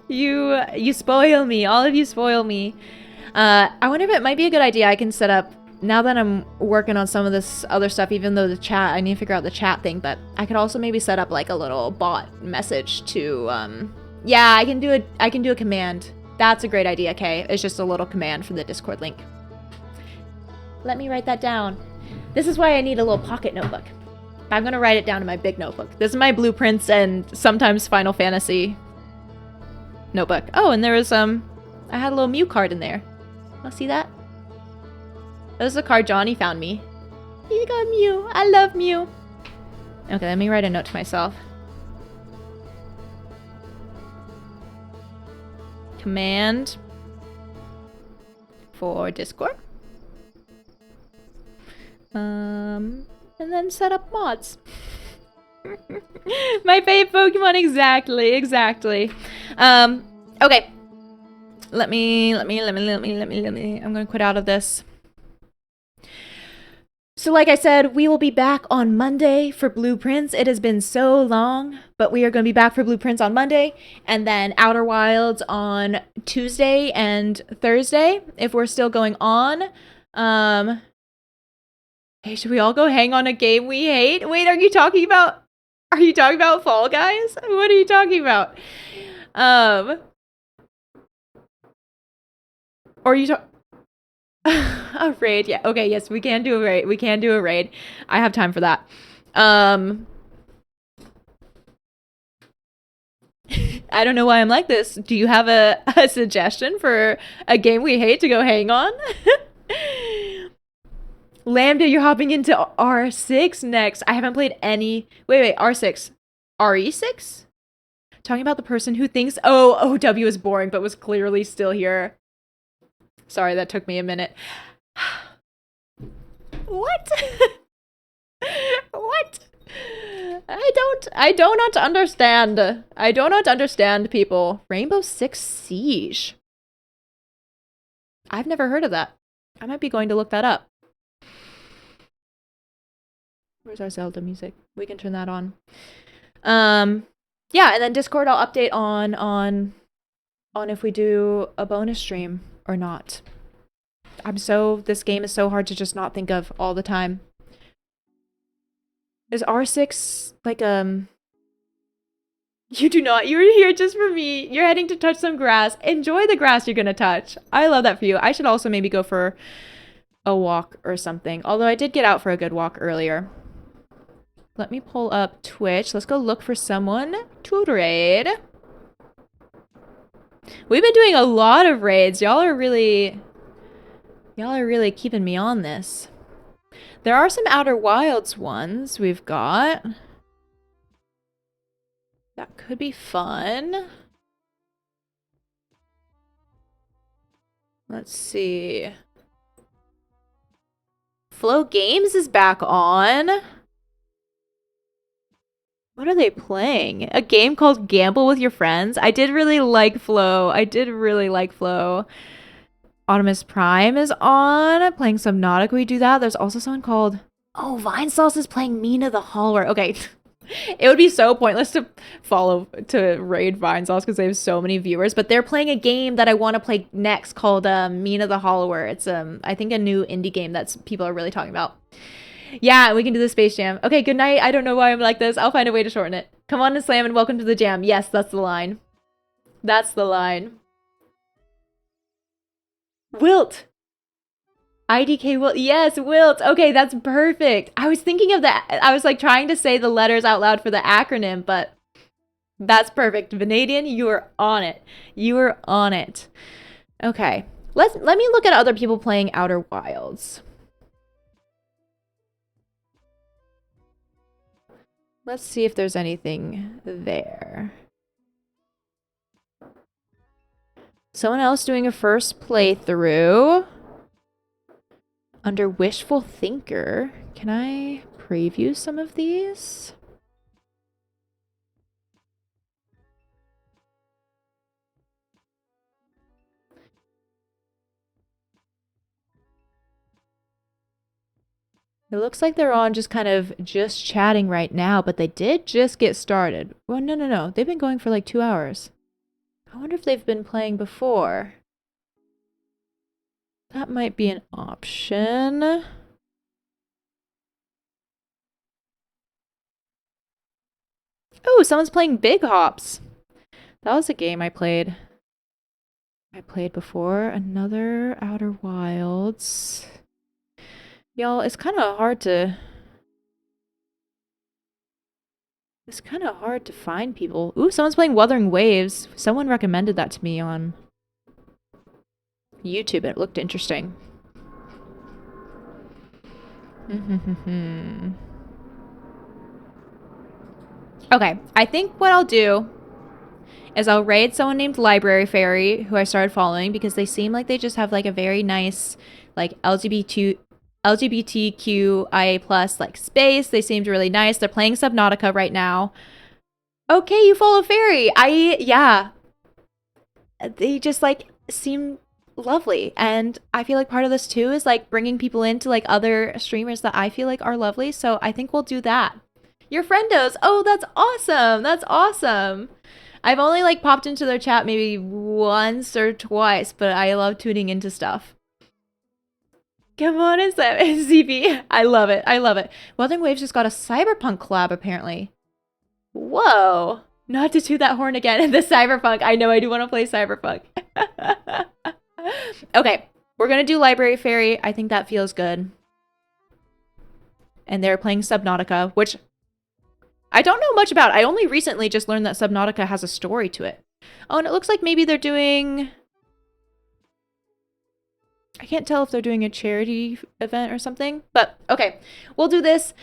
You spoil me. All of you spoil me. I wonder if it might be a good idea I can set up, now that I'm working on some of this other stuff, even though the chat, I need to figure out the chat thing, but I could also maybe set up like a little bot message to, yeah, I can do a command. That's a great idea, Kay. It's just a little command from the Discord link. Let me write that down. This is why I need a little pocket notebook. I'm gonna write it down in my big notebook. This is my Blueprints and sometimes Final Fantasy notebook. Oh, and there was, I had a little Mew card in there. Oh, see that? That was the card Johnny found me. He got Mew. I love Mew. Okay, let me write a note to myself. command for Discord. And then set up mods. My fave Pokemon, exactly. Okay. Let me. I'm gonna quit out of this. So like I said, we will be back on Monday for Blueprints. It has been so long, but we are going to be back for Blueprints on Monday, and then Outer Wilds on Tuesday and Thursday, if we're still going on. Hey, should we all go hang on a game we hate? Wait, are you talking about Fall Guys? What are you talking about? Or you talk a raid? Yeah. Okay. Yes, we can do a raid. I have time for that. I don't know why I'm like this. Do you have a suggestion for a game we hate to go hang on? Lambda, you're hopping into R6 next. I haven't played any. Wait, R6. RE6? Talking about the person who thinks, oh, OW is boring, but was clearly still here. Sorry, that took me a minute. What? What? I do not understand. I do not understand, people. Rainbow Six Siege. I've never heard of that. I might be going to look that up. Where's our Zelda music? We can turn that on. Yeah, and then Discord I'll update on if we do a bonus stream or not. This game is so hard to just not think of all the time. Is R6 like you do not. You're here just for me. You're heading to touch some grass. Enjoy the grass you're gonna touch. I love that for you. I should also maybe go for a walk or something. Although I did get out for a good walk earlier. Let me pull up Twitch. Let's go look for someone to raid. We've been doing a lot of raids. Y'all are really keeping me on this. There are some Outer Wilds ones we've got. That could be fun. Let's see. Flow Games is back on. What are they playing? A game called Gamble with Your Friends? I did really like Flow. Optimus Prime is on. Playing Subnautica, we do that. There's also someone called... Oh, Vine Sauce is playing Mina the Hollower. Okay. It would be so pointless to raid Vine Sauce because they have so many viewers. But they're playing a game that I want to play next called Mina the Hollower. It's, I think, a new indie game that people are really talking about. Yeah, we can do the Space Jam. Okay, good night. I don't know why I'm like this. I'll find a way to shorten it. Come on to Slam and welcome to the jam. Yes, that's the line. That's the line. Wilt. IDK Wilt. Yes, Wilt. Okay, that's perfect. I was thinking of that. I was like trying to say the letters out loud for the acronym, but that's perfect. Vanadian, you are on it. You are on it. Okay. Let me look at other people playing Outer Wilds. Let's see if there's anything there. Someone else doing a first playthrough. Under Wishful Thinker. Can I preview some of these? It looks like they're on just chatting right now, but they did just get started. Well, no. They've been going for like 2 hours. I wonder if they've been playing before. That might be an option. Oh, someone's playing Big Hops. That was a game I played. Before. Another Outer Wilds. Y'all, it's kind of hard to find people. Ooh, someone's playing Wuthering Waves. Someone recommended that to me on YouTube. It looked interesting. Okay, I think what I'll do is I'll raid someone named Library Fairy, who I started following because they seem like they just have like a very nice like LGBTQIA plus like space. They seemed really nice. They're playing Subnautica right now. Okay, you follow Fairy. Yeah. They just like seem lovely, and I feel like part of this too is like bringing people into like other streamers that I feel like are lovely, so I think we'll do that. Your friendos. Oh, that's awesome. That's awesome. I've only like popped into their chat maybe once or twice, but I love tuning into stuff. Come on, ZB. I love it. I love it. Wuthering Waves just got a Cyberpunk collab apparently. Whoa. Not to toot that horn again. The Cyberpunk. I know I do want to play Cyberpunk. Okay, we're going to do Library Fairy. I think that feels good. And they're playing Subnautica, which I don't know much about. I only recently just learned that Subnautica has a story to it. Oh, and it looks like maybe they're doing... I can't tell if they're doing a charity event or something. But, okay, we'll do this.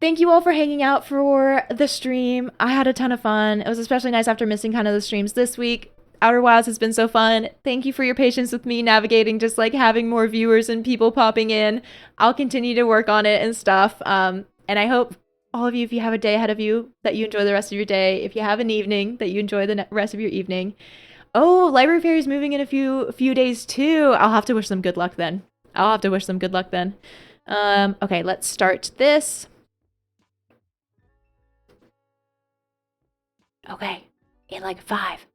Thank you all for hanging out for the stream. I had a ton of fun. It was especially nice after missing kind of the streams this week. Outer Wilds has been so fun. Thank you for your patience with me navigating just like having more viewers and people popping in. I'll continue to work on it and stuff. And I hope all of you, if you have a day ahead of you, that you enjoy the rest of your day. If you have an evening, that you enjoy the rest of your evening. Oh, Library Fairy is moving in a few days too. I'll have to wish them good luck then. Okay, let's start this. Okay, in like 5,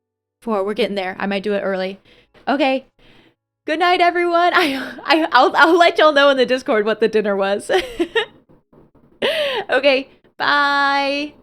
4, we're getting there. I might do it early. Okay. Good night, everyone. I'll let y'all know in the Discord what the dinner was. Okay, bye.